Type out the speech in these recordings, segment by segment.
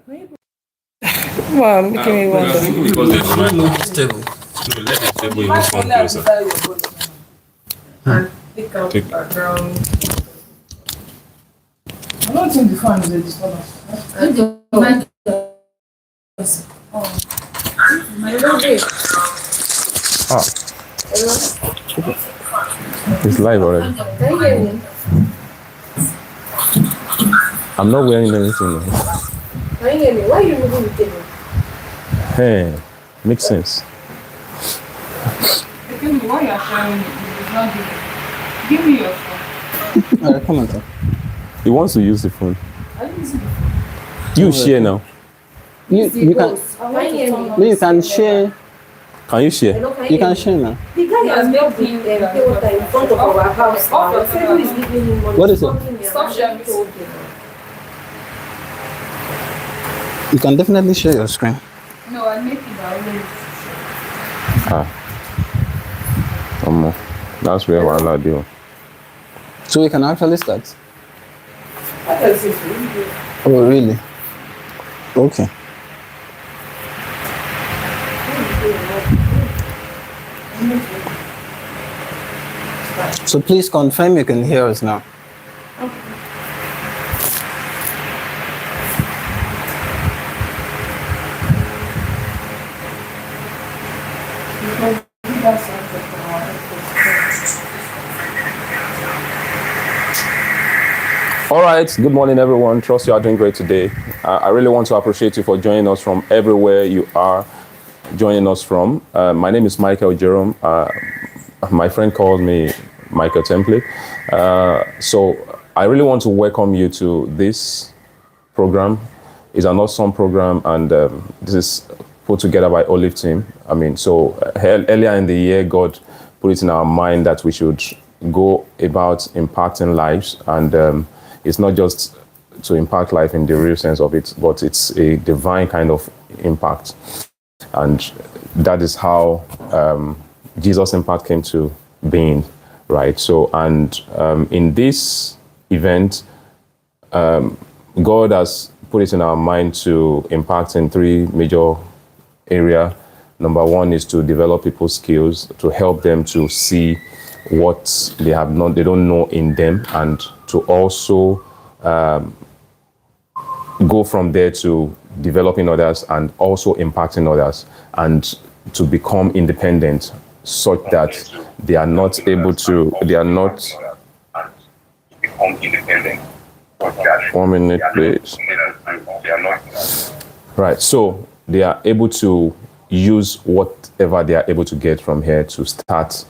Man, give me one. Because it's not stable. No, let it stable even come closer. Take out the background. I don't think the fan is a disturbance. It's live already. Can you hear me? I'm not wearing anything. Can you hear me? Why are you moving the table? Hey, makes sense. Why you are sharing it? Give me your phone. Alright, come on, sir. He wants to use the phone. I didn't see the phone. You share now. You can Can you hear me? no, you can share. Can you share? Hello, can You hear can me? share now. The guy has built the pure water in front of our house. Now. The fellow is giving him money. What is it? Stop sharing. You can definitely share your screen. No, I make it already. That's where we're allowed to. So we can actually start. What else is it? Oh, really? Okay. So please confirm you can hear us now. All right. Good morning, everyone. Trust you are doing great today. I really want to appreciate you for joining us from everywhere you are joining us from. My name is Michael Jerome. My friend called me Michael Template. So I really want to welcome you to this program. It's an awesome program, and this is put together by Olive Team. I mean, so earlier in the year, God put it in our mind that we should go about impacting lives, and it's not just to impact life in the real sense of it, but it's a divine kind of impact. And that is how Jesus' impact came to being, right? So, and in this event, God has put it in our mind to impact in three major areas. Number one is to develop people's skills, to help them to see what they don't know in them, and to also go from there to developing others and also impacting others, and to become independent such that they are not become independent. 1 minute, please. Right, so they are able to use whatever they are able to get from here to start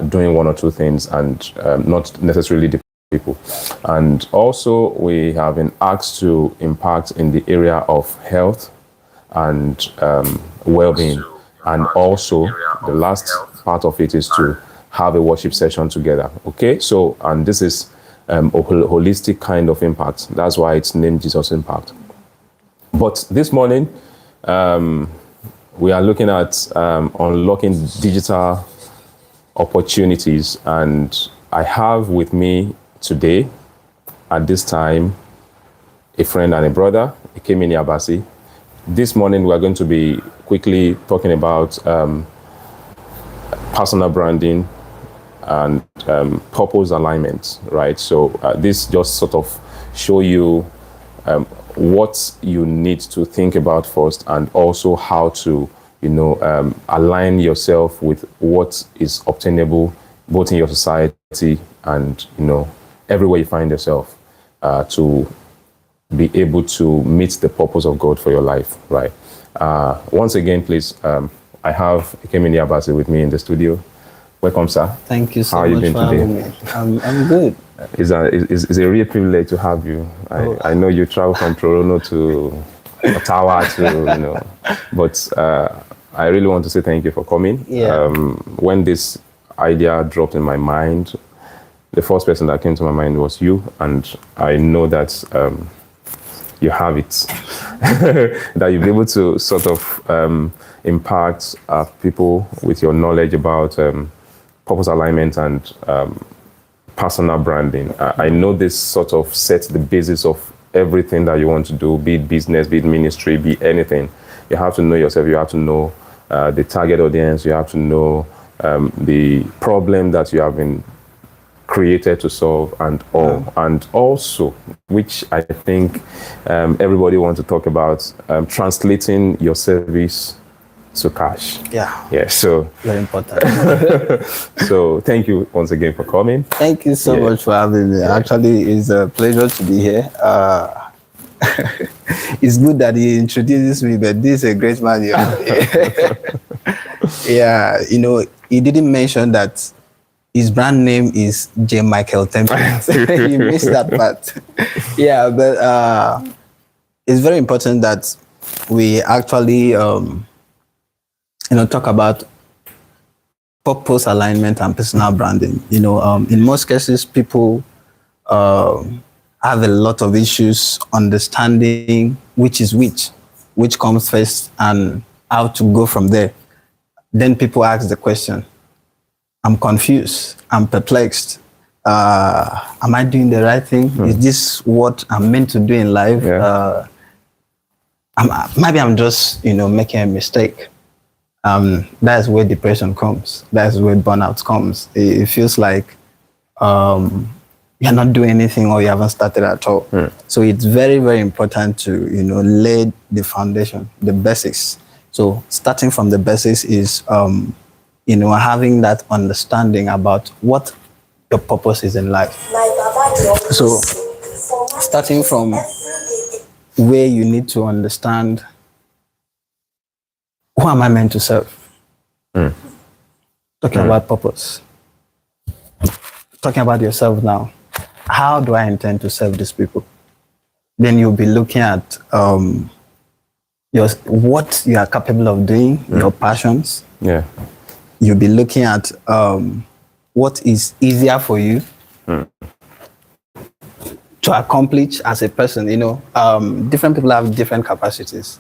doing one or two things, and not necessarily the people. And also we have been asked to impact in the area of health and well-being, and also the last part of it is to have a worship session together. Okay, so, and this is a holistic kind of impact. That's why it's named Jesus Impact. But this morning we are looking at unlocking digital opportunities, and I have with me today at this time a friend and a brother, Ekemini Abasi. This morning we are going to be quickly talking about personal branding and purpose alignment, right? So this just sort of show you what you need to think about first, and also how to, align yourself with what is obtainable both in your society and, everywhere you find yourself, to be able to meet the purpose of God for your life, right? Once again, please, I have Ekemini Abasi with me in the studio. Welcome, sir. Thank you so How are you much doing for today? having me. I'm good. It's a real privilege to have you. I know you travel from Toronto to Ottawa to, but I really want to say thank you for coming. Yeah. When this idea dropped in my mind, the first person that came to my mind was you, and I know that you have it, that you'll be able to sort of impact people with your knowledge about purpose alignment and personal branding. I know this sort of sets the basis of everything that you want to do, be it business, be it ministry, be anything. You have to know yourself. You have to know the target audience. You have to know the problem that you have been created to solve, and all. And also, which I think everybody wants to talk about, translating your service to cash. Yeah. So Very important. so thank you once again for coming. Thank you so much for having me. Actually, it's a pleasure to be here. It's good that he introduces me, but this is a great man. Yeah, you know, he didn't mention that his brand name is J. Michael Temperance. You missed that part. Yeah, but it's very important that we actually, talk about purpose alignment and personal branding. In most cases, people have a lot of issues understanding which is which comes first, and how to go from there. Then people ask the question, I'm confused, I'm perplexed. Am I doing the right thing? Is this what I'm meant to do in life? Yeah. Maybe I'm just, making a mistake. That's where depression comes. That's where burnout comes. It feels like you're not doing anything, or you haven't started at all. So it's very, very important to, lay the foundation, the basics. So starting from the basics is, having that understanding about what your purpose is in life. So starting from where you need to understand, who am I meant to serve? Talking about purpose. Talking about yourself now. How do I intend to serve these people? Then you'll be looking at what you are capable of doing, your passions. Yeah. You'll be looking at what is easier for you to accomplish as a person. Different people have different capacities.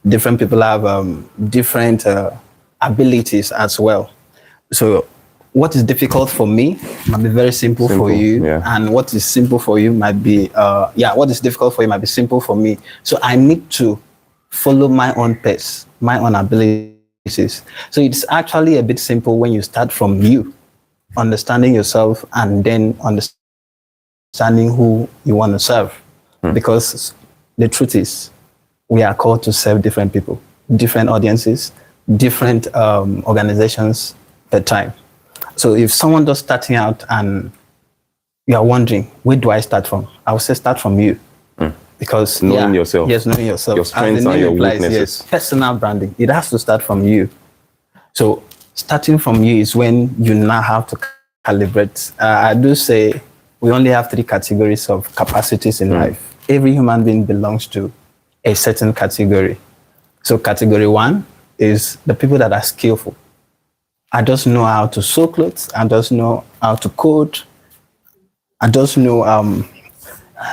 Different people have different abilities as well. So what is difficult for me might be very simple for you, and what is simple for you might be, what is difficult for you might be simple for me. So I need to follow my own pace, my own abilities. So it's actually a bit simple when you start from you, understanding yourself, and then understanding who you want to serve. Because the truth is, we are called to serve different people, different audiences, different organizations per time. So if someone just starting out and you are wondering, where do I start from? I would say start from you. Because knowing yourself. Yes, knowing yourself. Your strengths and your weaknesses. Yes, personal branding. It has to start from you. So starting from you is when you now have to calibrate. I do say we only have 3 categories of capacities in life. Every human being belongs to a certain category. So category 1 is the people that are skillful. I just know how to sew clothes. I just know how to code. I just know,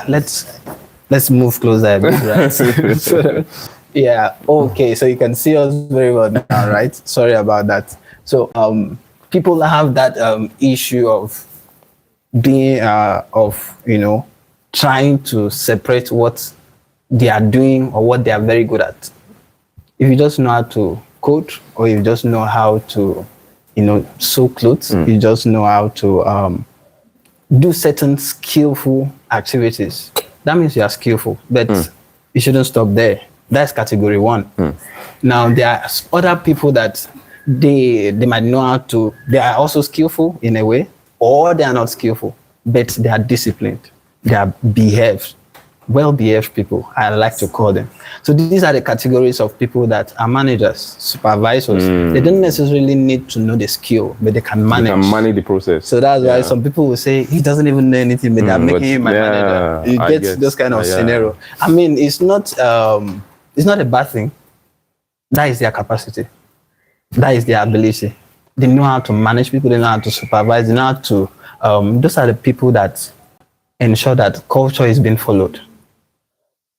let's move closer a bit, right? Yeah, okay, so you can see us very well now, right? Sorry about that. So people have that issue of being, trying to separate what they are doing or what they are very good at. If you just know how to code, or you just know how to, sew clothes, you just know how to do certain skillful activities, that means you are skillful, but you shouldn't stop there. That's category 1. Now, there are other people that they might know how to, they are also skillful in a way, or they are not skillful, but they are disciplined. They are well-behaved people, I like to call them. So these are the categories of people that are managers, supervisors. They don't necessarily need to know the skill, but they can manage. They can manage the process. So that's why some people will say, he doesn't even know anything, but they're making him my manager. You get those kind of scenario. I mean, it's not a bad thing. That is their capacity. That is their ability. They know how to manage people, they know how to supervise, they know how to, those are the people that ensure that culture is being followed.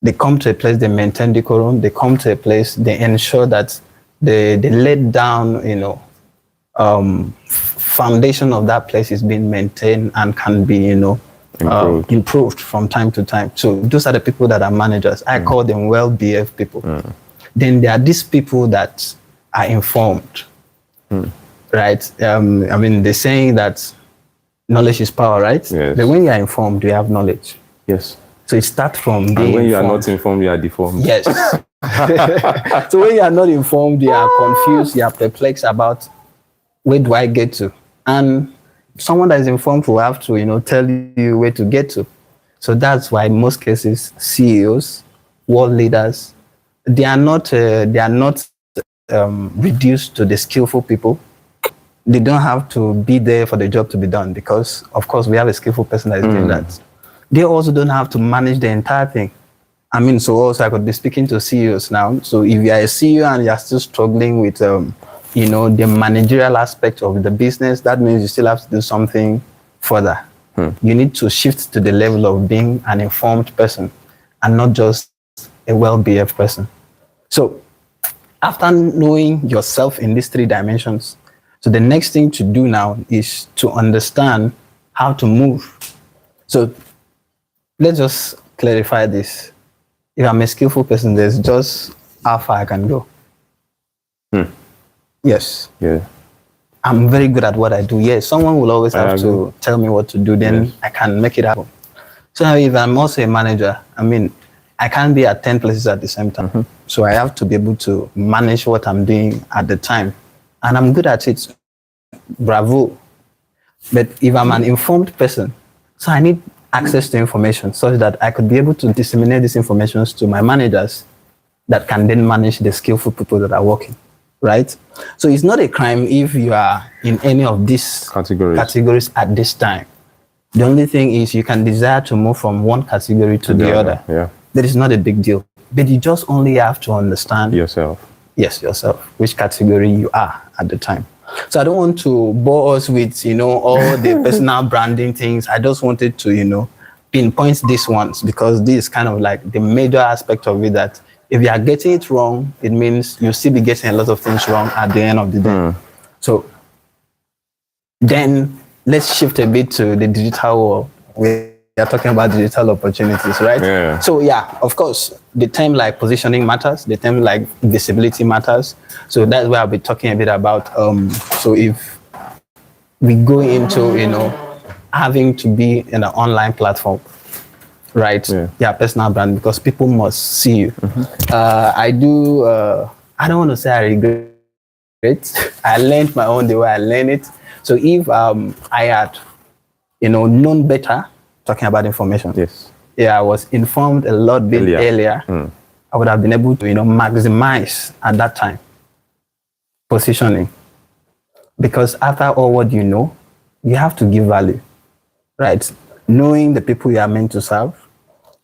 They come to a place, they maintain decorum, they come to a place, they ensure that they let down, foundation of that place is being maintained and can be, improved from time to time. So those are the people that are managers. I call them well-behaved people. Then there are these people that are informed, right? I mean, they're saying that knowledge is power, right? Yes. But when you are informed, you have knowledge. Yes. So it starts from being And when you are informed. not informed, you are deformed. Yes. So when you are not informed, you are confused, you are perplexed about where do I get to? And someone that is informed will have to, tell you where to get to. So that's why in most cases, CEOs, world leaders, they are not reduced to the skillful people. They don't have to be there for the job to be done because, of course, we have a skillful person that is doing that. They also don't have to manage the entire thing. I mean, so also I could be speaking to CEOs now. So if you are a CEO and you are still struggling with, the managerial aspect of the business, that means you still have to do something further. You need to shift to the level of being an informed person and not just a well-behaved person. So after knowing yourself in these 3 dimensions, so the next thing to do now is to understand how to move. So let's just clarify this. If I'm a skillful person, there's just how far I can go. Yes. Yeah. I'm very good at what I do. Yes, someone will always have to tell me what to do, then I can make it happen. So if I'm also a manager, I mean, I can't be at 10 places at the same time. So I have to be able to manage what I'm doing at the time. And I'm good at it. Bravo. But if I'm an informed person, so I need access to information such that I could be able to disseminate these informations to my managers that can then manage the skillful people that are working, right? So it's not a crime if you are in any of these categories at this time. The only thing is you can desire to move from one category to the other. Yeah. That is not a big deal. But you just only have to understand Yourself. Yes, yourself, which category you are at the time. So I don't want to bore us with, all the personal branding things. I just wanted to, pinpoint these ones because this is kind of like the major aspect of it that if you are getting it wrong, it means you'll still be getting a lot of things wrong at the end of the day. So then let's shift a bit to the digital world. We are talking about digital opportunities, right? Yeah. So yeah, of course, the term like positioning matters, the term like visibility matters. So that's where I'll be talking a bit about, so if we go into, having to be in an online platform, right? Yeah, personal brand, because people must see you. I don't want to say I regret it. I learned my own the way I learned it. So if I had, known better, talking about information. Yes. Yeah, I was informed a lot bit earlier. I would have been able to, maximize at that time positioning. Because after all what you know, you have to give value, right? Knowing the people you are meant to serve,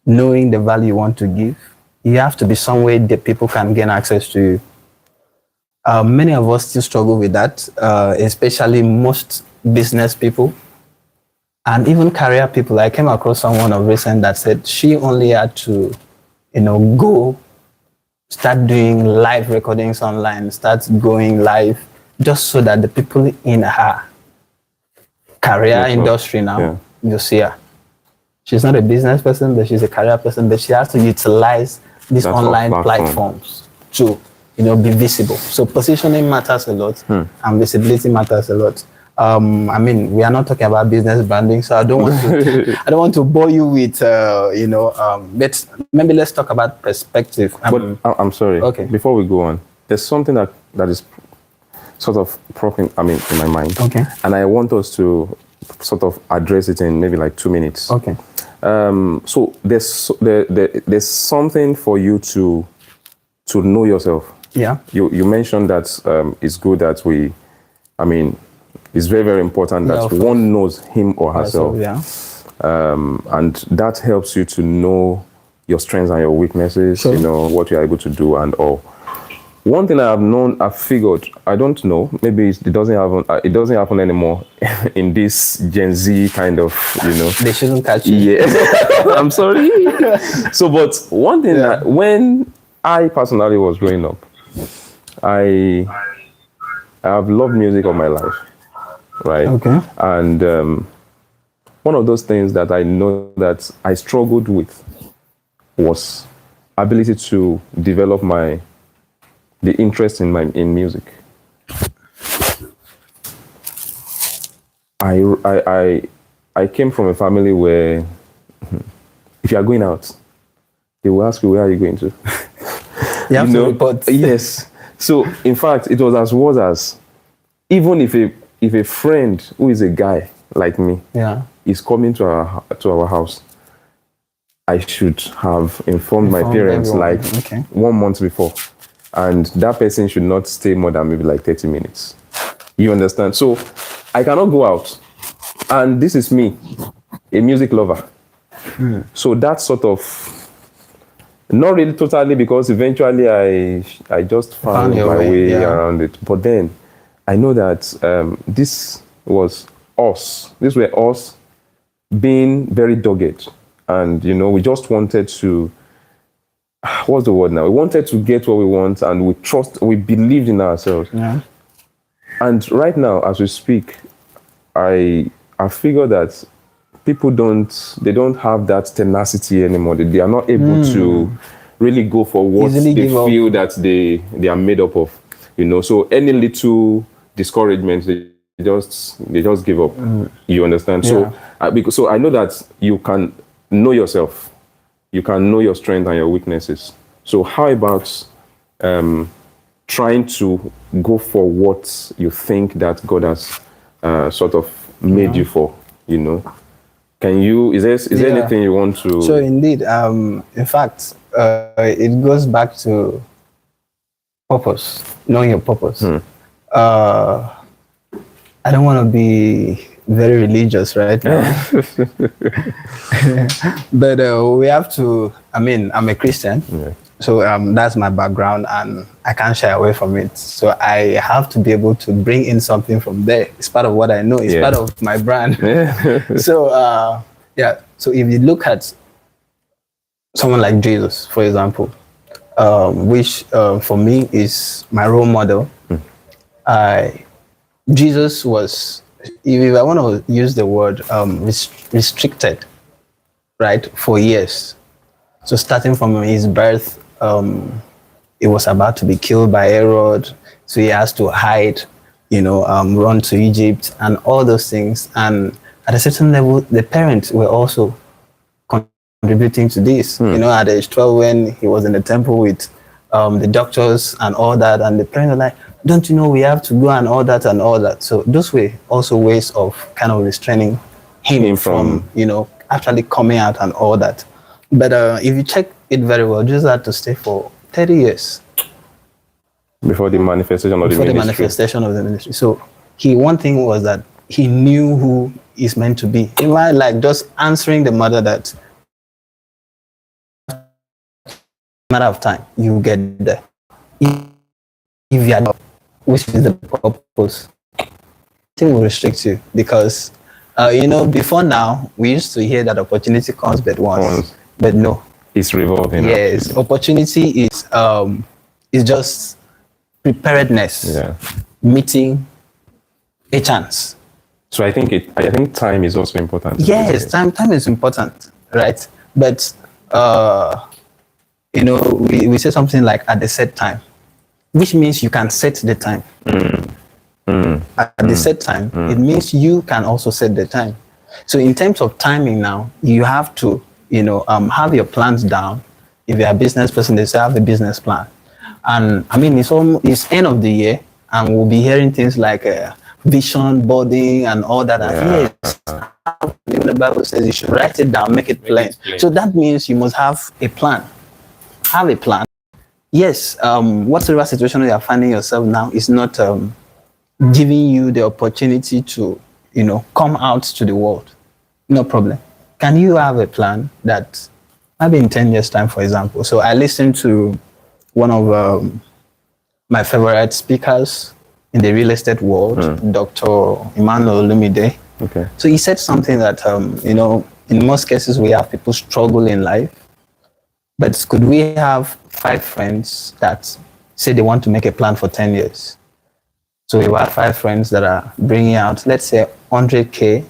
knowing the value you want to give, you have to be somewhere that people can gain access to you. Many of us still struggle with that, especially most business people and even career people. I came across someone of recent that said she only had to, go start doing live recordings online, start going live, just so that the people in her career industry now, you see her. She's not a business person, but she's a career person, but she has to utilize these online platforms to, be visible. So positioning matters a lot, and visibility matters a lot. I mean, we are not talking about business branding, so I don't want to, I don't want to bore you with, but maybe let's talk about perspective. But I'm sorry. Okay. Before we go on, there's something that is sort of propping, in my mind. Okay. And I want us to sort of address it in maybe like 2 minutes. Okay. So there's something for you to know yourself. Yeah. You mentioned that it's good that it's very, very important that one knows him or herself. Yeah. And that helps you to know your strengths and your weaknesses, what you are able to do and all. One thing I've figured, I don't know, maybe it doesn't happen anymore in this Gen Z kind of, They shouldn't catch you. Yeah. I'm sorry. So, but one thing that when I personally was growing up, I have loved music all my life, right? Okay. And one of those things that I know that I struggled with was ability to develop the interest in music. I came from a family where if you are going out, they will ask you, where are you going to? You have to report. Yes. So in fact, it was as worse as even if a friend who is a guy like me is coming to our house, I should have informed my parents everyone. like 1 month before. And that person should not stay more than maybe like 30 minutes. You understand? So I cannot go out. And this is me, a music lover. So that sort of, not really totally, because eventually I just found my way around it. But then I know that this was us. These were us being very dogged. And, we just wanted to, what's the word now? We wanted to get what we want, and we believed in ourselves. Yeah. And right now, as we speak, I figure that people don't have that tenacity anymore. They are not able to really go for what Easily they feel that they are made up of. So any little discouragement, they just give up. You understand? Yeah. So I know that you can know yourself. You can know your strength and your weaknesses. So how about trying to go for what you think that God has sort of made you for? Can you? Is there anything you want to? So indeed, in fact, it goes back to purpose, knowing your purpose. I don't want to be very religious right now, but we have to. I mean, I'm a Christian, so that's my background, and I can't shy away from it. So I have to be able to bring in something from there. It's part of what I know. It's part of my brand. So So if you look at someone like Jesus, for example, which for me is my role model, Jesus was, if I want to use the word, restricted, right, for years. So starting from his birth, he was about to be killed by Herod, so he has to hide, run to Egypt and all those things. And at a certain level, the parents were also contributing to this. At age 12, when he was in the temple with the doctors and all that, and the parents were like, don't you know we have to go and all that and all that. So those were also ways of kind of restraining him from actually coming out and all that. But if you check it very well, Jesus had to stay for 30 years. Before the manifestation of the ministry. Before the manifestation of the ministry. So one thing was that he knew who he's meant to be. It might like just answering the mother that matter of time, you get there. If you are not, which is the purpose, nothing will restrict you, because before now we used to hear that opportunity comes but once, but no, it's revolving. Yes, opportunity is just preparedness, meeting a chance. So I think time is also important. Yes, time is important, right? But we say something like at the set time, which means you can set the time. At the set time, it means you can also set the time. So in terms of timing now, you have to, have your plans down. If you're a business person, they say have a business plan. And I mean, it's end of the year, and we'll be hearing things like vision boarding and all that. And yes, the Bible says you should write it down, make it plain. So that means you must have a plan. Have a plan. Yes, whatever situation you are finding yourself now is not giving you the opportunity to, come out to the world. No problem. Can you have a plan that maybe in 10 years' time, for example? So I listened to one of my favorite speakers in the real estate world, Dr. Emmanuel Olumide. Okay. So he said something that, in most cases we have people struggle in life, but could we have 5 friends that say they want to make a plan for 10 years? So we have 5 friends that are bringing out, let's say, 100K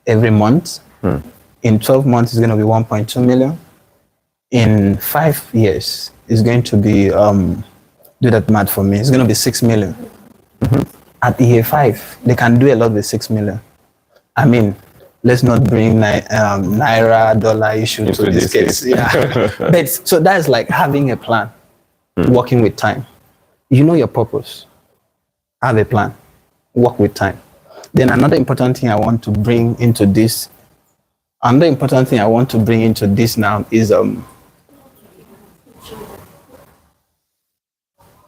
every month, In 12 months, it's going to be 1.2 million. In 5 years, it's going to be, do that math for me, it's going to be 6 million. At year 5, they can do a lot with 6 million. I mean, let's not bring naira dollar issue to this case. Yeah. But so that's like having a plan, working with time. You know your purpose. Have a plan. Work with time. Then another important thing I want to bring into this. Another important thing I want to bring into this now is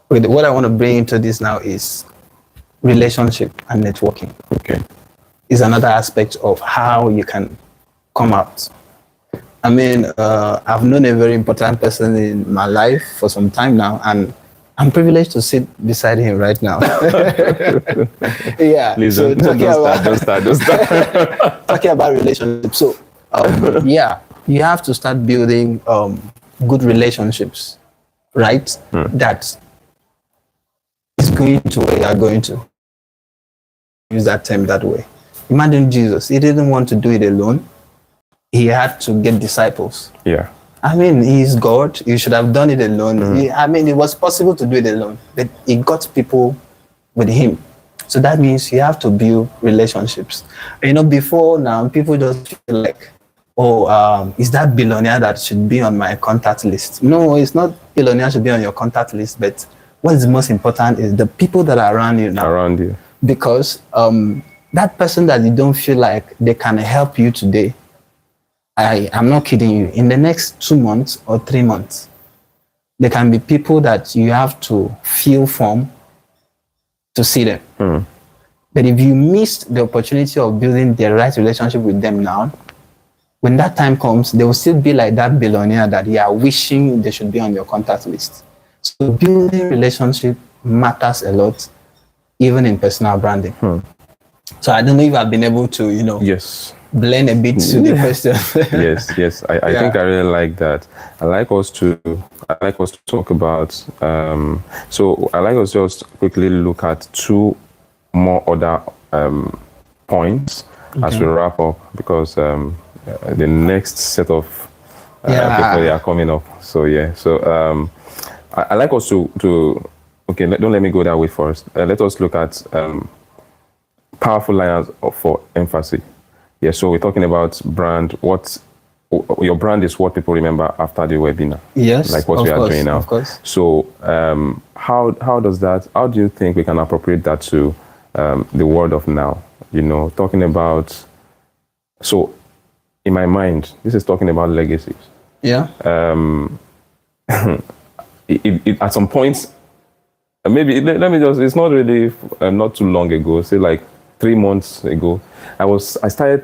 what I want to bring into this now is relationship and networking. Okay. Is another aspect of how you can come out. I mean, I've known a very important person in my life for some time now, and I'm privileged to sit beside him right now. Yeah. Please so don't start. Talking about relationships. So, yeah, you have to start building good relationships, right? That is going to where you are going to. Use that term that way. Imagine Jesus. He didn't want to do it alone. He had to get disciples. Yeah. I mean, he's God. He should have done it alone. It was possible to do it alone, but he got people with him. So that means you have to build relationships. You know, before now, people just feel like, is that billionaire that should be on my contact list? No, it's not billionaire should be on your contact list, but what is most important is the people that are around you now. Around you. Because that person that you don't feel like they can help you today, I'm not kidding you, in the next 2 months or 3 months, there can be people that you have to feel from to see them. But if you missed the opportunity of building the right relationship with them now, when that time comes, they will still be like that billionaire that you are wishing they should be on your contact list. So building relationship matters a lot, even in personal branding. So I don't know if I've been able to, Yes. blend a bit to the question. yes. I think I really like that. I like us to talk about. So I like us just quickly look at 2 more other points as we wrap up, because the next set of people they are coming up. So yeah. So I like us to okay. Don't let me go that way first. Let us look at powerful lines for emphasis. Yeah, so we're talking about brand. Your brand is what people remember after the webinar. Yes, like what we are doing now. Of course. So, how does that? How do you think we can appropriate that to the world of now? Talking about. So, in my mind, this is talking about legacies. Yeah. At some point, maybe let me just. It's not really not too long ago. Say like 3 months ago, I started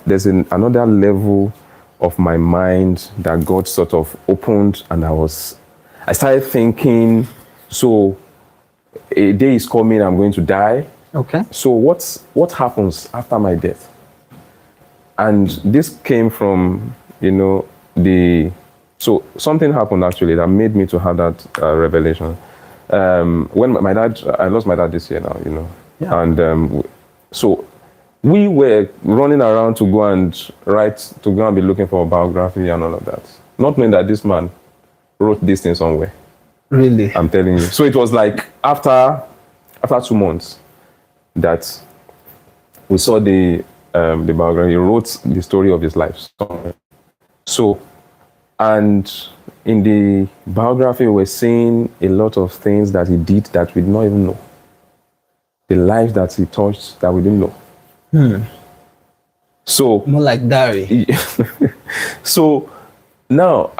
there's another level of my mind that God sort of opened, and I started thinking, so a day is coming, I'm going to die. Okay. So what happens after my death? And this came from, so something happened actually that made me to have that revelation. When I lost my dad this year now, Yeah. And so we were running around to go and be looking for a biography and all of that, not knowing that this man wrote this thing somewhere. Really? I'm telling you. So it was like after 2 months that we saw the biography. He wrote the story of his life somewhere. So, and in the biography, we're seeing a lot of things that he did that we did not even know. The life that he touched that we didn't know. So More like Dari. so now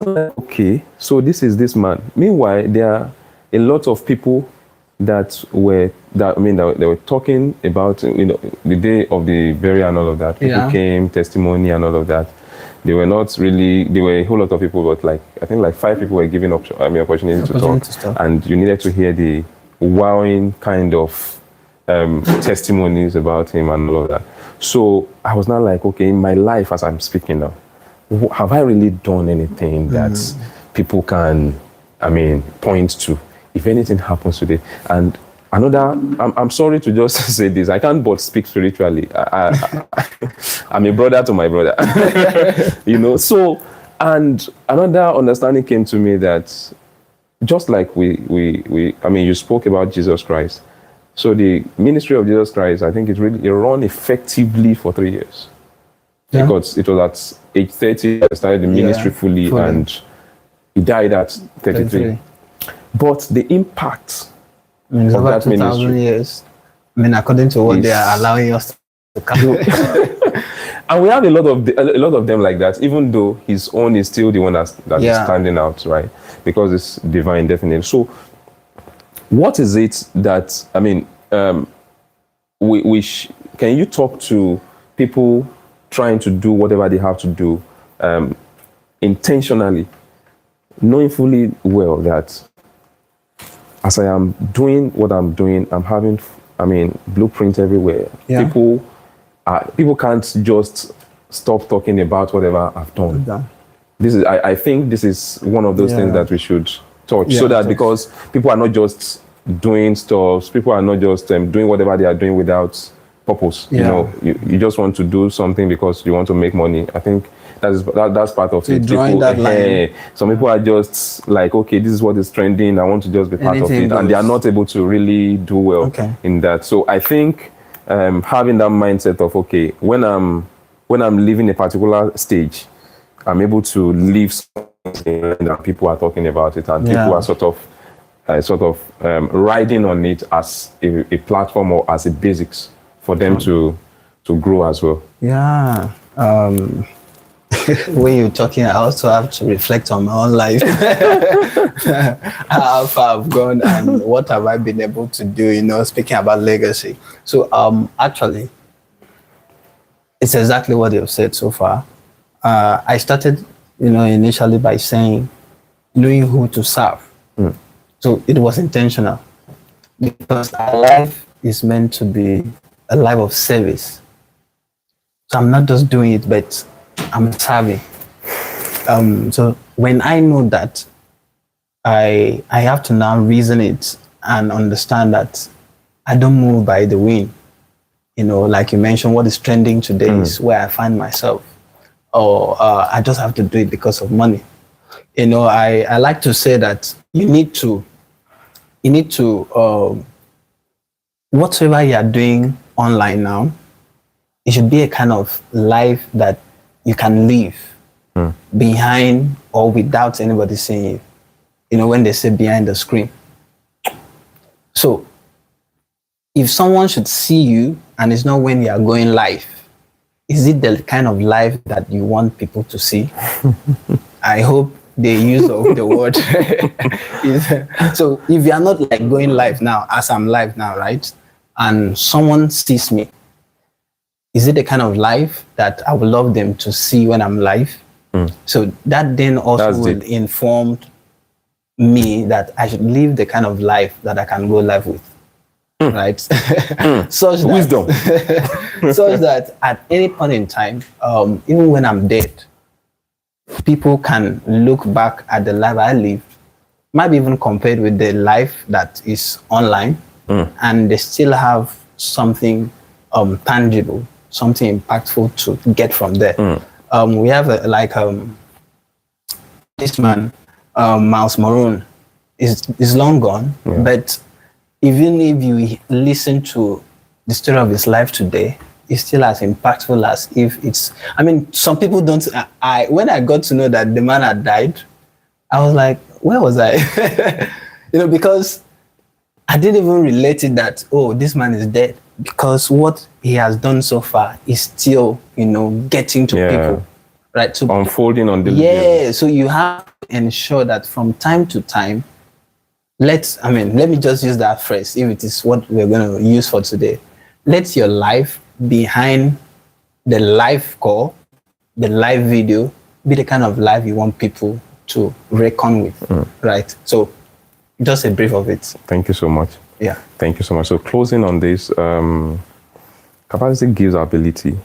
okay, so this is this man. Meanwhile, there are a lot of people they were talking about the day of the burial and all of that. People came, testimony and all of that. They were not really. There were a whole lot of people, but I think 5 people were given opportunity to talk, and you needed to hear the wowing kind of testimonies about him and all of that. So I was not like, okay, in my life as I'm speaking now, have I really done anything that people can, point to if anything happens today? And I'm sorry to just say this, I can't but speak spiritually. I'm a brother to my brother. You know, so, and another understanding came to me that just like you spoke about Jesus Christ. So the ministry of Jesus Christ, I think it ran effectively for 3 years. Yeah. Because it was at age 30, I started the ministry fully, and he died at 33. But the impact it's of over that 2,000 ministry, years. I mean, according to what they are allowing us to count. and we have a lot of them like that. Even though his own is still the one that is standing out, right? Because it's divine, definitely. So, what is it that can you talk to people trying to do whatever they have to do intentionally, knowing fully well that as I am doing what I'm doing, I'm having, blueprint everywhere. Yeah. People can't just stop talking about whatever I've done. This is, I think this is one of those things that we should touch, so that because people are not just doing stuff, people are not just doing whatever they are doing without purpose. You know, you just want to do something because you want to make money. I think that's part of it. Drawing that line. Some people are just like, okay, this is what is trending, I want to just be part of it, and they are not able to really do well in that. So I think having that mindset of, okay, when I'm leaving a particular stage, I'm able to leave something and people are talking about it, and people are sort of riding on it as a platform or as a basics for them to grow as well. Yeah. When you're talking, I also have to reflect on my own life. How far I've gone and what have I been able to do, speaking about legacy. So actually, it's exactly what you've said so far. I started, initially by saying, knowing who to serve. So it was intentional, because our life is meant to be a life of service. So I'm not just doing it, but I'm serving. So when I know that, I have to now reason it and understand that I don't move by the wind. Like you mentioned, what is trending today is where I find myself. Or I just have to do it because of money. I like to say that you need to whatever you are doing online now, it should be a kind of life that you can live behind or without anybody seeing you. When they say behind the screen. So if someone should see you and it's not when you are going live, is it the kind of life that you want people to see? I hope the use of the word. So if you are not like going live now, as I'm live now, right? And someone sees me, is it the kind of life that I would love them to see when I'm live? So that then also will inform me that I should live the kind of life that I can go live with. Right? Such that, wisdom. Such that at any point in time, even when I'm dead, people can look back at the life I lived, maybe even compared with the life that is online, and they still have something tangible, something impactful to get from there. We have this man, Miles Maroon, is long gone, but even if you listen to the story of his life today, it's still as impactful as if it's, some people don't, when I got to know that the man had died, I was like, where was I? Because I didn't even relate it that, oh, this man is dead, because what he has done so far is still, getting to people, right? So unfolding on the so you have to ensure that from time to time, let me just use that phrase, if it is what we're going to use for today. Let your life behind the live call, the live video, be the kind of life you want people to reckon with, right? So just a brief of it. Thank you so much. Yeah. Thank you so much. So closing on this, capacity gives ability.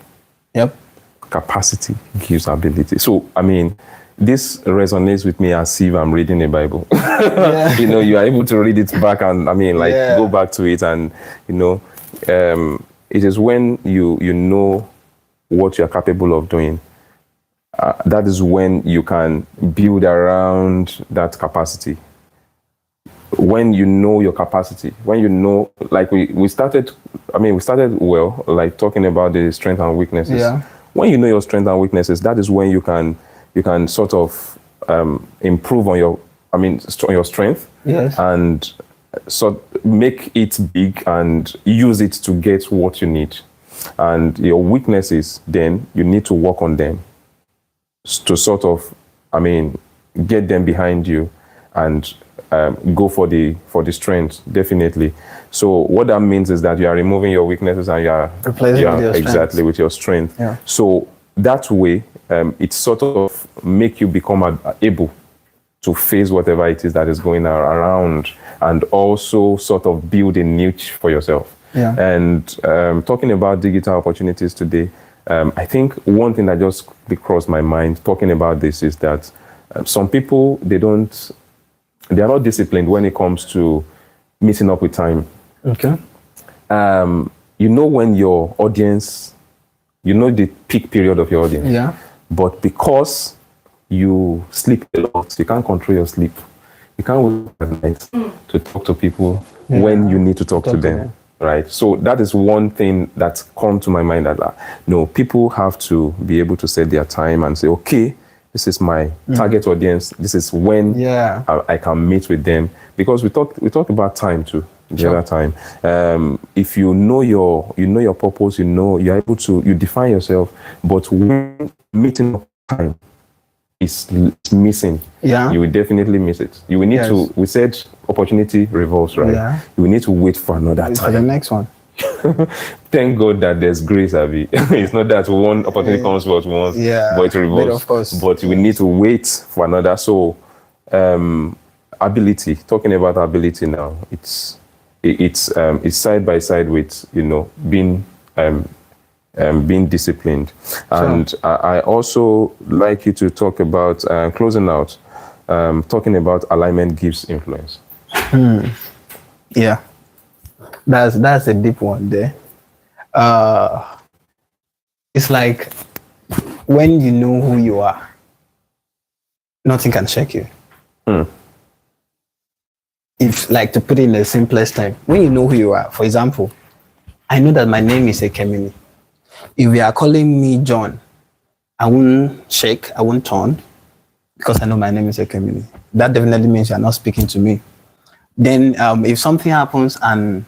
Yep. Capacity gives ability. So, this resonates with me as if I'm reading a Bible. You are able to read it back and, go back to it and, it is when you know what you're capable of doing, that is when you can build around that capacity. When you know your capacity, when you know, like we started well, like talking about the strengths and weaknesses. Yeah. When you know your strengths and weaknesses, that is when you can sort of improve on your strength. Yes. And so make it big and use it to get what you need. And your weaknesses, then you need to work on them to sort of, get them behind you and go for the strength, definitely. So what that means is that you are removing your weaknesses and you are replacing with your exactly with your strength. Yeah. So that way, it sort of make you become able to face whatever it is that is going around, and also sort of build a niche for yourself. Yeah. And talking about digital opportunities today, I think one thing that just crossed my mind talking about this is that some people, they are not disciplined when it comes to meeting up with time. Okay. When your audience, the peak period of your audience. Yeah. But because you sleep a lot, you can't control your sleep. You can't wake up at night to talk to people when you need to talk to them. Right. So that is one thing that's come to my mind, that people have to be able to set their time and say, okay, this is my target audience. This is when I can meet with them. Because we talked about time too the other time. If you know your purpose, you're able to, you define yourself. But when meeting up time is missing, you will definitely miss it. You will need to, we said opportunity revolves, right? Yeah. You will need to wait for another time. For the next one. Thank God that there's grace, Abby. It's not that one opportunity comes for us once, but it revolves. But of course. But we need to wait for another. So, ability. Talking about ability now, it's side by side with being disciplined. And I also like you to talk about closing out, talking about alignment gives influence. Yeah. That's a deep one there. It's like when you know who you are, nothing can shake you. If, like, to put it in the simplest time, when you know who you are, for example, I know that my name is Ekemini. If you are calling me John, I won't shake, I won't turn, because I know my name is Ekemini. That definitely means you are not speaking to me. Then if something happens and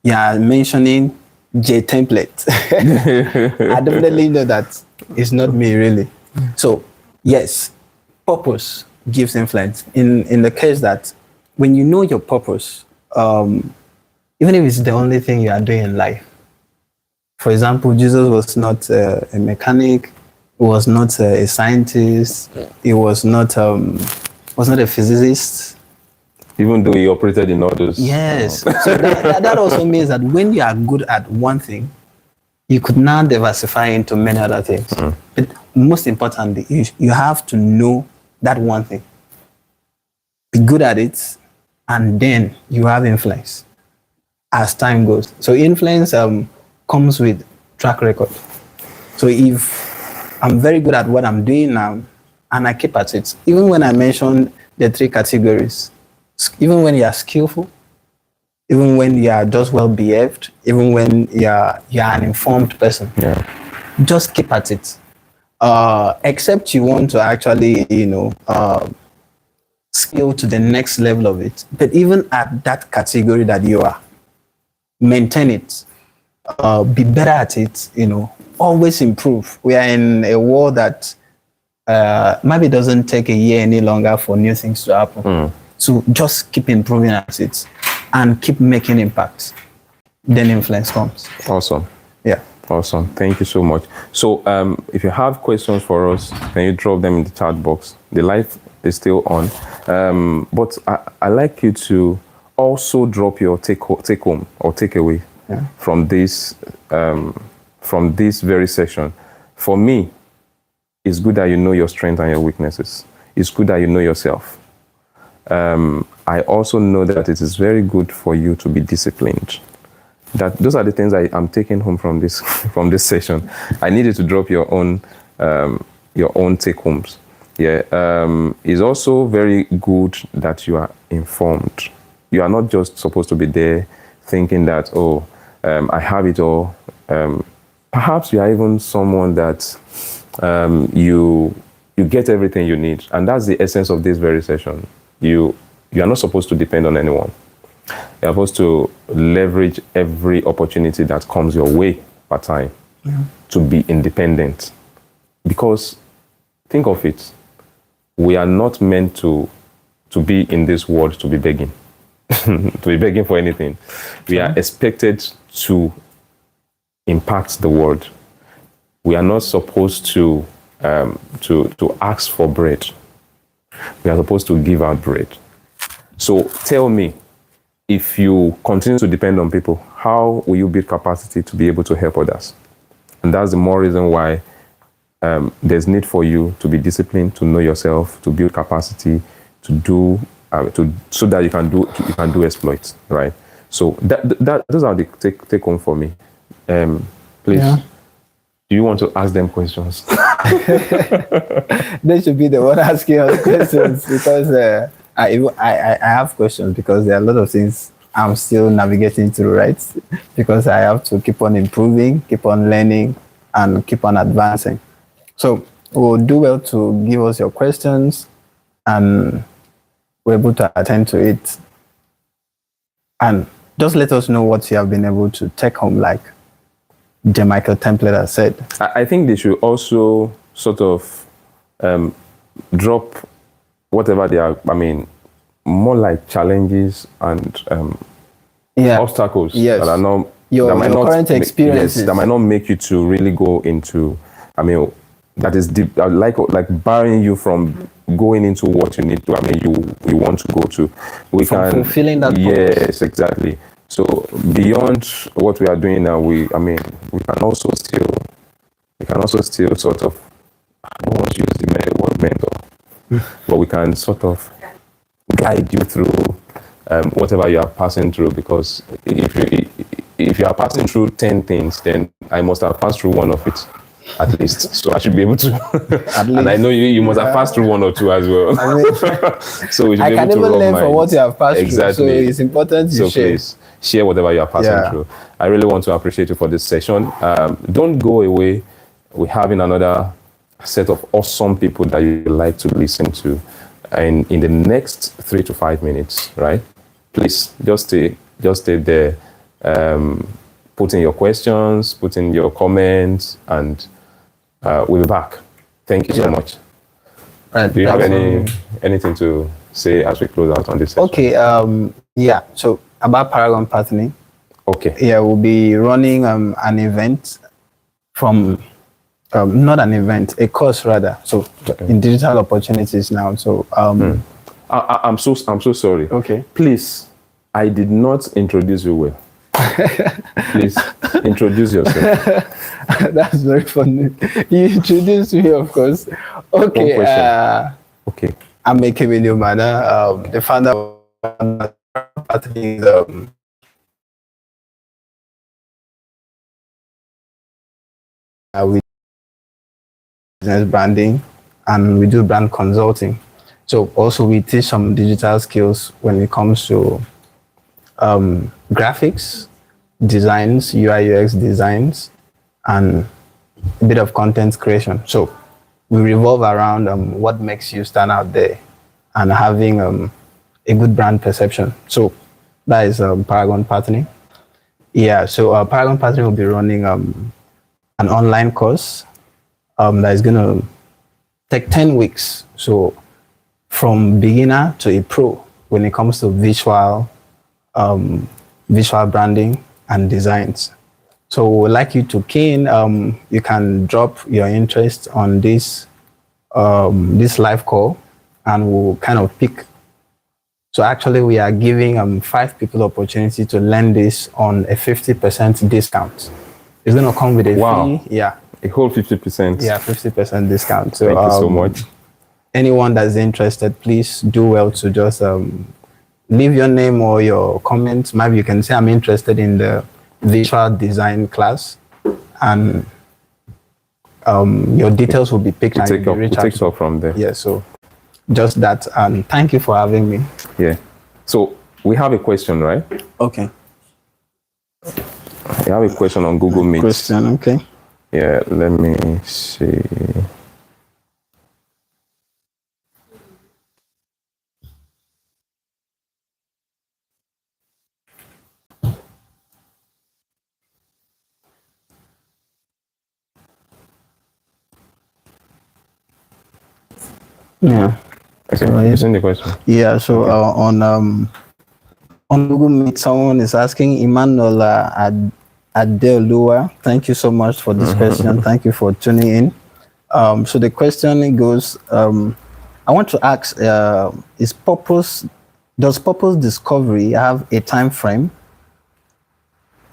you are mentioning J template, I definitely know that it's not me really. So yes, purpose gives influence. In the case that when you know your purpose, even if it's the only thing you are doing in life. For example, Jesus was not a mechanic, he was not a scientist, he was not a physicist. Even though he operated in others. Yes. So that also means that when you are good at one thing, you could now diversify into many other things. But most importantly, you have to know that one thing. Be good at it, and then you have influence as time goes. So influence comes with track record. So if I'm very good at what I'm doing now, and I keep at it, even when I mentioned the 3 categories, even when you are skillful, even when you are just well behaved, even when you are an informed person, just keep at it. Except you want to actually, scale to the next level of it. But even at that category that you are, maintain it. Be better at it. Always improve. We are in a world that maybe doesn't take a year any longer for new things to happen. So just keep improving at it and keep making impact. Then influence comes. Awesome. Yeah. Awesome. Thank you so much. So if you have questions for us, can you drop them in the chat box? The live is still on. But I like you to also drop your take home or takeaway from this very session. For me, it's good that you know your strengths and your weaknesses. It's good that you know yourself. I also know that it is very good for you to be disciplined. That those are the things I'm taking home from this from this session. I needed to drop your own take homes. Yeah, it's also very good that you are informed. You are not just supposed to be there thinking that, oh, I have it all. Perhaps you are even someone that you get everything you need, and that's the essence of this very session. You are not supposed to depend on anyone. You're supposed to leverage every opportunity that comes your way part time to be independent. Because think of it, we are not meant to be in this world to be begging, to be begging for anything. We are expected to impact the world. We are not supposed to ask for bread. We are supposed to give out bread. So tell me, if you continue to depend on people, how will you build capacity to be able to help others? And that's the more reason why there's need for you to be disciplined, to know yourself, to build capacity, to do, so that you can do exploits, right? So those are the take home for me. Please, do you want to ask them questions? They should be the one asking us questions because I have questions because there are a lot of things I'm still navigating through, right? Because I have to keep on improving, keep on learning, and keep on advancing. So we'll do well to give us your questions, and we're able to attend to it. And just let us know what you have been able to take home, like J. Michael Template has said. I think they should also sort of drop whatever they are, more like challenges and obstacles that are not your current experiences. Yes, that might not make you to really go into, that is deep, like barring you from going into what you need to, you want to go to. We can fulfilling that purpose. Yes, exactly. So beyond what we are doing now, we can also still sort of, I don't want to use the word mentor, but we can sort of guide you through whatever you are passing through, because if you are passing through 10 things, then I must have passed through one of it at least. So I should be able to. And I know you must have passed through one or two as well. So we should I be can able to never learn from what you have passed exactly. through. So it's important to share. Please share whatever you are passing through. I really want to appreciate you for this session. Don't go away. We're having another set of awesome people that you like to listen to, and in the next 3 to 5 minutes, right? Please just stay there. Put in your questions, put in your comments, and we'll be back. Thank you so much. Right. Do you have anything to say as we close out on this session? Okay. So about Paragon Partnering. Okay. Yeah, we'll be running an event from not an event, a course rather. So in digital opportunities now. So I'm so sorry. Okay. Please, I did not introduce you well. Please introduce yourself. That's very funny. You introduced me, of course. Okay. Okay. I'm Ekemini Umana, the founder of Partnering. We business branding, and we do brand consulting. So also we teach some digital skills when it comes to graphics, designs, UI UX designs, and a bit of content creation. So we revolve around what makes you stand out there and having a good brand perception. So that is Paragon Partnering. Yeah, so Paragon Partnering will be running an online course that is going to take 10 weeks. So from beginner to a pro when it comes to visual branding and designs. So we'd like you to key in. You can drop your interest on this live call, and we'll kind of pick. So actually, we are giving 5 people opportunity to learn this on a 50% discount. It's going to come with a fee. Yeah. A whole 50%. Yeah, 50% discount. So, thank you so much. Anyone that's interested, please do well to just leave your name or your comments. Maybe you can say, I'm interested in the visual design class, and your details will be picked and you'll be reached out. Take off from there. Yeah, so just that. And thank you for having me. Yeah. So we have a question, right? Okay. We have a question on Google Meet. Question, okay. Yeah, let me see. Yeah. Okay, So, you send the question. Yeah, so on Google Meet, someone is asking Emmanuel Adeolua. Thank you so much for this question. Thank you for tuning in. So the question goes, I want to ask, does purpose discovery have a time frame?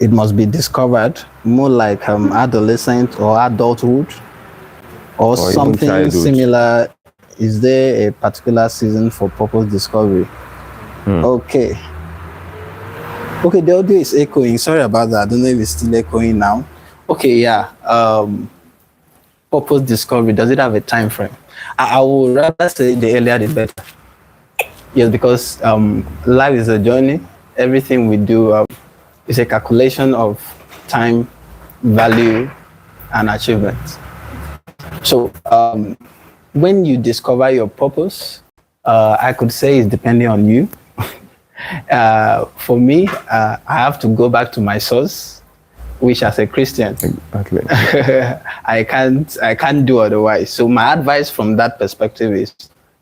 It must be discovered more like adolescent or adulthood, or even something childhood. similar. Is there a particular season for purpose discovery? Okay, the audio is echoing. Sorry about that. I don't know if it's still echoing now. Okay, yeah. Purpose discovery, does it have a time frame? I would rather say the earlier the better. Yes, because life is a journey. Everything we do is a calculation of time, value, and achievement. So when you discover your purpose, I could say it's depending on you. For me, I have to go back to my source, which as a Christian, Exactly. I can't do otherwise. So my advice from that perspective is,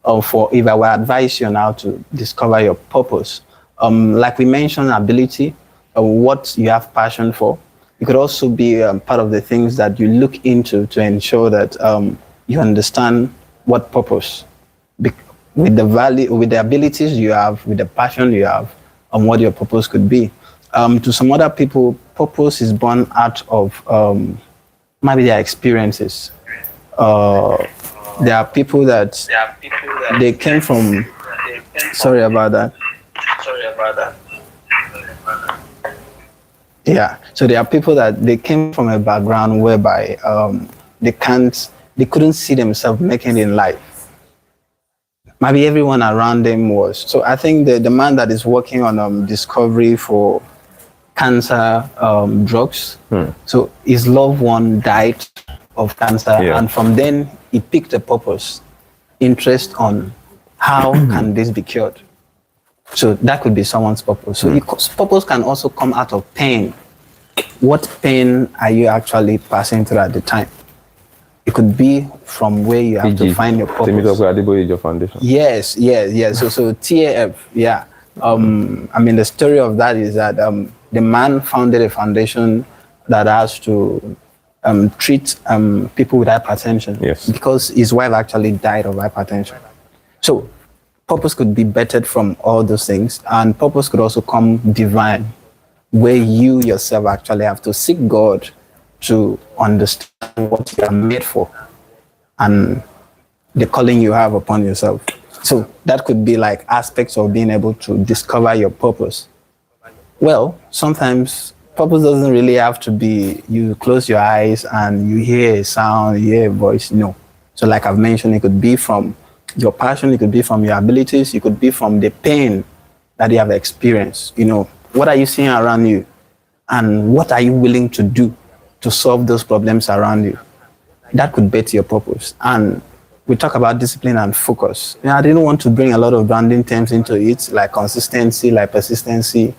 if I were to advise you on how to discover your purpose, like we mentioned, ability, what you have passion for. It could also be part of the things that you look into to ensure that you understand what purpose, with the value, with the abilities you have, with the passion you have, and what your purpose could be. To some other people, purpose is born out of maybe their experiences. There are people that they came from. Sorry about that. Yeah, so there are people that they came from a background whereby they couldn't see themselves making it in life. Maybe everyone around them was. So I think the man that is working on discovery for cancer drugs, so his loved one died of cancer, and from then he picked a purpose, interest on how can this be cured. So that could be someone's purpose. So purpose can also come out of pain. What pain are you actually passing through at the time? It could be from where you have to find your purpose. Foundation. Yes. So TAF, yeah. I mean, the story of that is that the man founded a foundation that has to treat people with hypertension. Yes. Because his wife actually died of hypertension. So purpose could be bettered from all those things, and purpose could also come divine, where you yourself actually have to seek God to understand what you are made for and the calling you have upon yourself. So that could be like aspects of being able to discover your purpose. Well, sometimes purpose doesn't really have to be you close your eyes and you hear a sound, you hear a voice. No. So like I've mentioned, it could be from your passion, it could be from your abilities, it could be from the pain that you have experienced. You know, what are you seeing around you? And what are you willing to do to solve those problems around you? That could bet your purpose. And we talk about discipline and focus. I didn't want to bring a lot of branding terms into it, like consistency, like persistency.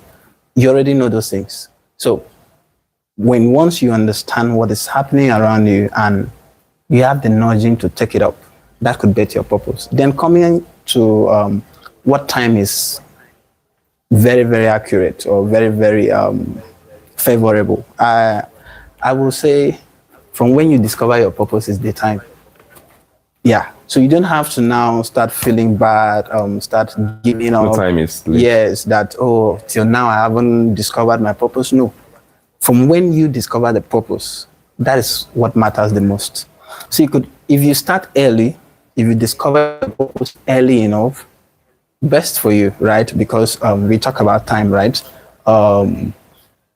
You already know those things. So once you understand what is happening around you and you have the nudging to take it up, that could bet your purpose. Then coming to what time is very, very accurate or very, very favorable. I will say from when you discover your purpose is the time. Yeah. So you don't have to now start feeling bad, start giving up. No time is late. Yes, that, till now I haven't discovered my purpose. No. From when you discover the purpose, that is what matters the most. So you could, if you start early, if you discover the purpose early enough, best for you, right? Because we talk about time, right?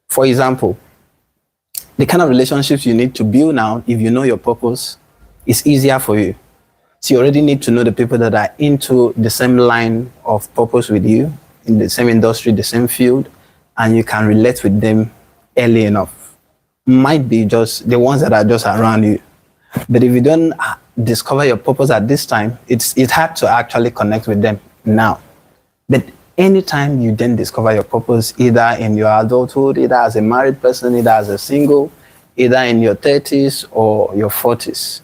For example, the kind of relationships you need to build now, if you know your purpose, is easier for you. So you already need to know the people that are into the same line of purpose with you, in the same industry, the same field, and you can relate with them early enough. Might be just the ones that are just around you. But if you don't discover your purpose at this time, it's hard to actually connect with them now. But anytime you then discover your purpose, either in your adulthood, either as a married person, either as a single, either in your 30s or your 40s,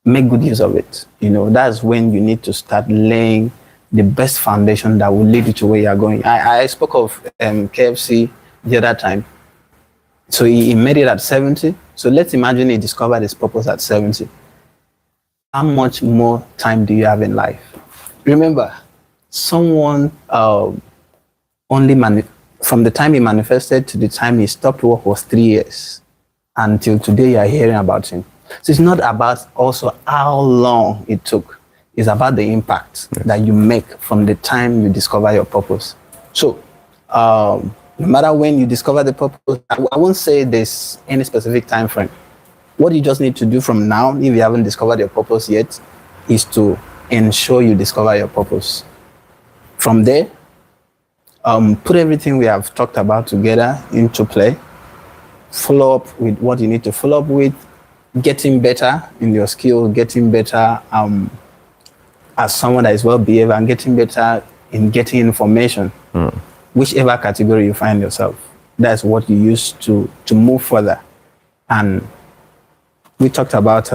make good use of it. That's when you need to start laying the best foundation that will lead you to where you're going. I spoke of KFC the other time. So he made it at 70. So let's imagine he discovered his purpose at 70. How much more time do you have in life? Remember, someone from the time he manifested to the time he stopped work was 3 years. Until today, you're hearing about him. So it's not about also how long it took. It's about the impact that you make from the time you discover your purpose. So no matter when you discover the purpose, I won't say there's any specific time frame. What you just need to do from now, if you haven't discovered your purpose yet, is to ensure you discover your purpose. From there, put everything we have talked about together into play. Follow up with what you need to follow up with, getting better in your skill, getting better as someone that is well behaved, and getting better in getting information. Whichever category you find yourself, that's what you use to move further. And we talked about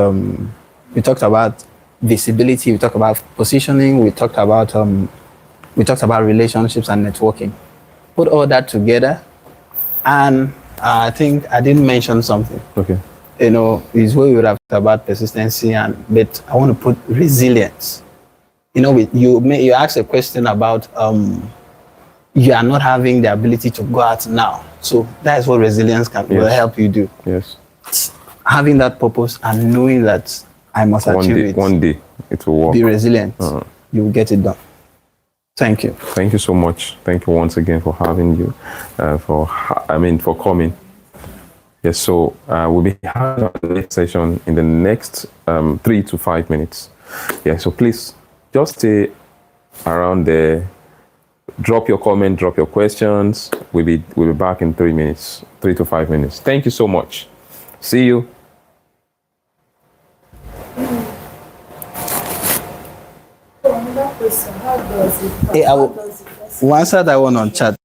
visibility, we talked about positioning, we talked about relationships and networking. Put all that together, and I think I didn't mention something. Okay. Is where we would have talked about persistency, but I want to put resilience. You asked a question about you are not having the ability to go out now. So that's what resilience will help you do. Yes. Having that purpose and knowing that I must achieve it. One day it will work. Be resilient. You will get it done. Thank you. Thank you so much. Thank you once again for having you, for coming. Yes, so we'll be having the next session in the next 3 to 5 minutes. Yeah, so please just stay around there. Drop your comment, drop your questions. We'll be back in 3 minutes, 3 to 5 minutes. Thank you so much. See you. Another question, how does it? Hey, I will answer that one on chat.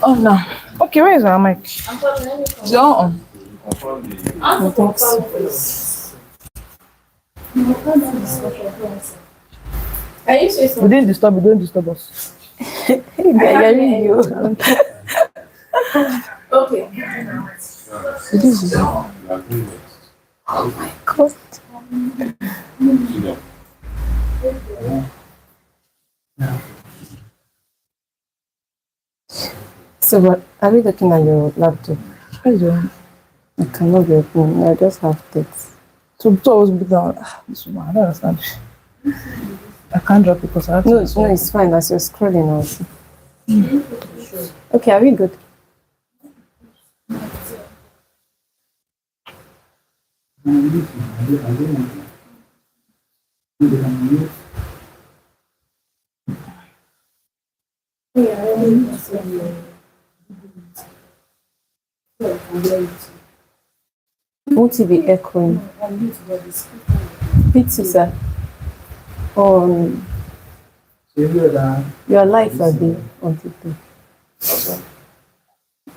Oh no. Okay, where is our mic? It's on. Can you say something? We didn't disturb you, don't disturb us. They're hearing you. Okay. This is God. So what are we looking at your laptop? what is your I cannot be open. I just have text. so I was big down. This one, I don't understand. I can't drop it because I have to. No, no, it's fine as you're scrolling also. Okay, are we good? Won't it be echoing? Pity, sir. Your lights are there on TikTok.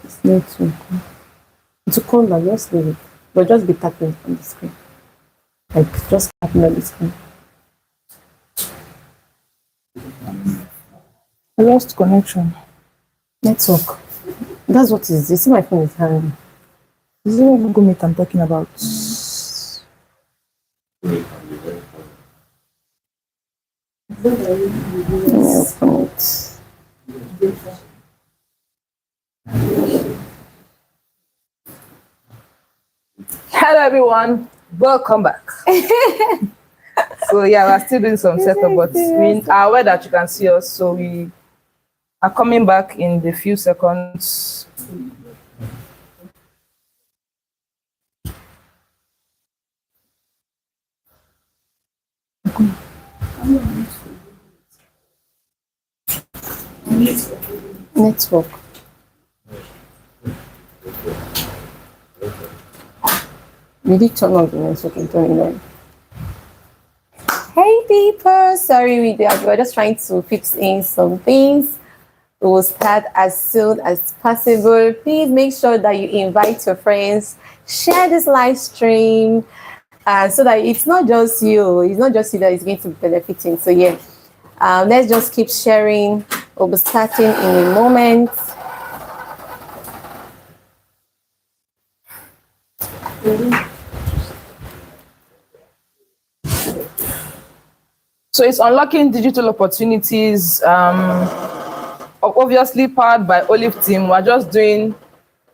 It's not too cool. It's a color, just leave it. But just be tapping on the screen. Like, just tapping on the screen. I lost connection. Network. That's what it is. You see my phone is hanging. This is what Google Meet I'm talking about. Let me open it. Hello everyone, welcome back. So yeah, we're still doing some setup, but we are aware that you can see us, so we are coming back in the few seconds. Network. We did turn on the network and turn it on. Hey people, sorry we're just trying to fix in some things. We will start as soon as possible. Please make sure that you invite your friends, share this live stream, so that it's not just you that is going to be benefiting. So yeah, let's just keep sharing. We'll be starting in a moment. So it's unlocking digital opportunities, obviously powered by Olive Team. We're just doing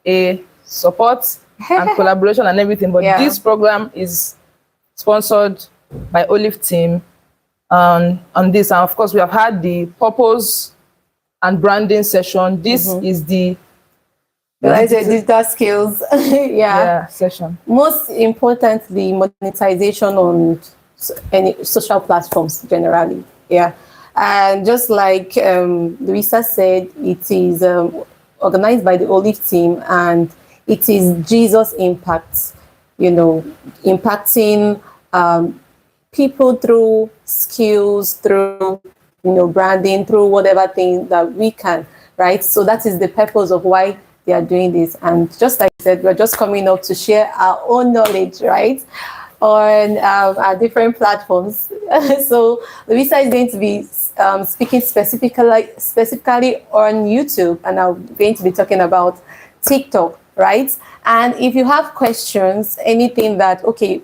a support and collaboration and everything, but Yeah. this program is sponsored by Olive Team on this. And of course, we have had the purpose and branding session. This is the Digital skills. Yeah. session. Most importantly, monetization on any social platforms generally. Yeah. And just like Louisa said, it is organized by the Olive Team, and it is Jesus Impact, impacting people through skills, through, branding, through whatever thing that we can, right? So that is the purpose of why they are doing this. And just like I said, we're just coming up to share our own knowledge, right? On our different platforms. So Louisa is going to be speaking specifically on YouTube, and I'm going to be talking about TikTok, right? And if you have questions, anything that,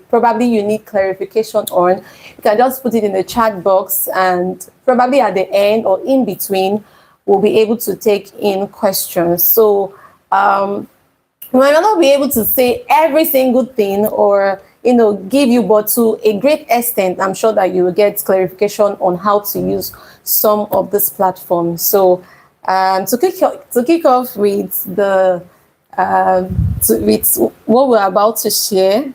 probably you need clarification on, you can just put it in the chat box, and probably at the end or in between, we'll be able to take in questions. So we might not be able to say every single thing or give you, but to a great extent, I'm sure that you will get clarification on how to use some of this platform. So to kick off with with what we're about to share,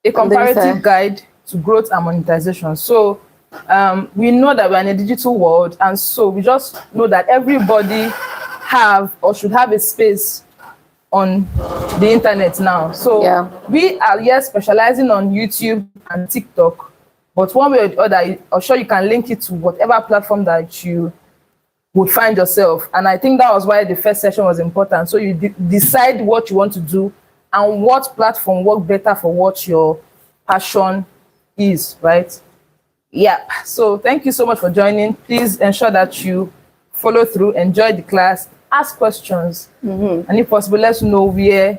A comparative guide to growth and monetization. So we know that we're in a digital world, and so we just know that everybody have or should have a space on the internet now. So we are specializing on YouTube and TikTok, but one way or the other, I'm sure you can link it to whatever platform that you would find yourself. And I think that was why the first session was important. So you decide what you want to do and what platform work better for what your passion is, right? Yeah. So thank you so much for joining. Please ensure that you follow through, enjoy the class, ask questions, and if possible, let us know where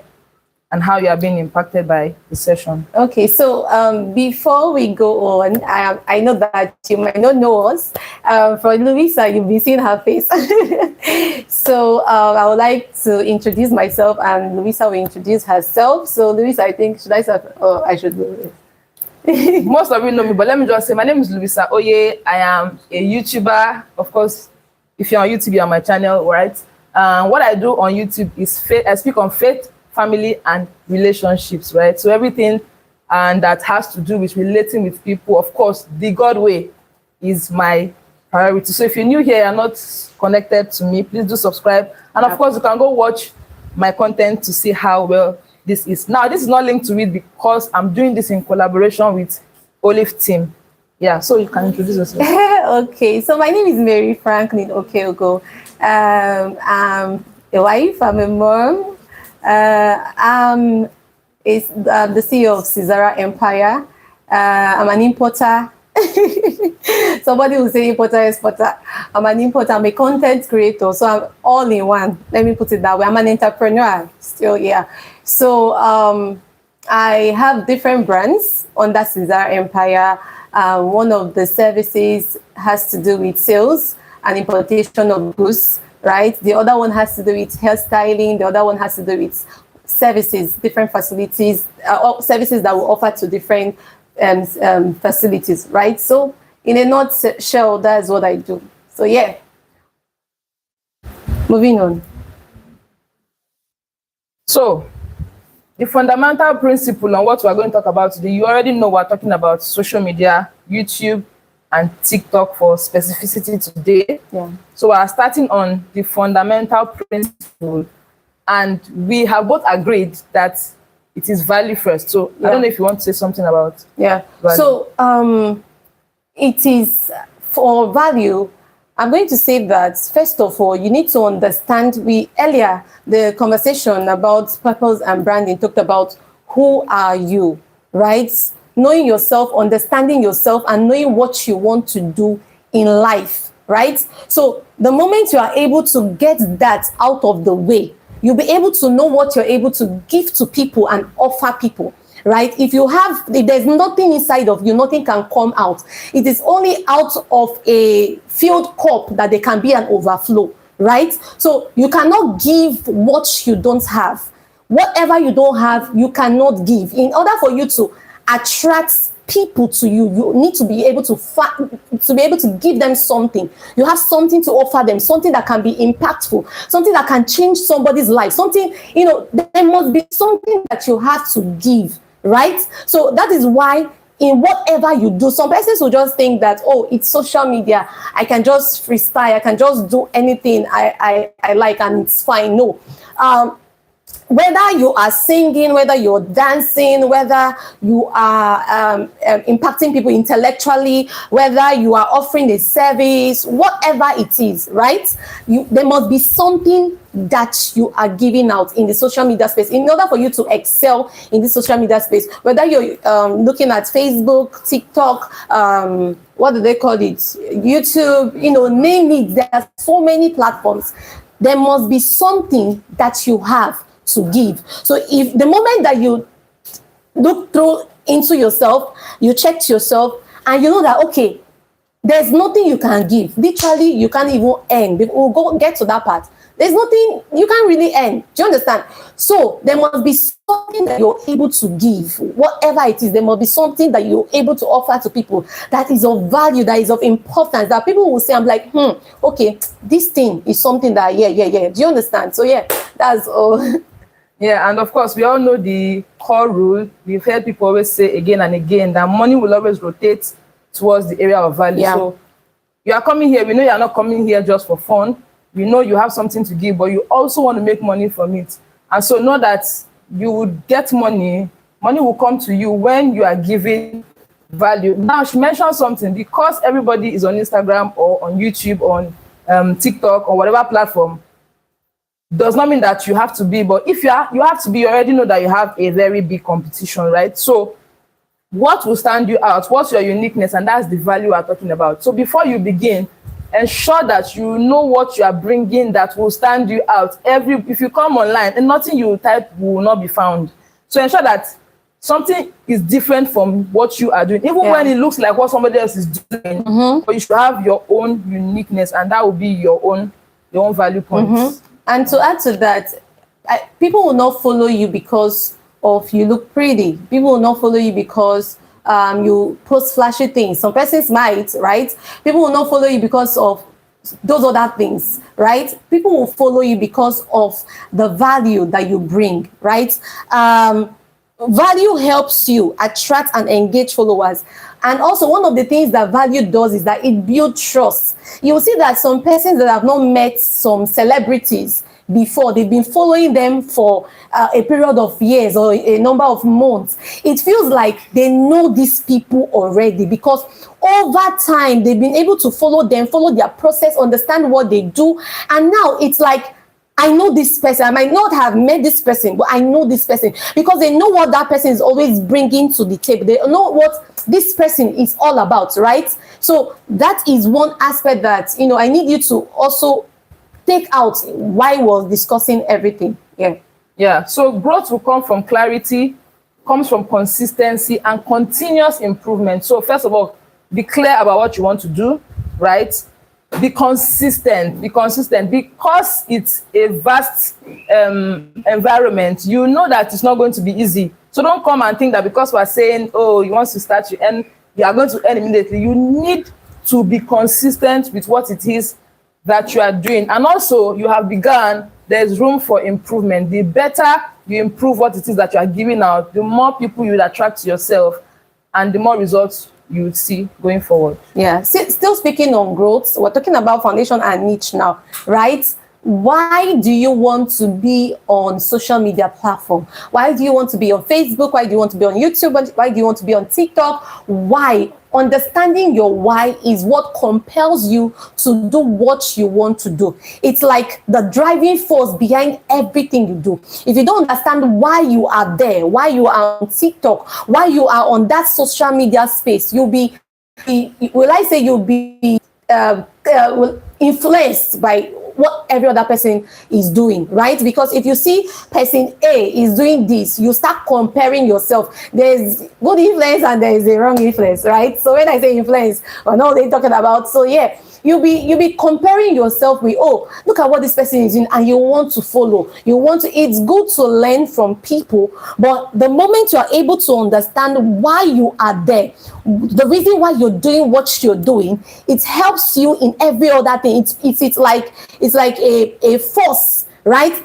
and how you are being impacted by the session. Okay, so before we go on, I know that you might not know us. For Louisa, you'll be seeing her face. So I would like to introduce myself, and Louisa will introduce herself. So Louisa, I think, should I start? Oh, I should do it. Most of you know me, but let me just say, my name is Louisa Oye. I am a YouTuber. Of course, if you're on YouTube, you're on my channel, right? What I do on YouTube is I speak on faith, family, and relationships, right? So everything and that has to do with relating with people. Of course, the God way is my priority. So if you're new here and not connected to me, please do subscribe. And of course, you can go watch my content to see how well this is. Now, this is not linked to it because I'm doing this in collaboration with Olive Team. Yeah, so you can introduce yourself. Okay, so my name is Mary Franklin Okeogo. I'm a wife, I'm a mom. I'm the CEO of Caesara Empire. I'm an importer. Somebody will say importer, exporter. I'm an importer. I'm a content creator. So I'm all in one. Let me put it that way. I'm an entrepreneur still, yeah. So I have different brands under Caesara Empire. One of the services has to do with sales and importation of goods. Right. The other one has to do with hairstyling. The other one has to do with services, different facilities, services that we offer to different facilities. Right. So in a nutshell, that's what I do. So, yeah. Moving on. So the fundamental principle on what we're going to talk about today, you already know we're talking about social media, YouTube, and TikTok for specificity today. Yeah. So we are starting on the fundamental principle, and we have both agreed that it is value first. So I don't know if you want to say something about value. So it is for value. I'm going to say that first of all, you need to understand. Earlier the conversation about purpose and branding talked about who are you, right? Knowing yourself, understanding yourself, and knowing what you want to do in life, right? So the moment you are able to get that out of the way, you'll be able to know what you're able to give to people and offer people, right? If there's nothing inside of you, nothing can come out. It is only out of a filled cup that there can be an overflow, right? So you cannot give what you don't have. Whatever you don't have, you cannot give. In order for you to attract people to you, you need to be able to give them something. You have something to offer them, something that can be impactful, something that can change somebody's life, something, there must be something that you have to give, right? So that is why in whatever you do, some persons will just think that, oh, it's social media, I can just freestyle, I can just do anything I like and it's fine. No. Whether you are singing, whether you're dancing, whether you are impacting people intellectually, whether you are offering a service, whatever it is, right? There must be something that you are giving out in the social media space in order for you to excel in the social media space. Whether you're looking at Facebook, TikTok, what do they call it? YouTube, name it. There are so many platforms. There must be something that you have to give. So if the moment that you look into yourself, you check yourself, and you know that, okay, there's nothing you can give. Literally, you can't even earn. We'll get to that part. There's nothing you can't really earn. Do you understand? So there must be something that you're able to give. Whatever it is, there must be something that you're able to offer to people that is of value, that is of importance, that people will say, I'm like, okay, this thing is something that, yeah. Do you understand? So yeah, that's all. Yeah, and of course, we all know the core rule. We've heard people always say again and again that money will always rotate towards the area of value. Yeah. So you are coming here, we know you are not coming here just for fun. We know you have something to give, but you also want to make money from it. And so know that you would get money will come to you when you are giving value. Now, she mentioned something, because everybody is on Instagram or on YouTube, on TikTok or whatever platform, does not mean that you have to be, but if you have to be, you already know that you have a very big competition, right? So what will stand you out? What's your uniqueness? And that's the value we're talking about. So before you begin, ensure that you know what you are bringing that will stand you out. If you come online and nothing you type will not be found. So ensure that something is different from what you are doing, even when it looks like what somebody else is doing. But you should have your own uniqueness, and that will be your own value points. And to add to that, people will not follow you because of you look pretty. People will not follow you because you post flashy things. Some persons might, right? People will not follow you because of those other things, right? People will follow you because of the value that you bring, right? Value helps you attract and engage followers. And also, one of the things that value does is that it builds trust. You will see that some persons that have not met some celebrities before, they've been following them for a period of years or a number of months. It feels like they know these people already, because over time they've been able to follow them, follow their process, understand what they do. And now it's like, I know this person. I might not have met this person, but I know this person because they know what that person is always bringing to the table. They know what this person is all about, right? So that is one aspect that, I need you to also take out why we're discussing everything. Yeah. So growth will come from clarity, comes from consistency and continuous improvement. So first of all, be clear about what you want to do, right? Be consistent because it's a vast environment. You know that it's not going to be easy. So don't come and think that because we're saying, oh, you want to start, you are going to earn immediately. You need to be consistent with what it is that you are doing. And also, you have begun, there's room for improvement. The better you improve what it is that you are giving out, the more people you will attract to yourself and the more results you would see going forward. Yeah. Still speaking on growth, we're talking about foundation and niche now, right? Why do you want to be on social media platform? Why do you want to be on Facebook? Why do you want to be on YouTube? Why do you want to be on TikTok? Why? Understanding your why is what compels you to do what you want to do. It's like the driving force behind everything you do. If you don't understand why you are there, why you are on TikTok, why you are on that social media space, you'll be influenced by what every other person is doing, right? Because if you see person A is doing this, you start comparing yourself. There's good influence and there is a wrong influence, right? So when I say influence, I know they're talking about. So yeah, you'll be comparing yourself with, oh, look at what this person is doing, and you want to follow. It's good to learn from people, but the moment you are able to understand why you are there, the reason why you're doing what you're doing, it helps you in every other thing. It's like a force, right?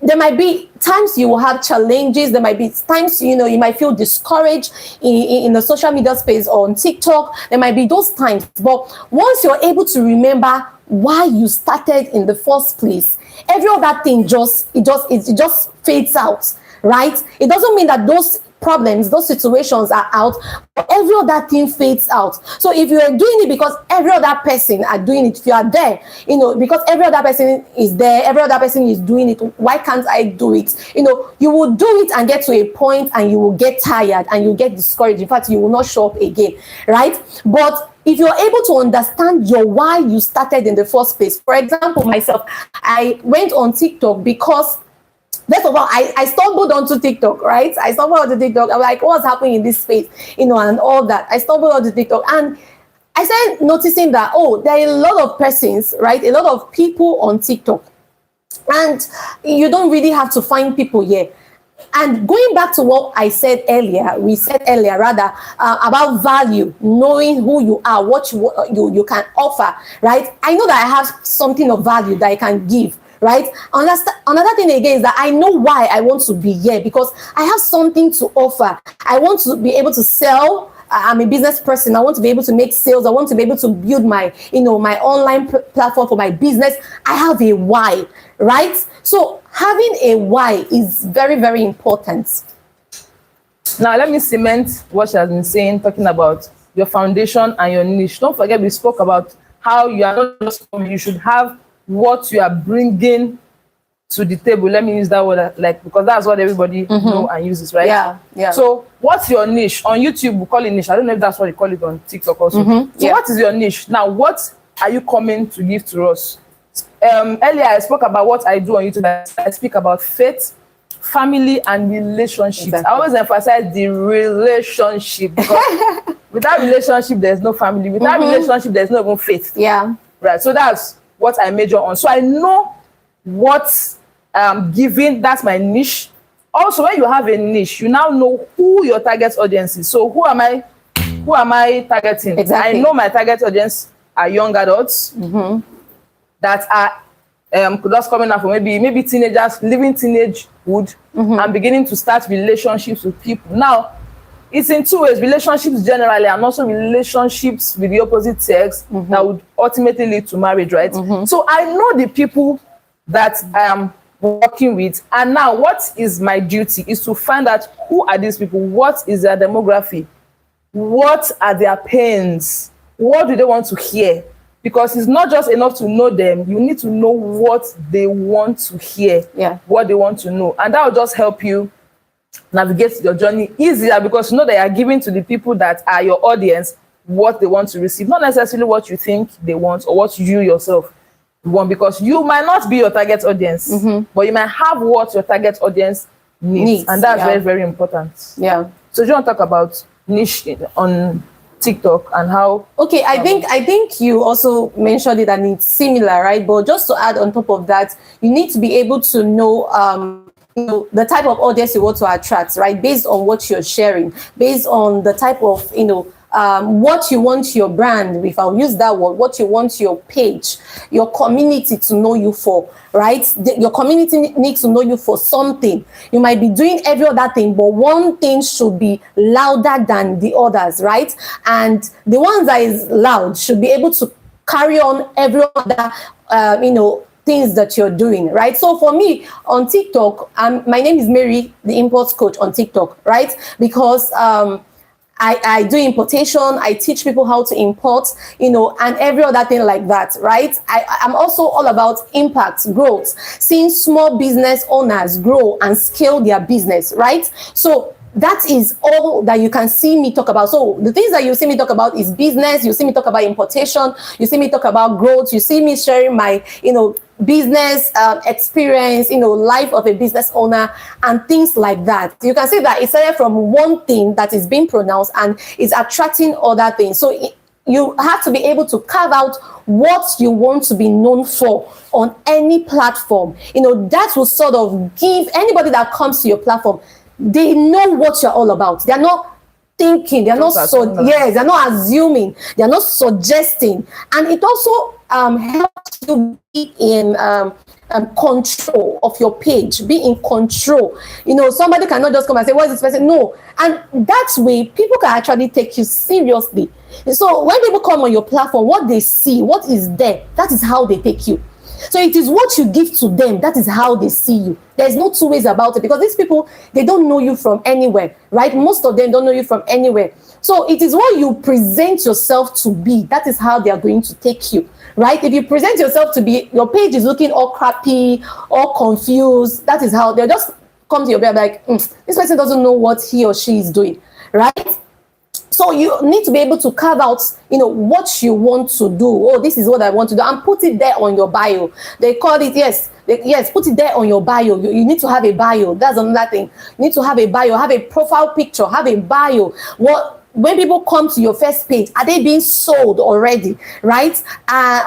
There might be times you will have challenges. There might be times, you might feel discouraged in the social media space or on TikTok. There might be those times. But once you're able to remember why you started in the first place, every other thing just fades out, right? It doesn't mean that those problems, those situations are out, but every other thing fades out. So if you are doing it because every other person are doing it, if you are there, because every other person is there, every other person is doing it, why can't I do it? You will do it and get to a point and you will get tired and you get discouraged. In fact, you will not show up again, right? But if you're able to understand your why you started in the first place, for example, myself, I went on TikTok because first of all, I stumbled onto TikTok, right? I stumbled onto TikTok. I'm like, what's happening in this space? And all that. I stumbled onto TikTok and I started noticing that, there are a lot of persons, right? A lot of people on TikTok. And you don't really have to find people here. And going back to what we said earlier, about value, knowing who you are, what you can offer, right? I know that I have something of value that I can give. Right. Another thing again is that I know why I want to be here, because I have something to offer. I want to be able to sell. I'm a business person. I want to be able to make sales. I want to be able to build my online platform for my business. I have a why, right? So having a why is very, very important. Now, let me cement what she has been saying, talking about your foundation and your niche. Don't forget, we spoke about how you are not just coming, you should have what you are bringing to the table. Let me use that word, like, because that's what everybody know and uses, right? Yeah. So what's your niche? On YouTube, we call it niche. I don't know if that's what you call it on TikTok also. So what is your niche? Now, what are you coming to give to us? Earlier, I spoke about what I do on YouTube. I speak about faith, family, and relationships. Exactly. I always emphasize the relationship, because without relationship, there's no family. Without relationship, there's no even faith. Yeah. Right. So that's what I major on. So I know what giving, that's my niche. Also, when you have a niche, you now know who your target audience is. So who am I targeting? Exactly. I know my target audience are young adults that are just coming out from maybe teenagers, living teenagehood, and beginning to start relationships with people. Now, it's in two ways: relationships generally, and also relationships with the opposite sex that would ultimately lead to marriage, right? So I know the people that I am working with, and now what is my duty is to find out who are these people, what is their demography, what are their pains, what do they want to hear. Because it's not just enough to know them, you need to know what they want to hear, what they want to know. And that will just help you navigate your journey easier, because you know that you are giving to the people that are your audience what they want to receive, not necessarily what you think they want or what you yourself want, because you might not be your target audience, but you might have what your target audience needs. And that's very, very important. Yeah. So do you want to talk about niche on TikTok and how? Okay, I think you also mentioned it and it's similar, right? But just to add on top of that, you need to be able to know the type of audience you want to attract, right? Based on what you're sharing, based on the type of, what you want your brand, if I'll use that word, what you want your page, your community to know you for, right? Your community needs to know you for something. You might be doing every other thing, but one thing should be louder than the others, right? And the ones that is loud should be able to carry on every other, things that you're doing, right? So for me on TikTok, my name is Mary, the import coach on TikTok, right? Because I do importation, I teach people how to import, and every other thing like that, right? I'm also all about impact, growth, seeing small business owners grow and scale their business, right? So that is all that you can see me talk about. So the things that you see me talk about is business. You see me talk about importation. You see me talk about growth. You see me sharing my, business experience, life of a business owner and things like that. You can see that it started from one thing that is being pronounced and is attracting other things. So you have to be able to carve out what you want to be known for on any platform. That will sort of give anybody that comes to your platform, they know what you're all about. They're not thinking, they're not they're not assuming, they're not suggesting. And it also helps you be in control of your page, be in control. Somebody cannot just come and say, what is this person? No. And that way, people can actually take you seriously. And so when people come on your platform, what they see, what is there, that is how they take you. So it is what you give to them, that is how they see you. There's no two ways about it, because these people, they don't know you from anywhere, right? Most of them don't know you from anywhere. So it is what you present yourself to be, that is how they are going to take you, right? If you present yourself to be, your page is looking all crappy, all confused, that is how they'll just come to your page like, this person doesn't know what he or she is doing, right? So you need to be able to carve out, what you want to do. Oh, this is what I want to do, and put it there on your bio. They call it, yes, put it there on your bio. You need to have a bio. That's another thing. You need to have a bio, have a profile picture, have a bio. When people come to your first page, are they being sold already, right?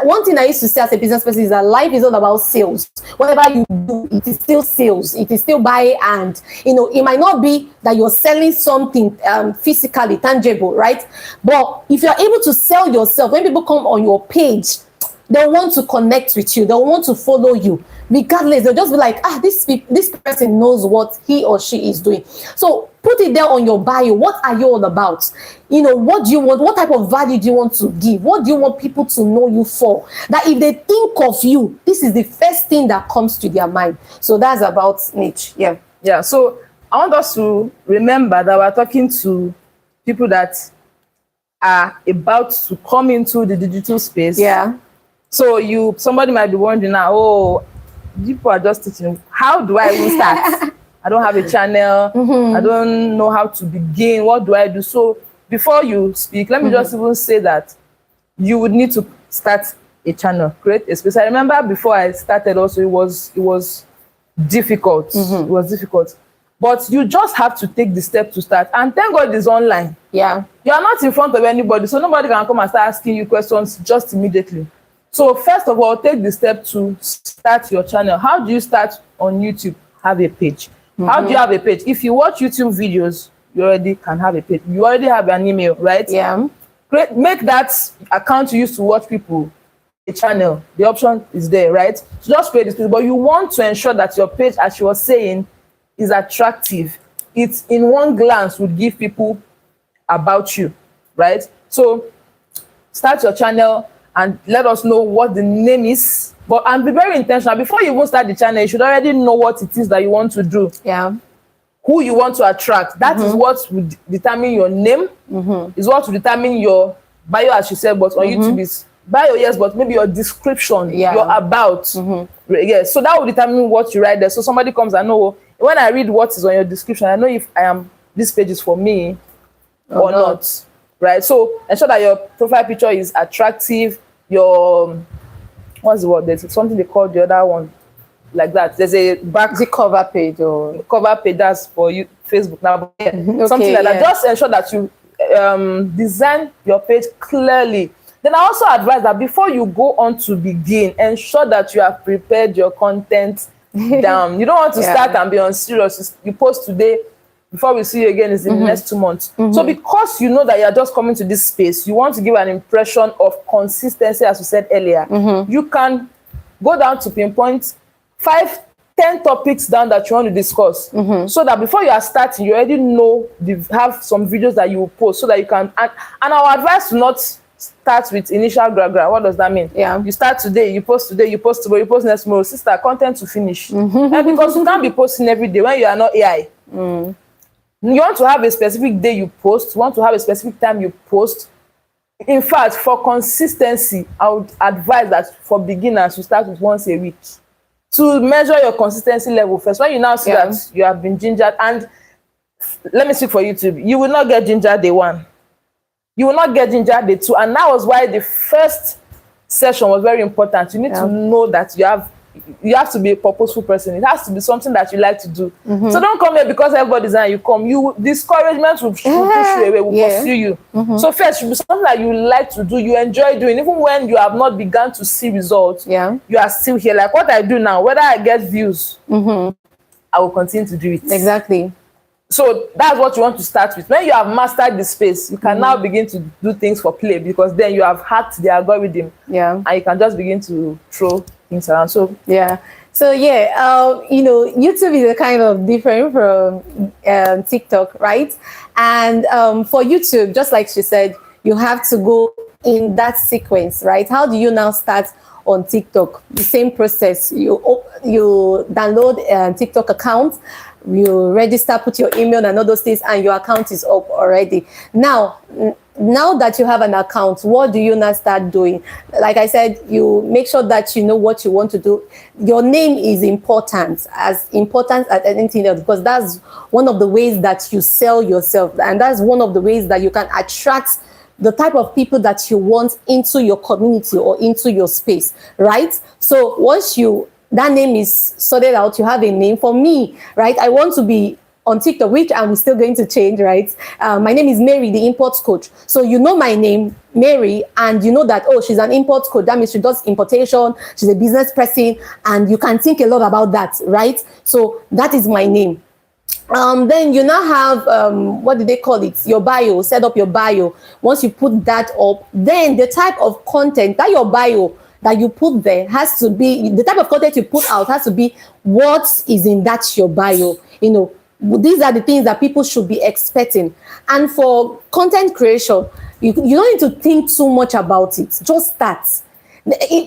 One thing I used to say as a business person is that life is all about sales. Whatever you do, it is still sales. It is still buy, and it might not be that you're selling something physically tangible, right? But if you're able to sell yourself, when people come on your page, they'll want to connect with you. They'll want to follow you. Regardless, they'll just be like, this person knows what he or she is doing. So put it there on your bio. What are you all about? What do you want? What type of value do you want to give? What do you want people to know you for? That if they think of you, this is the first thing that comes to their mind. So that's about niche. Yeah. So I want us to remember that we're talking to people that are about to come into the digital space. Yeah. So somebody might be wondering now, oh, people are just teaching. How do I even start? I don't have a channel. I don't know how to begin. What do I do? So before you speak, let me just even say that you would need to start a channel, create a space. I remember before I started also, it was difficult. It was difficult. But you just have to take the step to start. And thank God it's online. Yeah. You are not in front of anybody, so nobody can come and start asking you questions just immediately. So first of all, take the step to start your channel. How do you start on YouTube? Have a page. How do you have a page? If you watch YouTube videos, you already can have a page. You already have an email, right? Yeah. Make that account you use to watch people a channel. The option is there, right? So just create this page. But you want to ensure that your page, as you were saying, is attractive. It in one glance would give people about you, right? So start your channel and let us know what the name is. And be very intentional. Before you even start the channel, you should already know what it is that you want to do. Yeah. Who you want to attract. That is what will determine your name. Is what will determine your bio, as you said, but on YouTube is bio, yes, but maybe your description, your about. Yes, so that will determine what you write there. So somebody comes and know, when I read what is on your description, I know if this page is for me or not. Right? So ensure that your profile picture is attractive. Your what's the word? There's something they call the other one like that. There's a The cover page or cover page that's for you Facebook now. Yeah, Okay, something like that. Just ensure that you design your page clearly. Then I also advise that before you go on to begin, ensure that you have prepared your content down. You don't want to start and be unserious. You post today, before we see you again is in the next 2 months. So because you know that you're just coming to this space, you want to give an impression of consistency, as we said earlier. You can go down to pinpoint 5, 10 topics down that you want to discuss. So that before you are starting, you already know, have some videos that you will post so that you can, and our advice to not start with initial gra. What does that mean? Yeah. You start today, you post today, you post tomorrow, you post next tomorrow. Sister, content to finish. And because you can't be posting every day when you are not AI. You want to have a specific day you post, you want to have a specific time you post. In fact, for consistency, I would advise that for beginners, you start with once a week. To measure your consistency level first. When you now see that you have been gingered, and let me speak for YouTube, you will not get gingered day 1. You will not get gingered day 2. And that was why the first session was very important. You need to know that you have to be a purposeful person. It has to be something that you like to do. So don't come here because everybody's there and you come. Discouragement will push you away, will pursue you. So first, it should be something that you like to do, you enjoy doing. Even when you have not begun to see results, you are still here. Like what I do now, whether I get views, I will continue to do it. Exactly. So that's what you want to start with. When you have mastered the space, you can now begin to do things for play, because then you have hacked the algorithm. And you can just begin to throw things around. So YouTube is a kind of different from TikTok, right? And for YouTube, just like she said, you have to go in that sequence, right? How do you now start on TikTok? The same process. You download a TikTok account, you register, put your email and all those things, and your account is up already. Now that you have an account, what do you now start doing? Like I said, you make sure that you know what you want to do. Your name is important as anything else, because that's one of the ways that you sell yourself, and that's one of the ways that you can attract the type of people that you want into your community or into your space, right? So once that name is sorted out, you have a name. For me, right, I want to be on TikTok, which I'm still going to change, right? My name is Mary, the imports coach. So you know my name, Mary, and you know that, oh, she's an imports coach. That means she does importation, she's a business person, and you can think a lot about that, right? So that is my name. Then you now have, what do they call it? Your bio, set up your bio. Once you put that up, then the type of content that your bio that you put there has to be, the type of content you put out has to be what is in that your bio. You know, these are the things that people should be expecting. And for content creation, you don't need to think too much about it. Just start.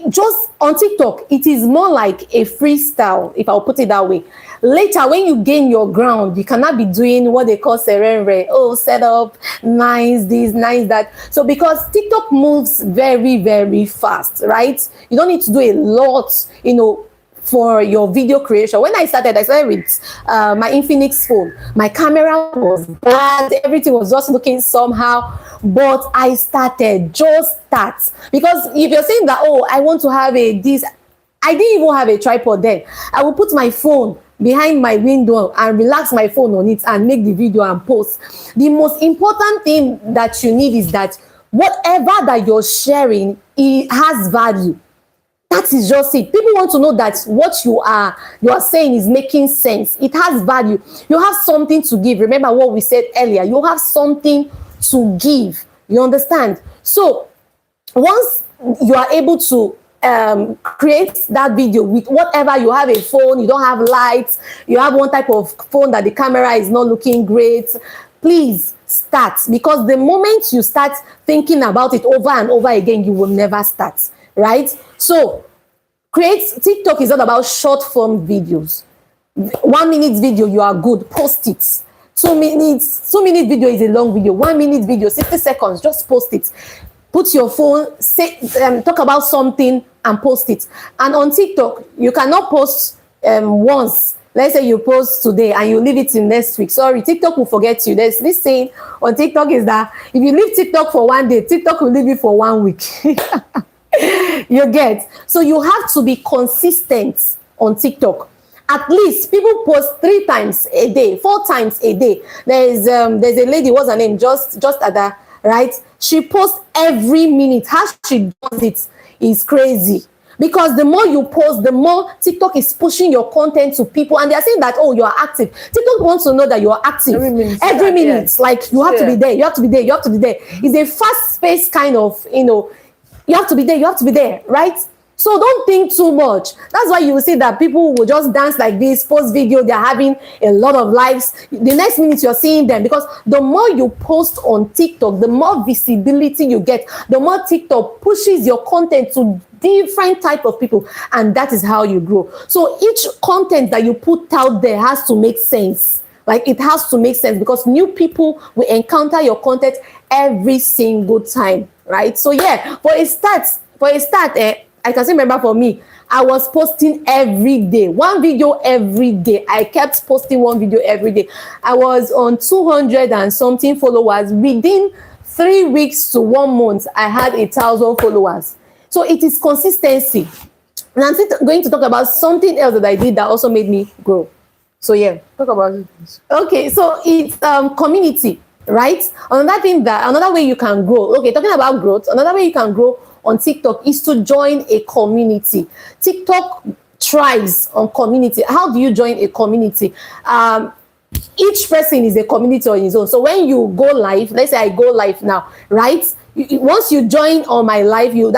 Just on TikTok, it is more like a freestyle, if I'll put it that way. Later, when you gain your ground, you cannot be doing what they call serenre. Oh, set up, nice this, nice that. So because TikTok moves very, very fast, right? You don't need to do a lot, for your video creation. When I started with my Infinix phone. My camera was bad. Everything was just looking somehow. But I started, just start. Because if you're saying that, oh, I want to have this, I didn't even have a tripod then. I will put my phone behind my window and relax my phone on it and make the video and post. The most important thing that you need is that whatever that you're sharing, it has value. That is just it. People want to know that what you are saying is making sense. It has value. You have something to give. Remember what we said earlier. You have something to give. You understand? So once you are able to create that video with whatever, you have a phone, you don't have lights, you have one type of phone that the camera is not looking great, please start. Because the moment you start thinking about it over and over again, you will never start. Right? So TikTok is not about short form videos. 1 minute video, you are good, post it. 2 minutes video is a long video. 1 minute video, 60 seconds, just post it. Put your phone, talk about something and post it. And on TikTok, you cannot post once. Let's say you post today and you leave it till next week. Sorry, TikTok will forget you. There's this saying on TikTok is that if you leave TikTok for 1 day, TikTok will leave you for 1 week. You get? So you have to be consistent on TikTok. At least people post 3 times a day, 4 times a day. There's a lady, what's her name? Just Ada, right? She posts every minute. How she does it is crazy. Because the more you post, the more TikTok is pushing your content to people. And they are saying that, oh, you are active. TikTok wants to know that you are active. Every minute. Yes. Like, you have to be there. You have to be there. You have to be there. It's a fast-paced kind of, you have to be there, you have to be there, right? So don't think too much. That's why you will see that people will just dance like this, post video, they're having a lot of likes. The next minute you're seeing them, because the more you post on TikTok, the more visibility you get, the more TikTok pushes your content to different type of people, and that is how you grow. So each content that you put out there has to make sense. Like, it has to make sense, because new people will encounter your content every single time, right? So yeah, for a start, I can still remember for me, I was posting every day, 1 video every day. I kept posting 1 video every day. I was on 200 and something followers. Within 3 weeks to 1 month, I had 1,000 followers. So it is consistency. And I'm going to talk about something else that I did that also made me grow. So yeah, talk about it. Okay, so it's community, right? Another way you can grow. Okay, talking about growth, another way you can grow on TikTok is to join a community. TikTok thrives on community. How do you join a community? Each person is a community on his own. So when you go live, let's say I go live now, right? Once you join on my live, you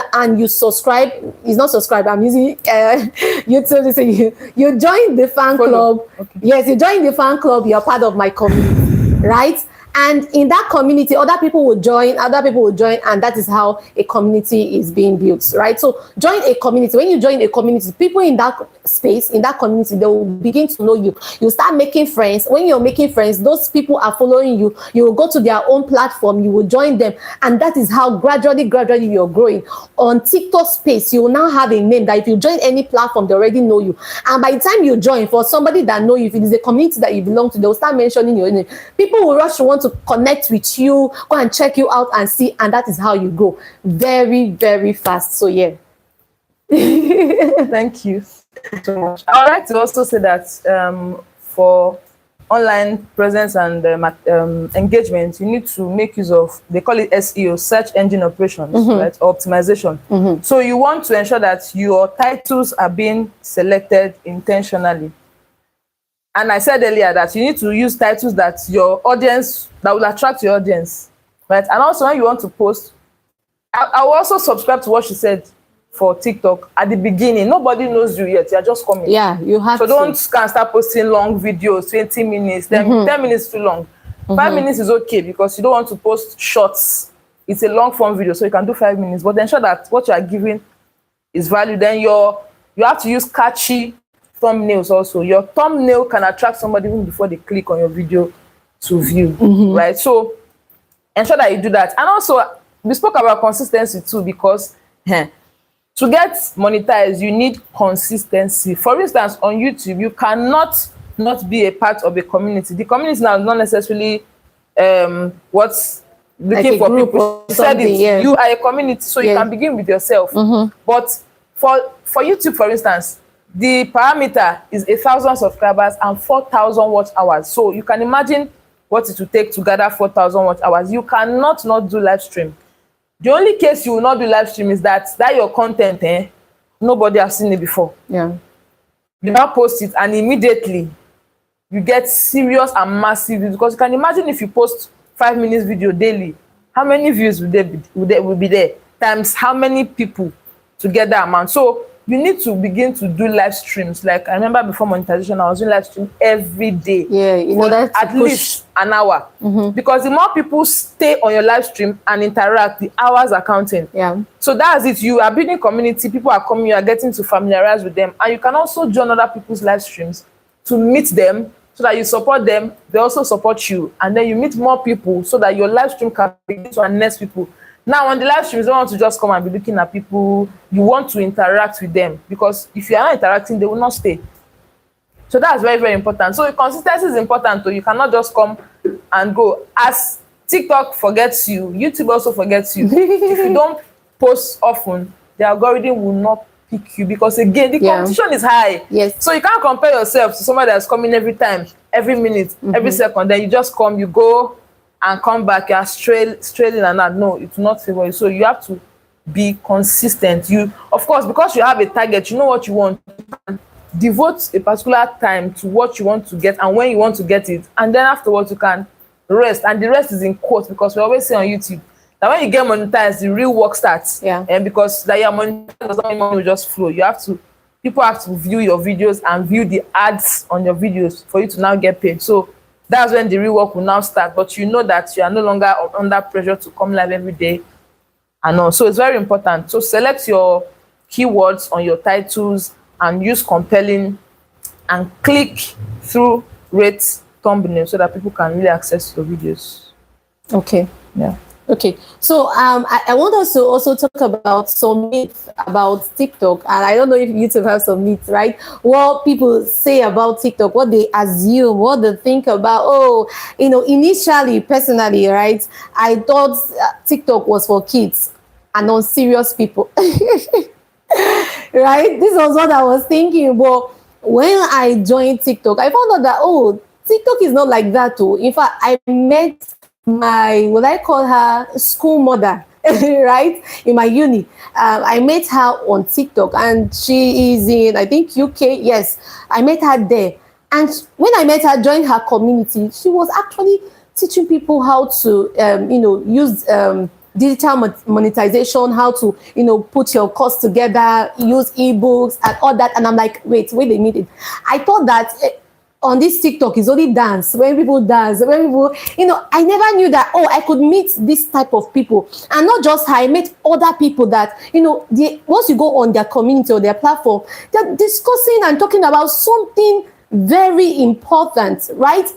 subscribe. It's not subscribe. I'm using YouTube. You join the fan club. Okay. Yes, you join the fan club. You're part of my community, right? And in that community, other people will join, and that is how a community is being built, right? So join a community. When you join a community, people in that space, in that community, they will begin to know you. You start making friends. When you're making friends, those people are following you. You will go to their own platform, you will join them, and that is how gradually you're growing. On TikTok space, you will now have a name that if you join any platform, they already know you. And by the time you join, for somebody that know you, if it is a community that you belong to, they will start mentioning your name. People will rush to want to connect with you, go and check you out and see, and that is how you grow very, very fast. So yeah. Thank you so much. I would like to also say that for online presence and engagement, you need to make use of, they call it SEO, search engine operations, right, or optimization. So you want to ensure that your titles are being selected intentionally. And I said earlier that you need to use titles that your audience, that will attract your audience, right? And also when you want to post, I will also subscribe to what she said for TikTok. At the beginning, nobody knows you yet. You're just coming. Yeah, you have to. So don't start posting long videos, 20 minutes, then 10 minutes too long. 5 minutes is okay because you don't want to post shorts. It's a long form video, so you can do 5 minutes. But ensure that what you are giving is value, then you have to use catchy thumbnails also. Your thumbnail can attract somebody even before they click on your video to view, right? So ensure that you do that. And also, we spoke about consistency too, because to get monetized, you need consistency. For instance, on YouTube, you cannot not be a part of a community. The community now is not necessarily what's looking like for group people. or something, yeah. You are a community, so you can begin with yourself. But for YouTube, for instance, the parameter is 1,000 subscribers and 4,000 watch hours. So you can imagine what it will take to gather 4,000 watch hours. You cannot not do live stream. The only case you will not do live stream is that your content, nobody has seen it before. Yeah. You now post it and immediately you get serious and massive views, because you can imagine if you post 5 minutes video daily, how many views will be there times how many people to get that amount. So you need to begin to do live streams. Like I remember before monetization, I was doing live stream every day. Yeah, you know, that's at least an hour. Because the more people stay on your live stream and interact, the hours are counting. Yeah. So that's it. You are building community, people are coming, you are getting to familiarize with them. And you can also join other people's live streams to meet them, so that you support them, they also support you. And then you meet more people so that your live stream can begin to harness people. Now, on the live streams, you don't want to just come and be looking at people. You want to interact with them, because if you are not interacting, they will not stay. So that's very, very important. So consistency is important too. You cannot just come and go. As TikTok forgets you, YouTube also forgets you. If you don't post often, the algorithm will not pick you, because again, the competition is high. Yes. So you can't compare yourself to somebody that's coming every time, every minute, every second. Then you just come, you go and come back, you are straight in and out. No, it will not favor you. So you have to be consistent. You, of course, because you have a target, you know what you want. Devote a particular time to what you want to get and when you want to get it, and then afterwards you can rest. And the rest is in quotes, because we always say on YouTube that when you get monetized, the real work starts. Yeah. And because that your monetized doesn't mean money will just flow. People have to view your videos and view the ads on your videos for you to now get paid. So that's when the real work will now start. But you know that you are no longer under pressure to come live every day and all. So it's very important. So select your keywords on your titles and use compelling and click through rate thumbnail so that people can really access your videos. Okay. Yeah. Okay, so I want us to also talk about some myths about TikTok, and I don't know if YouTube have some myths, right? What people say about TikTok, what they assume, what they think about. Oh, you know, initially, personally, right, I thought TikTok was for kids and unserious people, right? This was what I was thinking, but when I joined TikTok, I found out that, oh, TikTok is not like that too. In fact, I met my, what I call her, school mother, right, in my uni. I met her on TikTok, and she is in, I think, UK. Yes, I met her there. And when I met her, joined her community, she was actually teaching people how to, you know, use digital monetization, how to, you know, put your course together, use ebooks and all that. And I'm like, wait a minute. I thought that on this TikTok is only dance, when people dance, when people, you know, I never knew that, oh, I could meet this type of people. And not just her, I met other people that, you know, once you go on their community or their platform, they're discussing and talking about something very important, right?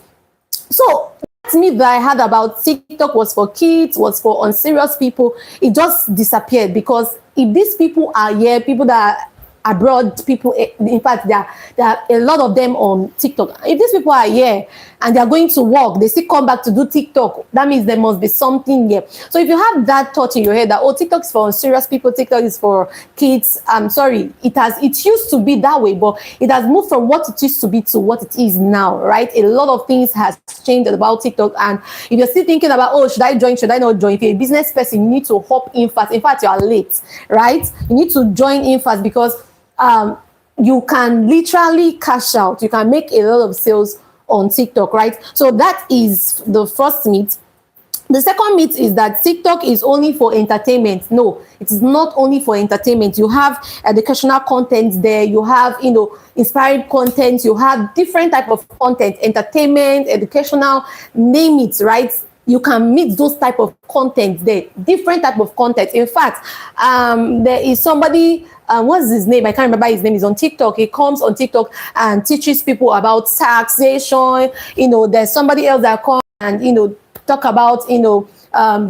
So that myth that I had about TikTok was for kids, was for unserious people, it just disappeared, because if these people are here, people that are abroad, people, in fact, there are a lot of them on TikTok. If these people are here and they are going to work, they still come back to do TikTok, that means there must be something here. So if you have that thought in your head that, oh, TikTok is for serious people, TikTok is for kids, I'm sorry, it used to be that way, but it has moved from what it used to be to what it is now, right? A lot of things has changed about TikTok. And if you're still thinking about, oh, should I join, should I not join? If you're a business person, you need to hop in fast. In fact, you are late, right? You need to join in fast, because you can literally cash out. You can make a lot of sales on TikTok, right? So that is the first myth. The second myth is that TikTok is only for entertainment. No, it is not only for entertainment. You have educational content there. You have, you know, inspiring content. You have different type of content, entertainment, educational, name it, right? You can meet those type of content there, different type of content. In fact, there is somebody what's his name? I can't remember his name. He's on TikTok. He comes on TikTok and teaches people about taxation. There's somebody else that comes and, talk about,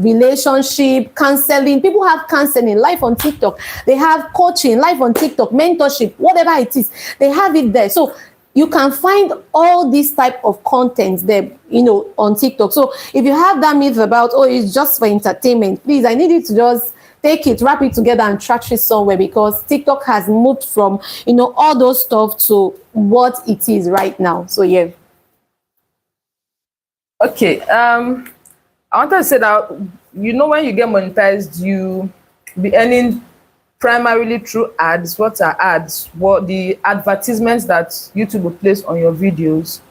relationship, counseling. People have counseling live on TikTok. They have coaching live on TikTok, mentorship, whatever it is. They have it there. So you can find all these type of contents there, on TikTok. So if you have that myth about, it's just for entertainment, please, I need you to just take it, wrap it together and trash it somewhere, because TikTok has moved from, all those stuff to what it is right now. So yeah. Okay. I wanted to say that, when you get monetized, you be earning primarily through ads. What are ads? What the advertisements that YouTube will place on your videos.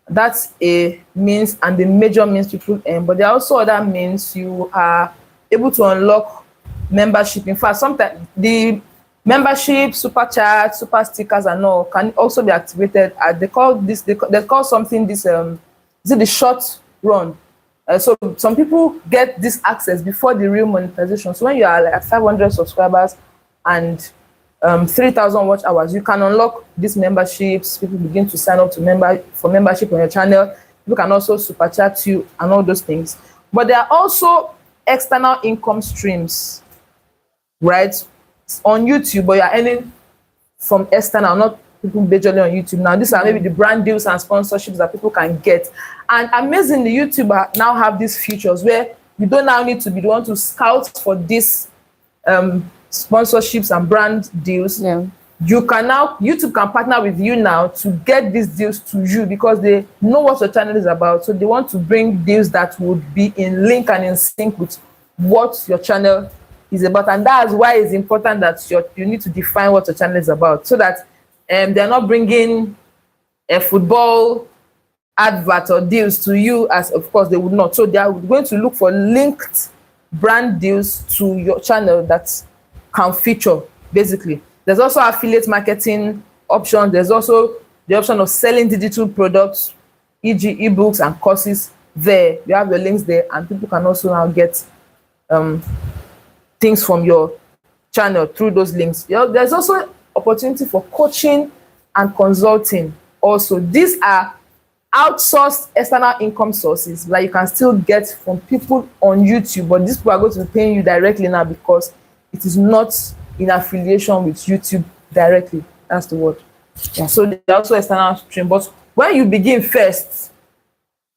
That's a means and the major means people earn. But there are also other means. You are able to unlock membership. In fact, sometimes the membership, super chat, super stickers, and all can also be activated. They call something this. Is it the short run? So some people get this access before the real monetization. So when you are at 500 subscribers and 3,000 watch hours, you can unlock these memberships. People begin to sign up for membership on your channel. People can also super chat you and all those things. But there are also external income streams, right, on YouTube, but you are earning from external, not people majorly on YouTube. Now, these are maybe the brand deals and sponsorships that people can get. And amazingly, YouTube now have these features where you don't now need to be the one to scout for these sponsorships and brand deals. Yeah. YouTube can partner with you now to get these deals to you, because they know what your channel is about. So they want to bring deals that would be in link and in sync with what your channel is about. And that's why it's important that you need to define what your channel is about, so that they're not bringing a football advert or deals to you, as of course they would not. So they are going to look for linked brand deals to your channel that can feature, basically. There's also affiliate marketing options. There's also the option of selling digital products, e.g. ebooks and courses there. You have the links there, and people can also now get things from your channel through those links. There's also opportunity for coaching and consulting. Also, these are outsourced external income sources that you can still get from people on YouTube, but these people are going to be paying you directly now because it is not in affiliation with YouTube directly. That's the word. Yeah. So they're also external stream. But when you begin first,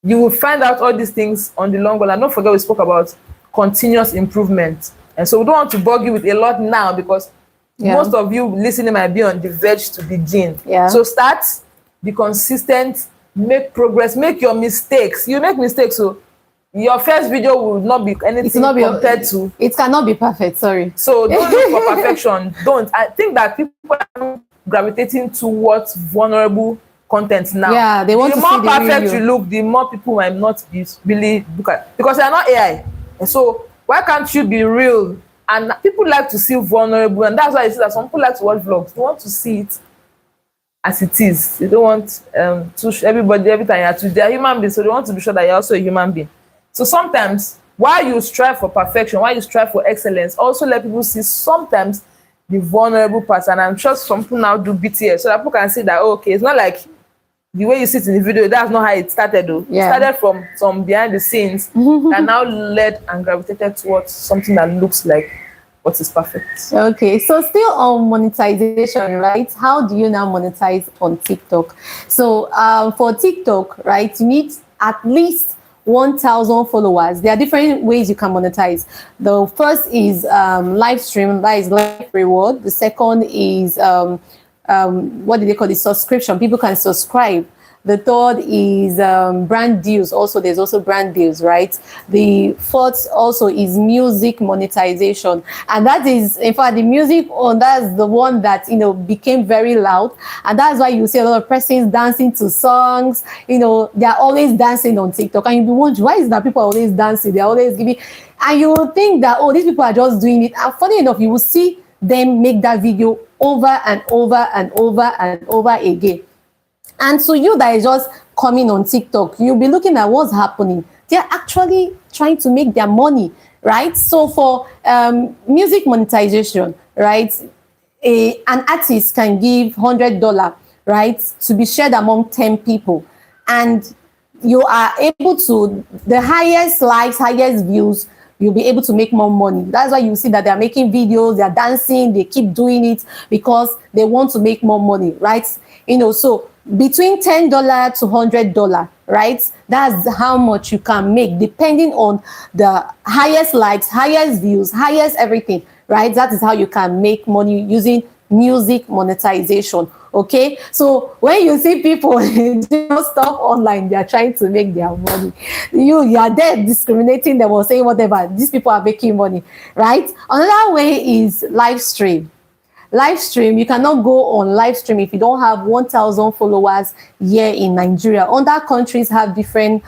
you will find out all these things on the long run. And don't forget, we spoke about continuous improvement. And so we don't want to bug you with a lot now, because most of you listening might be on the verge to begin. Yeah. So start, be consistent, make progress, make your mistakes. You make mistakes, so your first video will not be anything compared to. It cannot be perfect, sorry. So don't look for perfection. Don't. I think that people are gravitating towards vulnerable content now. Yeah, they want the to see more the perfect real you look, the more people might not be really look at, because they are not AI. And so why can't you be real? And people like to see vulnerable, and that's why I see that some people like to watch vlogs. They want to see it as it is. They don't want to everybody every time you are to. They are human beings, so they want to be sure that you're also a human being. So sometimes, while you strive for perfection, while you strive for excellence, also let people see sometimes the vulnerable parts. And I'm sure some people now do BTS, so that people can see that, okay, it's not like the way you see it in the video, that's not how it started, though. Yeah. It started from some behind the scenes and now led and gravitated towards something that looks like what is perfect. Okay, so still on monetization, right? How do you now monetize on TikTok? So for TikTok, right, you need at least 1,000 followers. There are different ways you can monetize. The first is live stream, that is live reward. The second is what do they call it? Subscription. People can subscribe. The third is brand deals. Also, there's also brand deals, right? The fourth also is music monetization, and that is, in fact, the music on that's the one that became very loud, and that's why you see a lot of persons dancing to songs. They are always dancing on TikTok, and you be wondering, why is that people are always dancing? They're always giving, and you will think that, oh, these people are just doing it. And funny enough, you will see them make that video over and over and over and over again. And so you that is just coming on TikTok, you'll be looking at what's happening. They're actually trying to make their money, right? So for music monetization, right, an artist can give $100, right, to be shared among 10 people, and you are able to, the highest likes, highest views, you'll be able to make more money. That's why you see that they're making videos, they're dancing, they keep doing it because they want to make more money, right? So between $10 to $100, right? That's how much you can make depending on the highest likes, highest views, highest everything, right? That is how you can make money using music monetization. Okay, so when you see people do stuff online, they are trying to make their money. You are there discriminating them or saying whatever. These people are making money, right? Another way is live stream. Live stream, you cannot go on live stream if you don't have 1,000 followers here in Nigeria. Other countries have different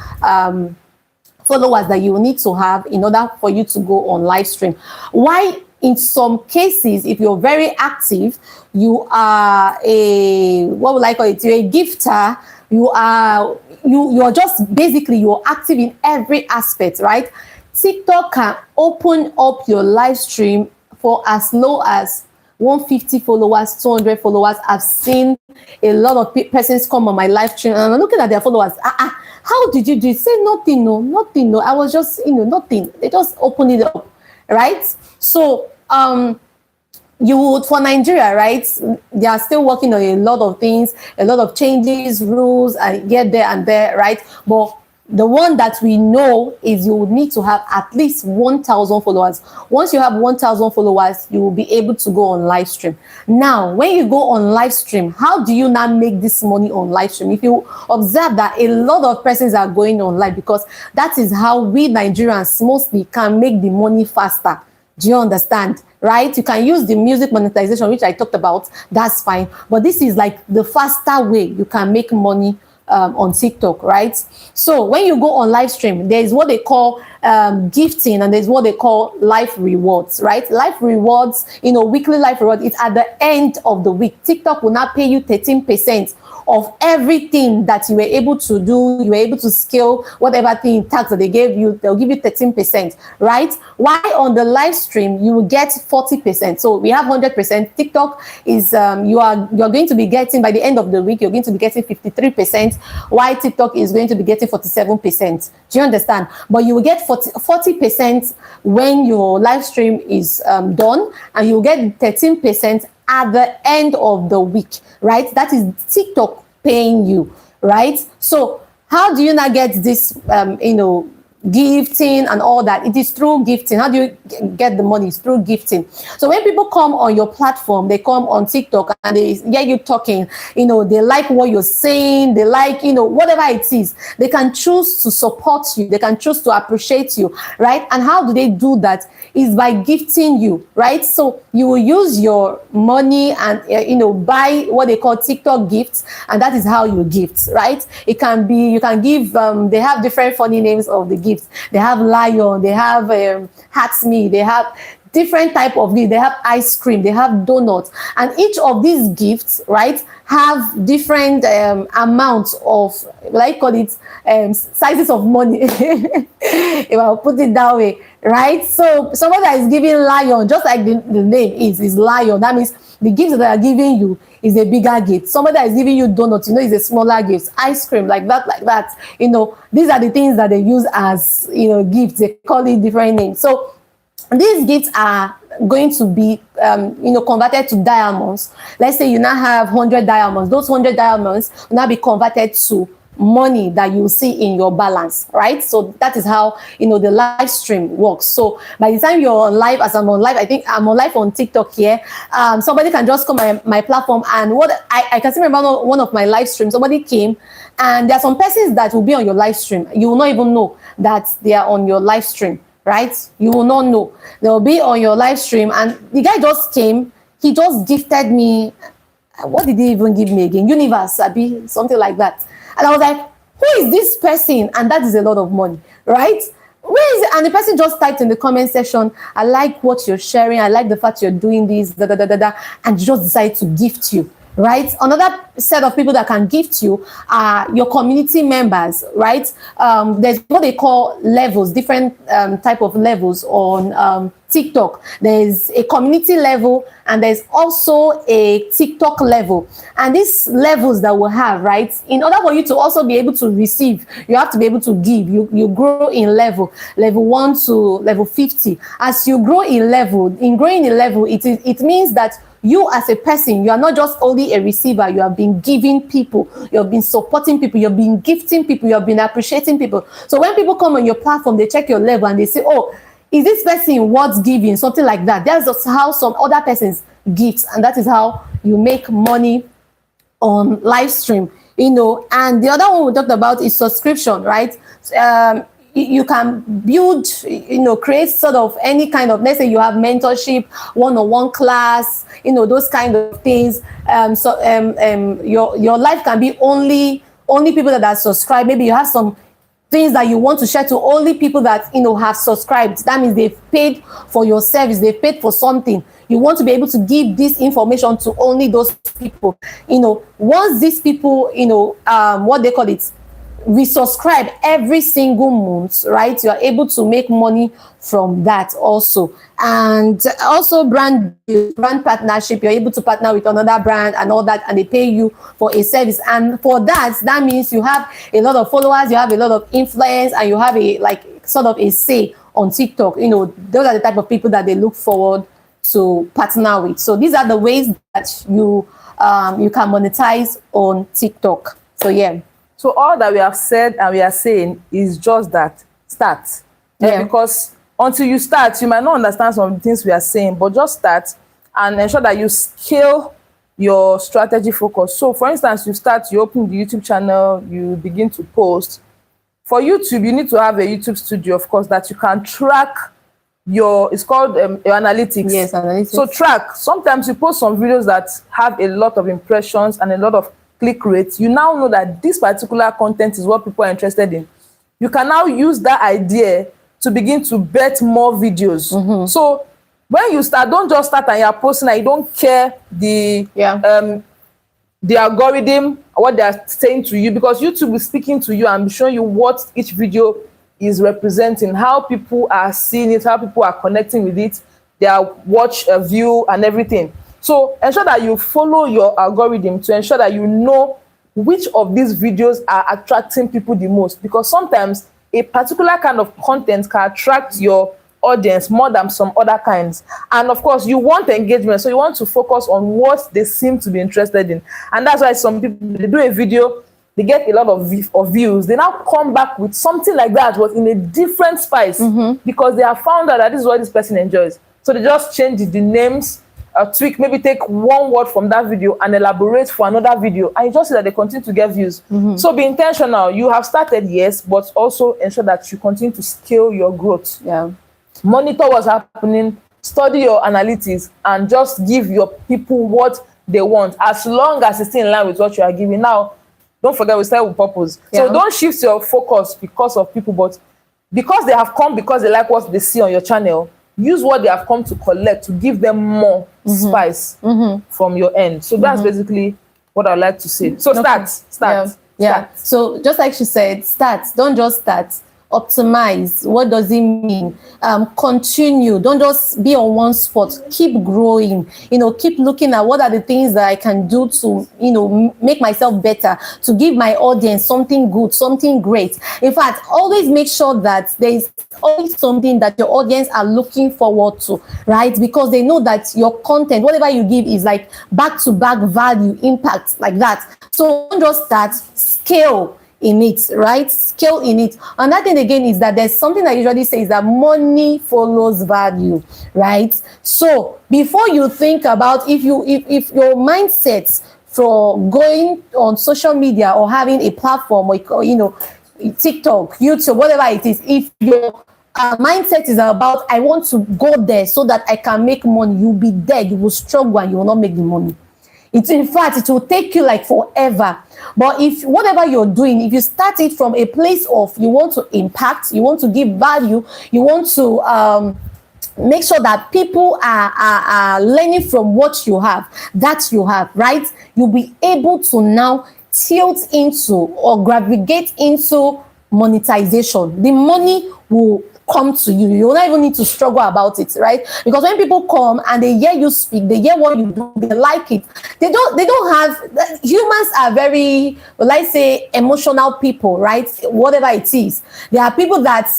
followers that you need to have in order for you to go on live stream. Why? In some cases, if you're very active, you are what would I call it? You're a gifter. You're just basically, you're active in every aspect, right? TikTok can open up your live stream for as low as 150 followers, 200 followers. I've seen a lot of persons come on my live stream and I'm looking at their followers. How did you do it? Say nothing, no, nothing, no. I was just, nothing. They just open it up, right? So, you would, for Nigeria, right? They are still working on a lot of things, a lot of changes, rules, and get there and there, right? But the one that we know is you would need to have at least 1,000 followers. Once you have 1,000 followers, you will be able to go on live stream. Now, when you go on live stream, how do you now make this money on live stream? If you observe that a lot of persons are going on live, because that is how we Nigerians mostly can make the money faster. Do you understand? Right? You can use the music monetization, which I talked about. That's fine. But this is like the faster way you can make money on TikTok, right? So when you go on live stream, there is what they call gifting, and there's what they call life rewards, right? Life rewards, weekly life reward. It's at the end of the week. TikTok will not pay you 13% of everything that you were able to do. You were able to scale whatever thing tax that they gave you. They'll give you 13%, right? Why on the live stream you will get 40%. So we have 100%. TikTok is you're going to be getting, by the end of the week, you're going to be getting 53%. Why TikTok is going to be getting 47%. Do you understand? But you will get 40% when your live stream is done, and you will get 13% at the end of the week, right? That is TikTok paying you, right? So how do you not get this, gifting and all that? It is through gifting. How do you get the money? It's through gifting. So when people come on your platform, they come on TikTok and they hear you talking, they like what you're saying, they like, whatever it is, they can choose to support you, they can choose to appreciate you, right? And how do they do that? Is by gifting you, right? So you will use your money and buy what they call TikTok gifts, and that is how you gift, right? It can be, you can give, they have different funny names of the gifts. They have lion, they have hats me, they have different type of gifts. They have ice cream, they have donuts, and each of these gifts, right, have different amounts of, like, call it sizes of money. If I'll put it that way, right? So somebody that is giving lion, just like the name is lion, that means the gift that they are giving you is a bigger gift. Somebody that is giving you donuts, is a smaller gift. Ice cream, like that. These are the things that they use as, gifts. They call it different names. So these gifts are going to be, converted to diamonds. Let's say you now have 100 diamonds. Those 100 diamonds will now be converted to money that you see in your balance, right? So that is how, the live stream works. So by the time you're on live, as I'm on live, I think I'm on live on TikTok here, somebody can just come on my platform, and what I can still remember one of my live streams, somebody came, and there are some persons that will be on your live stream. You will not even know that they are on your live stream, right? You will not know. They'll be on your live stream, and the guy just came, he just gifted me, what did he even give me again? Universe, Abi, something like that. And I was like, who is this person? And that is a lot of money, right? Where is it? And the person just typed in the comment section, I like what you're sharing. I like the fact you're doing this, and just decide to gift you, right? Another set of people that can gift you are your community members, right? There's what they call levels, different type of levels on TikTok. There's a community level and there's also a TikTok level. And these levels that we have, right, in order for you to also be able to receive, you have to be able to give. You grow in level 1 to level 50. As you grow in level, it means that you as a person, you are not just only a receiver, you have been giving people, you have been supporting people, you have been gifting people, you have been appreciating people. So when people come on your platform, they check your level and they say, oh, is this person worth giving? Something like that. That's just how some other persons gift, and that is how you make money on live stream, you know. And the other one we talked about is subscription, right? You can build, you know, create sort of any kind of, let's say you have mentorship, one-on-one class, you know, those kind of things. Your life can be only people that are subscribed. Maybe you have some things that you want to share to only people that, you know, have subscribed. That means they've paid for your service, they've paid for something. You want to be able to give this information to only those people. You know, once these people, you know, what they call it, we subscribe every single month, right? You are able to make money from that also. And also brand partnership, you're able to partner with another brand and all that, and they pay you for a service. And for that means you have a lot of followers, you have a lot of influence, and you have a, like, sort of a say on TikTok. You know, those are the type of people that they look forward to partner with. So these are the ways that you can monetize on TikTok. So yeah. So all that we have said and we are saying is just that start. Yeah. Because until you start, you might not understand some of the things we are saying, but just start and ensure that you scale your strategy focus. So for instance, you open the YouTube channel, you begin to post. For YouTube, you need to have a YouTube studio, of course, that you can track it's called your analytics. Yes, analytics. So track. Sometimes you post some videos that have a lot of impressions and a lot of click rates. You now know that this particular content is what people are interested in. You can now use that idea to begin to bet more videos. Mm-hmm. So when you start, don't just start and you're posting and you don't care the algorithm, what they are saying to you, because YouTube is speaking to you and showing you what each video is representing, how people are seeing it, how people are connecting with it, their watch, view, and everything. So ensure that you follow your algorithm to ensure that you know which of these videos are attracting people the most, because sometimes a particular kind of content can attract your audience more than some other kinds. And of course, you want engagement, so you want to focus on what they seem to be interested in. And that's why some people, they do a video, they get a lot of views, they now come back with something like that, but in a different spice, because they have found out that this is what this person enjoys. So they just change the names, tweak, maybe take one word from that video and elaborate for another video, and you just see that they continue to get views. So be intentional. You have started, yes, but also ensure that you continue to scale your growth. Yeah. Monitor what's happening, study your analytics, and just give your people what they want, as long as it's still in line with what you are giving. Now, don't forget, we start with purpose. Yeah. So don't shift your focus because of people, but because they have come, because they like what they see on your channel, use what they have come to collect to give them more spice from your end. So that's basically what I'd like to say. So start. Yeah. So just like she said, start. Don't just start. Optimize. What does it mean? Continue. Don't just be on one spot. Keep growing. You know, keep looking at what are the things that I can do to, you know, make myself better, to give my audience something good, something great. In fact, always make sure that there is always something that your audience are looking forward to, right? Because they know that your content, whatever you give, is like back-to-back value, impact, like that. So don't just start, scale in it, right? Scale in it. And that thing again is that there's something that usually says that money follows value, right? So before you think about if your mindset for going on social media or having a platform, or, you know, TikTok, YouTube, whatever it is, if your mindset is about, I want to go there so that I can make money, you'll be there, you will struggle and you will not make the money. In fact, it will take you like forever. But if whatever you're doing, if you start it from a place of you want to impact, you want to give value, you want to make sure that people are learning from what you have, right? You'll be able to now tilt into or gravitate into monetization. The money will come to you. You will not even need to struggle about it, right? Because when people come and they hear you speak, they hear what you do, they like it. They don't have, humans are very, well, I say, emotional people, right? Whatever it is. There are people that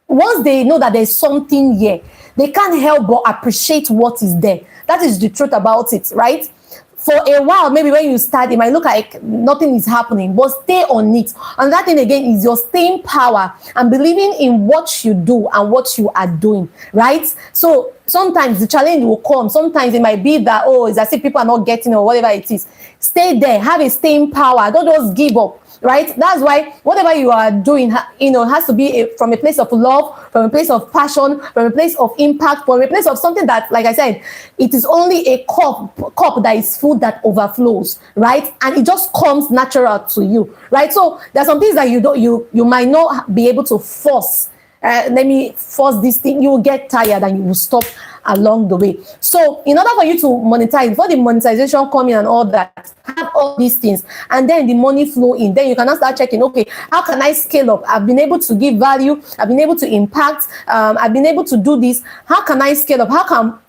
once they know that there's something here, they can't help but appreciate what is there. That is the truth about it, right? For a while, maybe when you start, it might look like nothing is happening, but stay on it. And that thing again is your staying power and believing in what you do and what you are doing, right? So sometimes the challenge will come. Sometimes it might be that, oh, it's as if people are not getting or whatever it is. Stay there, have a staying power. Don't just give up. Right? That's why whatever you are doing, has to be from a place of love, from a place of passion, from a place of impact, from a place of something that, like I said, it is only a cup that is full that overflows, right? And it just comes natural to you, right? So there's some things that you might not be able to force. Let me force this thing. You will get tired and you will stop along the way. So in order for you to monetize, before the monetization come in and all that, have all these things, and then the money flow in, then you can start checking, okay, how can I scale up? I've been able to give value, I've been able to impact, I've been able to do this. How can I scale up? How can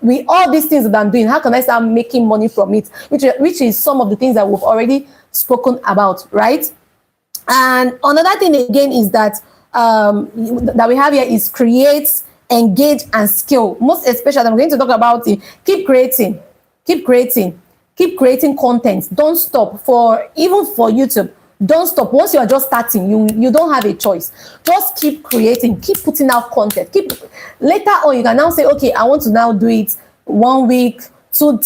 with all these things that I'm doing, how can I start making money from it? Which is some of the things that we've already spoken about, right? And another thing again is that that we have here is create, engage, and scale. Most especially, I'm going to talk about it. Keep creating content. Don't stop. Even for YouTube, don't stop. Once you are just starting, you don't have a choice. Just keep creating, keep putting out content. Later on, you can now say, okay, I want to now do it 1 week, 2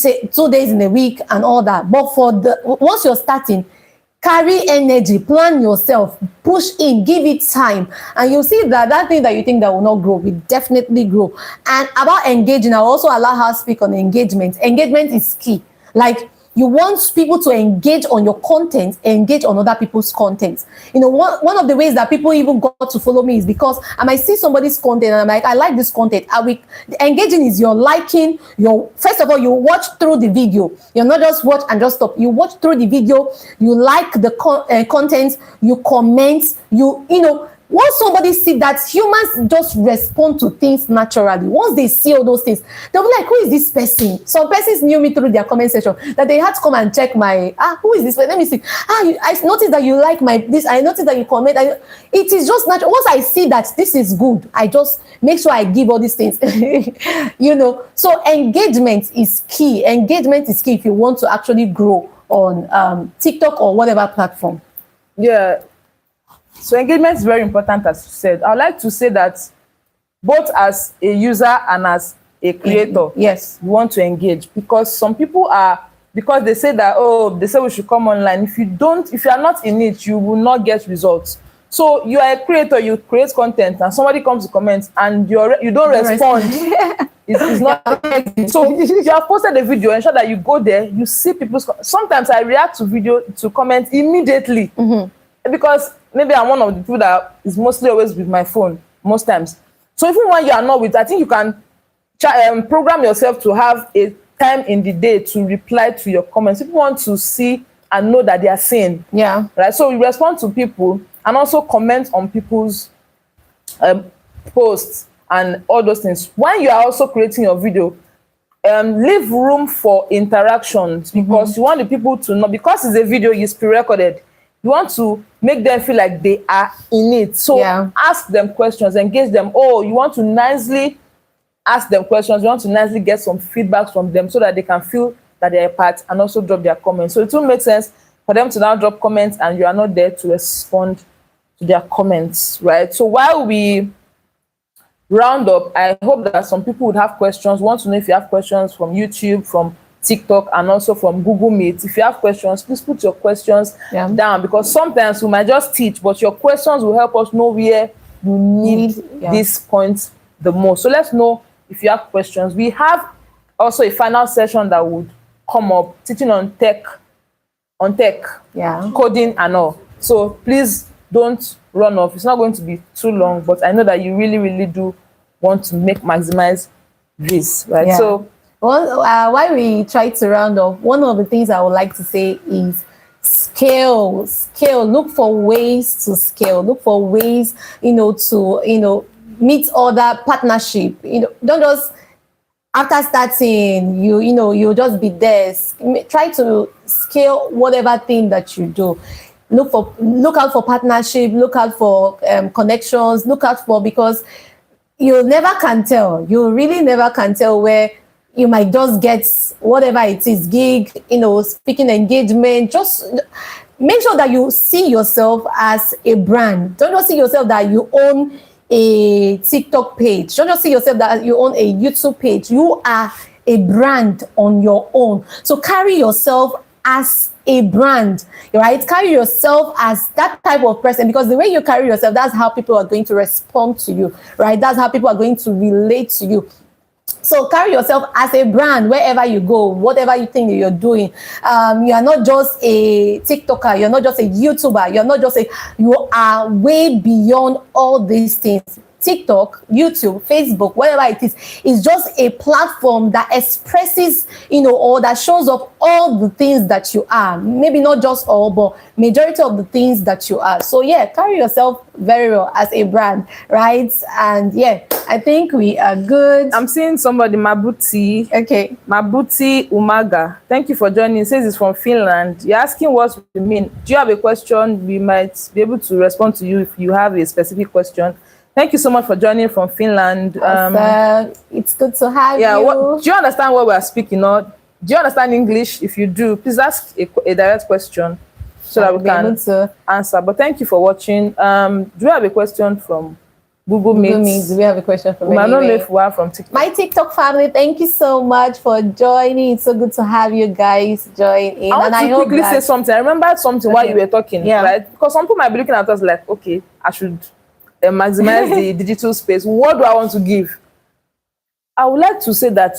days in a week, and all that. But once you're starting, carry energy, plan yourself, push in, give it time, and you'll see that thing that you think that will not grow will definitely grow. And about engaging, I'll also allow her to speak on engagement. Engagement is key. Like, you want people to engage on your content, engage on other people's content. One of the ways that people even got to follow me is because I might see somebody's content and I'm like, I like this content. Engaging is your liking. First of all, you watch through the video. You're not just watch and just stop. You watch through the video. You like the content. You comment. Once somebody see that, humans just respond to things naturally. Once they see all those things, they'll be like, who is this person? Some persons knew me through their comment section that they had to come and check who is this person? Let me see. I noticed that you like this. I noticed that you comment. It is just natural. Once I see that this is good, I just make sure I give all these things. So engagement is key. Engagement is key if you want to actually grow on TikTok or whatever platform. Yeah. So engagement is very important, as you said. I'd like to say that both as a user and as a creator, yes, you want to engage, because some people because they say that, they say we should come online. If you are not in it, you will not get results. So you are a creator, you create content, and somebody comes to comment and you don't respond. It's not. So you have posted a video, ensure that you go there, you see people's. Sometimes I react to comments immediately. Because maybe I'm one of the people that is mostly always with my phone most times. So even when you are not with, I think you can program yourself to have a time in the day to reply to your comments. People want to see and know that they are seen. Yeah. Right. So you respond to people and also comment on people's posts and all those things. When you are also creating your video, leave room for interactions, because you want the people to know, because it's a video, it's pre-recorded. You want to make them feel like they are in it. So ask them questions, engage them. You want to nicely ask them questions. You want to nicely get some feedback from them so that they can feel that they're a part and also drop their comments. So it will make sense for them to now drop comments and you are not there to respond to their comments, right? So while we round up, I hope that some people would have questions. Want to know if you have questions from YouTube, from TikTok, and also from Google Meet. If you have questions, please put your questions down, because sometimes we might just teach, but your questions will help us know where you need these points the most. So let's know if you have questions. We have also a final session that would come up, teaching on tech, coding and all. So please don't run off. It's not going to be too long, but I know that you really, really do want to maximize this, right? So while we try to round off, one of the things I would like to say is scale. Look for ways to scale. Look for ways, to meet other partnership. Don't just after starting, you just be there. Try to scale whatever thing that you do. Look out for partnership. Look out for connections. Look out for, because you never can tell. You really never can tell where you might just get whatever it is, gig, speaking engagement. Just make sure that you see yourself as a brand. Don't just see yourself that you own a TikTok page. Don't just see yourself that you own a YouTube page. You are a brand on your own. So carry yourself as a brand, right? Carry yourself as that type of person, because the way you carry yourself, that's how people are going to respond to you, right? That's how people are going to relate to you. So carry yourself as a brand wherever you go, whatever you think you're doing. You are not just a TikToker. You're not just a YouTuber. You are way beyond all these things. TikTok, YouTube, Facebook, whatever it is just a platform that expresses, or that shows up all the things that you are. Maybe not just all, but majority of the things that you are. So yeah, carry yourself very well as a brand, right? And yeah, I think we are good. I'm seeing somebody, Mabuti. Okay. Mabuti Umaga. Thank you for joining. It says it's from Finland. You're asking what we mean. Do you have a question? We might be able to respond to you if you have a specific question. Thank you so much for joining from Finland. It's good to have yeah, you. Do you understand what we're speaking on? Do you understand English? If you do, please ask a direct question so that we can answer. But thank you for watching. Do you have a question from Google Meet? Do we have a question from I don't know if we are from TikTok. My TikTok family, thank you so much for joining. It's so good to have you guys join in. I want to quickly say something. I remembered something while you were talking. Yeah. Right? Because some people might be looking at us like, okay, I should maximize the digital space. What do I want to give? I would like to say that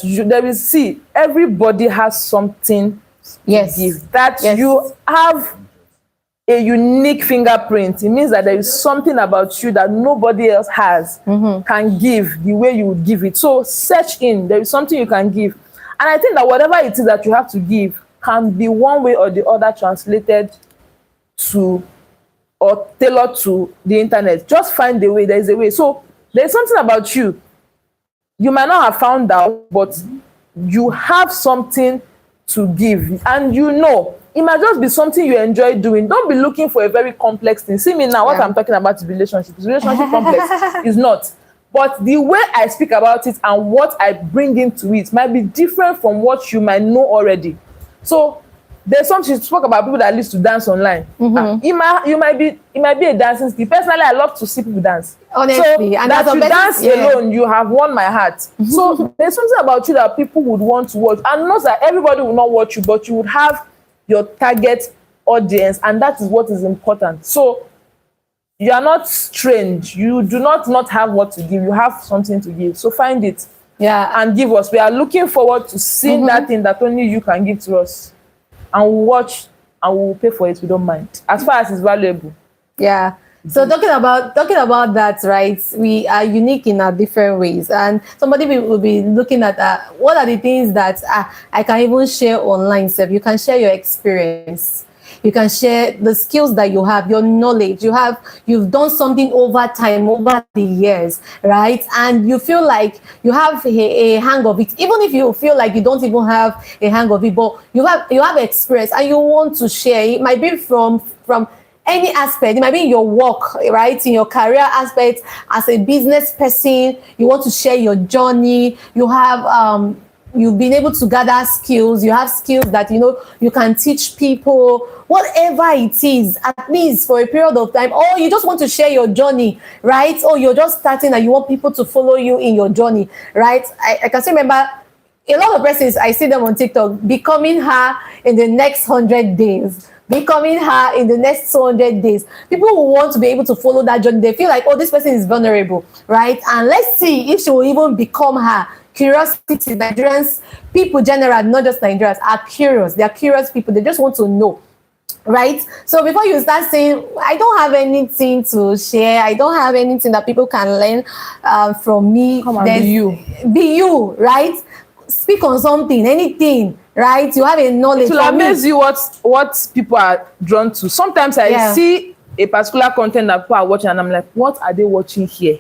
everybody has something to give. That you have a unique fingerprint. It means that there is something about you that nobody else has, can give the way you would give it. So search in. There is something you can give. And I think that whatever it is that you have to give can be one way or the other translated to or tailored to the internet. Just find a way. There is a way. So there's something about you. You might not have found out, but you have something to give. And it might just be something you enjoy doing. Don't be looking for a very complex thing. See me now, what I'm talking about is relationship. Is relationship complex? It's not. But the way I speak about it and what I bring into it might be different from what you might know already. So there's something to talk about people that used to dance online. It might be a dancing skill. Personally, I love to see people dance. Honestly, so and that you dance alone, you have won my heart. So there's something about you that people would want to watch. And not that everybody will not watch you, but you would have your target audience, and that is what is important. So you are not strange. You do not have what to give. You have something to give. So find it, and give us. We are looking forward to seeing that thing that only you can give to us. And we'll watch and we'll pay for it. We don't mind, as far as it's valuable. Yeah. So talking about that, right? We are unique in our different ways, and somebody will be looking at what are the things that I can even share online. So you can share your experience. You can share the skills that you have, your knowledge. You've done something over time, over the years, right? And you feel like you have a hang of it. Even if you feel like you don't even have a hang of it, but you have experience and you want to share. It might be from any aspect. It might be in your work, right? In your career aspect, as a business person, you want to share your journey. You have you've been able to gather skills. You have skills that you can teach people, whatever it is, at least for a period of time. Or you just want to share your journey, right? Or you're just starting and you want people to follow you in your journey, right? I can still remember a lot of persons, I see them on TikTok, becoming her in the next 100 days. Becoming her in the next 200 days. People who want to be able to follow that journey, they feel like, oh, this person is vulnerable, right? And let's see if she will even become her. Curiosity, Nigerians, people generally, not just Nigerians, are curious. They are curious people. They just want to know, right? So before you start saying, I don't have anything to share, I don't have anything that people can learn from me. Come on, be you, right? Speak on something, anything, right? You have a knowledge. It will amaze you what people are drawn to. Sometimes I see a particular content that people are watching, and I'm like, what are they watching here?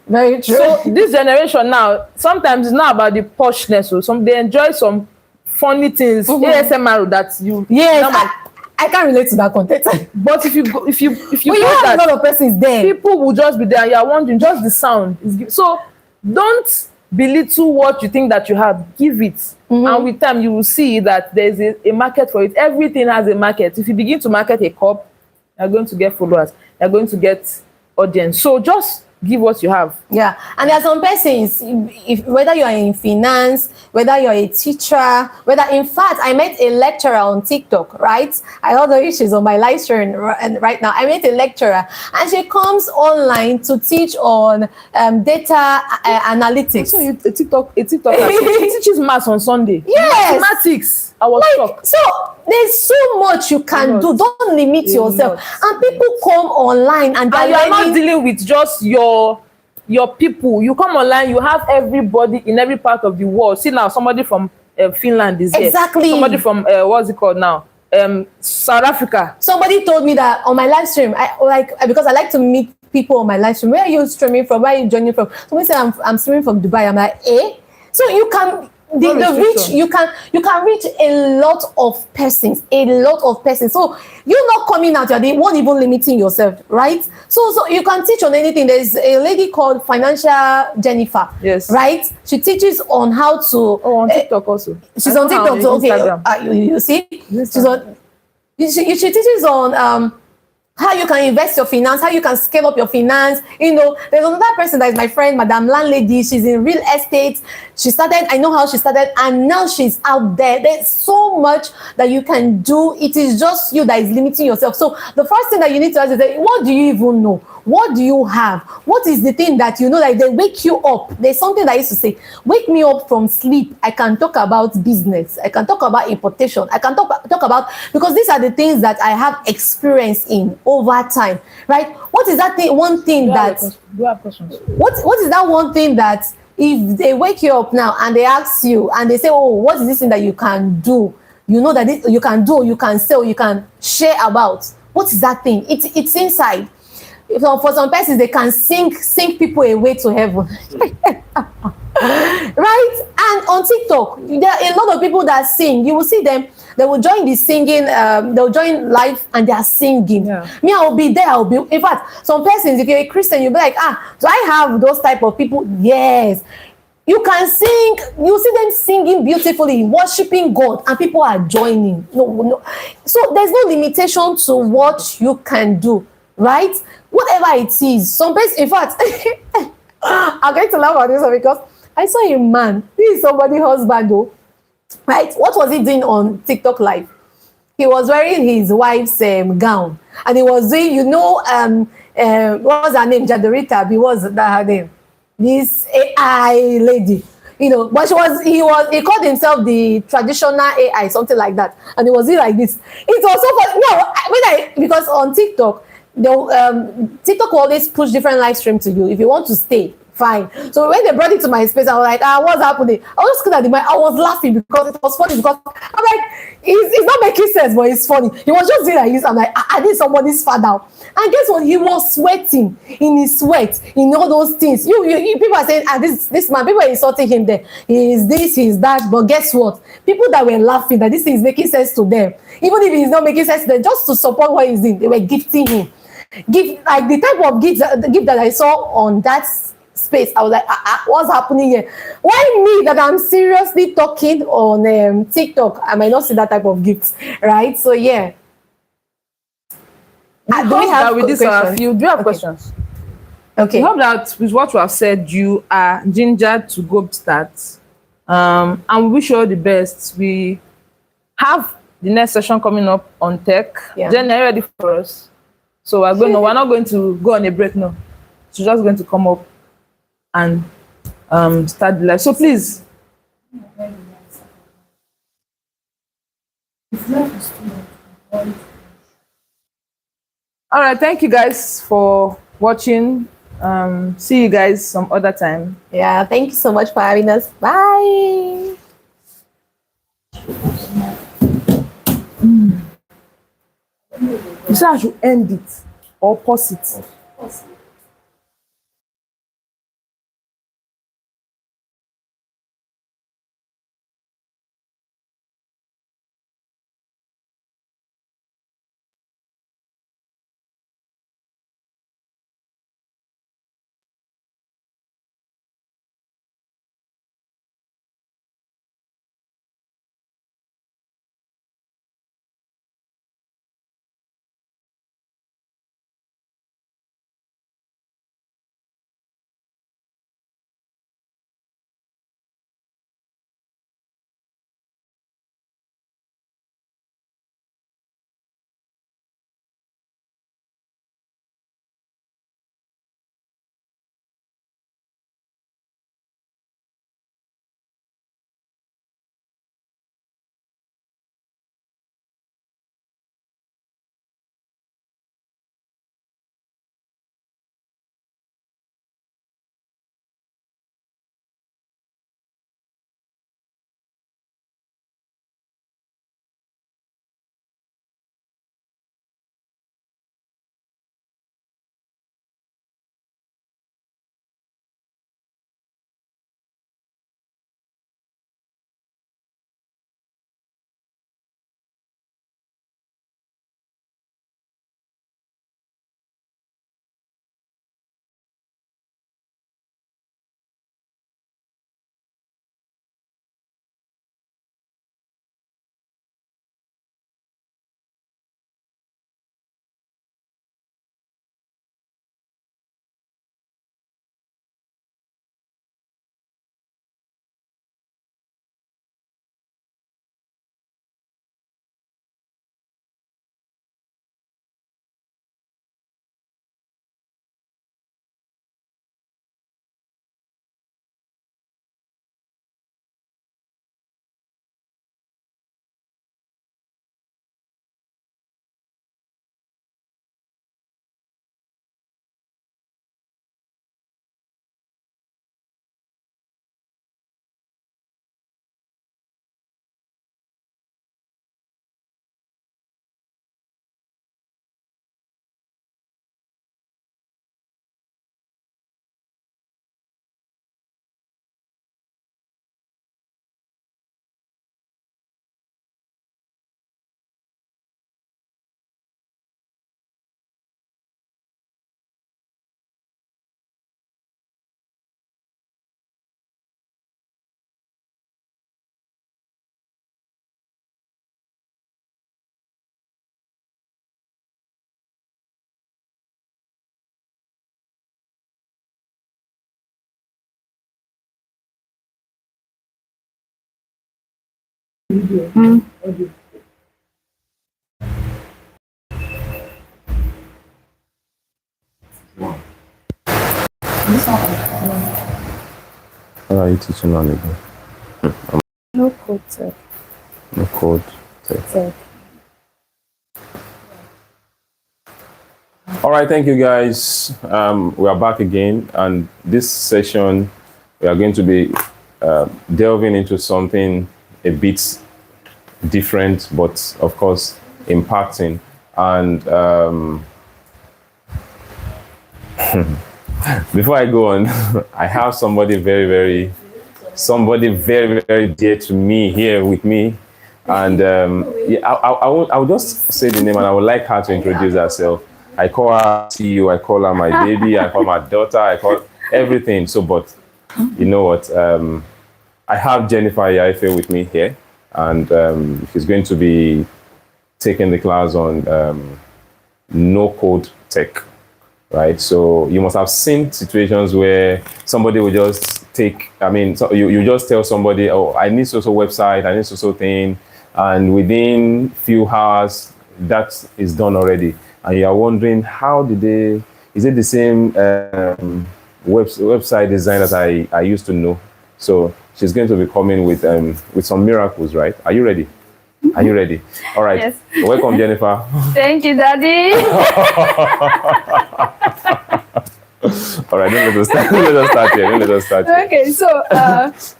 Very true. So this generation now, sometimes it's not about the poshness. So they enjoy some funny things, ASMR that you. Yes, I can't relate to that content. But if you when post you have a lot of persons there, people will just be there. And you're wondering, just the sound so don't belittle what you think that you have. Give it, and with time you will see that there's a market for it. Everything has a market. If you begin to market a cup, you're going to get followers, you're going to get audience. So just give what you have. Yeah, and there are some persons, if whether you are in finance, whether you're a teacher, whether, in fact, I met a lecturer on TikTok, right? I don't know if she's on my live stream right now. I met a lecturer, and she comes online to teach on data analytics. So a TikTok she teaches maths on Sunday. Yes. Mathematics. I was shocked. So there's so much you can do. Don't limit yourself. And people come online and you are not dealing with just your people. You come online, you have everybody in every part of the world. See now, somebody from Finland is there. Exactly. Somebody from what's it called now? South Africa. Somebody told me that on my live stream, because I like to meet people on my live stream. Where are you streaming from? Where are you joining from? Somebody said I'm streaming from Dubai. I'm like, eh? So you can the reach, you can reach a lot of persons. So you're not coming out, you're the one even limiting yourself, right? So you can teach on anything. There's a lady called Financial Jennifer. Yes. Right? She teaches on how to on TikTok also. She's on TikTok, so okay. You see? She's on she teaches on how you can invest your finance, how you can scale up your finance. You know, there's another person that is my friend, Madam Landlady. She's in real estate. I know how she started, and now she's out there. There's so much that you can do. It is just you that is limiting yourself. So the first thing that you need to ask is, what do you even know? What do you have? What is the thing that you know that they wake you up? There's something that I used to say, wake me up from sleep. I can talk about business. I can talk about importation. I can talk about, because these are the things that I have experience in over time, right? What is that thing? One thing that, do you have questions? What is that one thing that if they wake you up now and they ask you and they say, oh, what is this thing that you can do? You know that you can do, you can sell, you can share about. What is that thing? It's inside. For some persons, they can sing people away to heaven. Right? And on TikTok, there are a lot of people that sing. You will see them, they will join the singing, they'll join live and they are singing. Yeah. Me, I will be there. In fact, some persons, if you're a Christian, you'll be like, do I have those type of people? Yes. You can sing, you see them singing beautifully, worshiping God, and people are joining. No. So there's no limitation to what you can do, right? Whatever it is. Some person, in fact, I'm going to laugh at this one because I saw a man. This is somebody's husband, though. Right? What was he doing on TikTok Live? He was wearing his wife's gown, and he was doing, what was her name? Jadorita. What's that her name? This AI lady, but he called himself the traditional AI, something like that, and it was like this. It was so funny. Because on TikTok, TikTok will always push different live stream to you. If you want to stay, fine. So when they brought it to my space, I was like, what's happening? I was looking at the mic. I was laughing because it was funny, because I'm like, it's not making sense, but it's funny. He was just doing like this. I'm like, I need somebody's father. And guess what? He was sweating in his sweat, in all those things. You people are saying, this man, people are insulting him there. He is this, he is that. But guess what? People that were laughing that this thing is making sense to them, even if it's not making sense to them, just to support what he's doing, they were gifting him. Like the type of gift that I saw on that space, I was like, what's happening here? Why me that I'm seriously talking on TikTok? I might not see that type of gifts, right? So yeah. Do we have questions? Do you have questions? Okay. We hope that with what you have said, you are ginger to go start. And we wish you all the best. We have the next session coming up on tech. Yeah. Jen, are you ready for us? So we're not going to go on a break now. She's just going to come up and start the live. So please. All right, thank you guys for watching. See you guys some other time. Yeah, thank you so much for having us. Bye. You say I should end it or pause it. How are you teaching on again? No code tech. No code. Okay. All right, thank you guys. We are back again, and this session we are going to be delving into something a bit different, but of course impacting. And before I go on, I have somebody very dear to me here with me. And yeah, I will just say the name, and I would like her to introduce herself. I call her CEO, I call her my baby, I call her my daughter, I call everything. So, but you know what? I have Jennifer Yaife with me here, and she's going to be taking the class on no-code tech, right? So you must have seen situations where somebody will just take, so you just tell somebody, oh, I need so website, I need so thing, and within few hours, that is done already. And you are wondering, how did they, is it the same website design that I used to know? So she's going to be coming with some miracles, right? Are you ready? Are you ready? All right. Yes. Welcome, Jennifer. Thank you, Daddy. All right, let us start here. Okay, so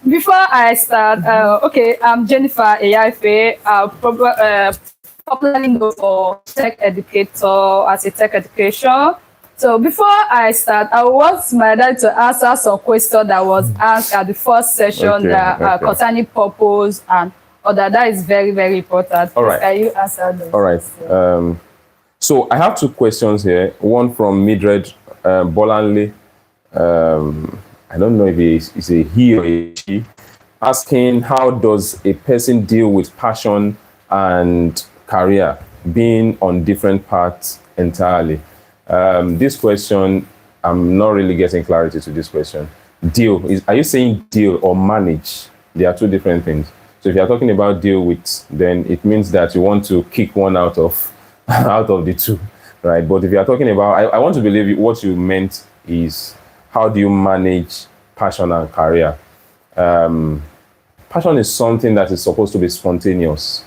before I start, okay, I'm Jennifer Eyaife. popularly known for tech educator as a tech education. So before I start, I want my dad to answer some question that was asked at the first session Okay, that okay. concerning purpose and other. That is very, very important. All right. Can you answer them? All right. So I have two questions here. One from Mildred Bolanle. I don't know if it's a he or a she, asking how does a person deal with passion and career being on different paths entirely? This question, I'm not really getting clarity to this question. Are you saying deal or manage? They are two different things. So if you're talking about deal with, then it means that you want to kick one out of out of the two, right? But if you're talking about, I want to believe what you meant is how do you manage passion and career? Passion is something that is supposed to be spontaneous.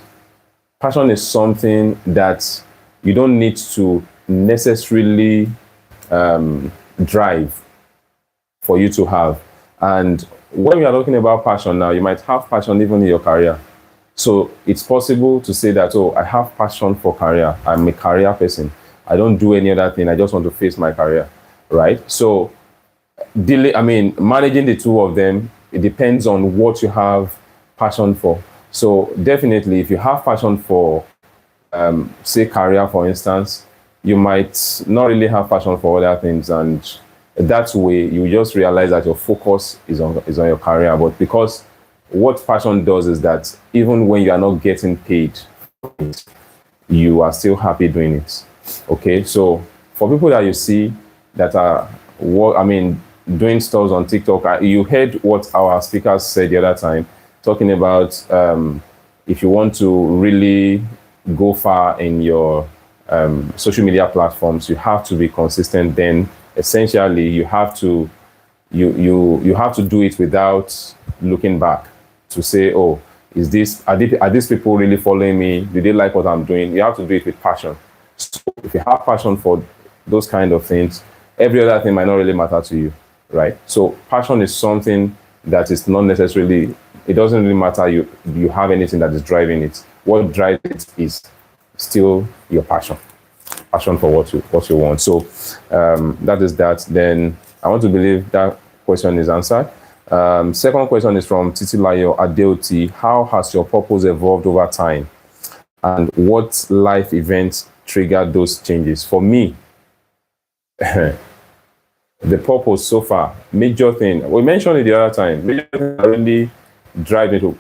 Passion is something that you don't need to necessarily drive for you to have. And when we are talking about passion now, you might have passion even in your career. So it's possible to say that, oh, I have passion for career. I'm a career person. I don't do any other thing. I just want to face my career, right? So managing the two of them, it depends on what you have passion for. So definitely, if you have passion for, say, career, for instance, you might not really have passion for other things, and that way you just realize that your focus is on your career. But because what passion does is that even when you are not getting paid, you are still happy doing it. Okay, so for people that you see that are doing stuff on TikTok, you heard what our speakers said the other time, talking about if you want to really go far in your social media platforms, you have to be consistent. Then essentially you have to you have to do it without looking back to say, oh, are these people really following me? Do they like what I'm doing? You have to do it with passion. So if you have passion for those kind of things, every other thing might not really matter to you, right? So passion is something that is not necessarily, it doesn't really matter you have anything that is driving it. What drives it is still your passion for what you want. So that is that. Then I want to believe that question is answered. Second question is from Titilayo Adeoti. How has your purpose evolved over time? And what life events triggered those changes? For me, the purpose so far, major thing, we mentioned it the other time, major thing that really drive me to,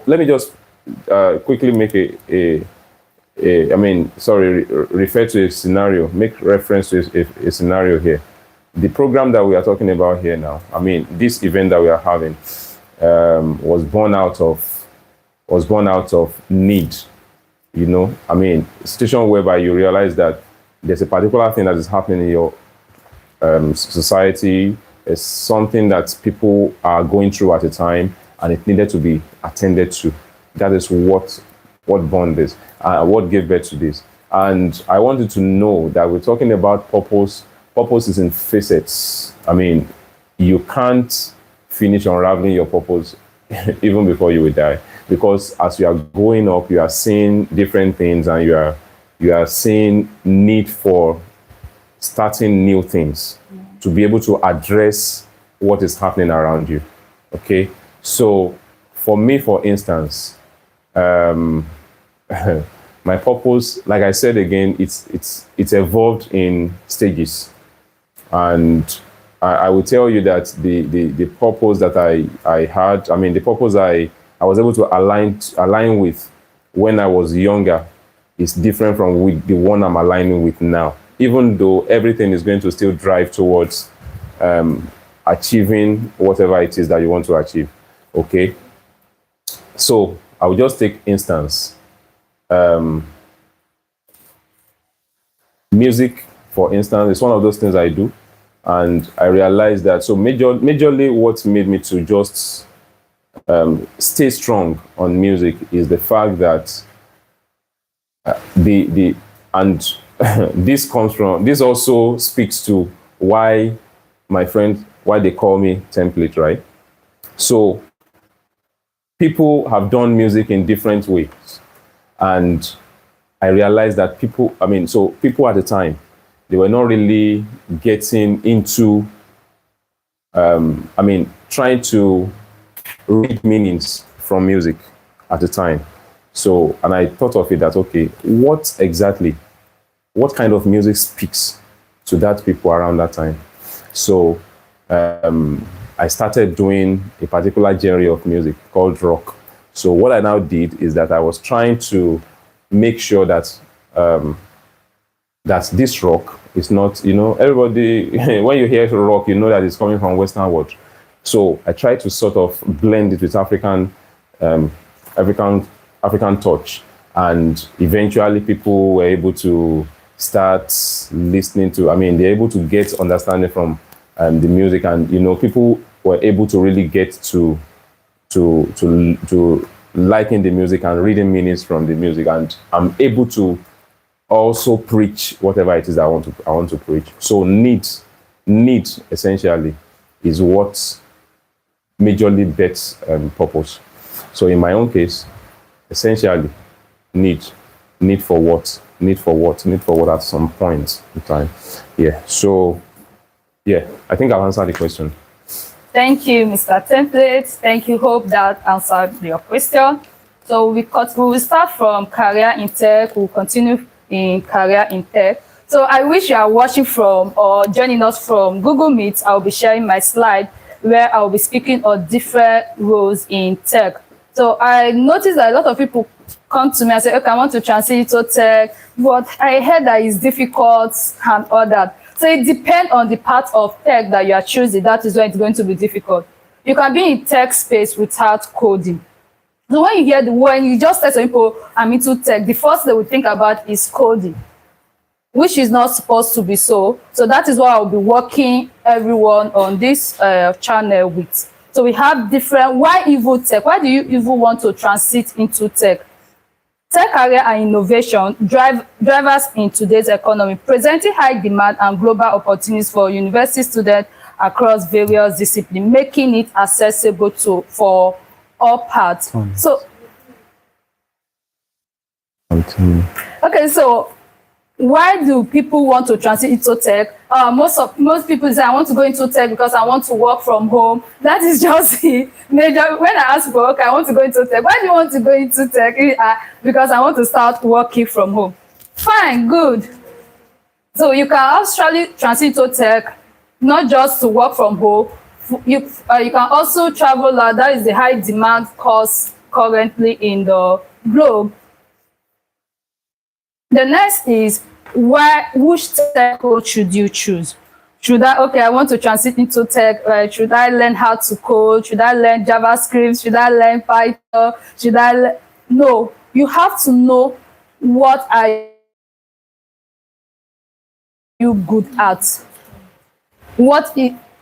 let me just quickly make refer to a scenario, make reference to a scenario here. The program that we are talking about here now, this event that we are having was born out of need, a situation whereby you realize that there's a particular thing that is happening in your society. It's something that people are going through at a time, and it needed to be attended to. That is what born this, what gave birth to this. And I wanted to know that we're talking about purpose. Purpose is in facets. You can't finish unraveling your purpose even before you will die, because as you are growing up, you are seeing different things, and you are seeing need for starting new things to be able to address what is happening around you. Okay, so for me, for instance, my purpose, like I said again, it's evolved in stages. And I will tell you that the purpose that I had, the purpose I was able to align with when I was younger is different from the one I'm aligning with now, even though everything is going to still drive towards achieving whatever it is that you want to achieve. Okay, so I will just take instance. Music, for instance, is one of those things I do. And I realized that, so majorly what made me to just stay strong on music is the fact that this also speaks to why they call me template, right? So people have done music in different ways, and I realized that people at the time, they were not really getting into, trying to read meanings from music at the time. So, and I thought of it that, okay, what kind of music speaks to that people around that time? So, I started doing a particular genre of music called rock. So what I now did is that I was trying to make sure that that this rock is not, everybody, when you hear rock, you know that it's coming from Western world. So I tried to sort of blend it with African touch. And eventually people were able to start listening to, they're able to get understanding from the music, and people were able to really get to liking the music and reading meanings from the music, and I'm able to also preach whatever it is I want to preach. So need essentially is what majorly bets purpose. So in my own case, essentially need for what at some point in time. Yeah. So yeah, I think I've answered the question. Thank you, Mr. Template. Thank you. Hope that answered your question. So we will start from career in tech. We'll continue in career in tech. So I wish you are watching from or joining us from Google Meet. I'll be sharing my slide where I'll be speaking on different roles in tech. So I noticed that a lot of people come to me and say, okay, I want to transit to tech, but I heard that it's difficult and all that. So it depends on the part of tech that you are choosing. That is when it's going to be difficult. You can be in tech space without coding. So when you just tell some people, I'm into tech, the first they will think about is coding, which is not supposed to be so. So that is what I'll be working everyone on this channel with. So we have different, why even tech? Why do you even want to transit into tech? Tech career and innovation drivers in today's economy, presenting high demand and global opportunities for university students across various disciplines, making it accessible for all parts. So, okay, so why do people want to transit into tech? Most people say, I want to go into tech because I want to work from home. That is just the major. When I ask for, okay, I want to go into tech. Why do you want to go into tech? Because I want to start working from home. Fine, good. So you can actually transit to tech, not just to work from home. You can also travel. That is the high demand course currently in the globe. The next is, which tech code should you choose? I want to transit into tech, should I learn how to code? Should I learn JavaScript? Should I learn Python? No, you have to know what are you good at.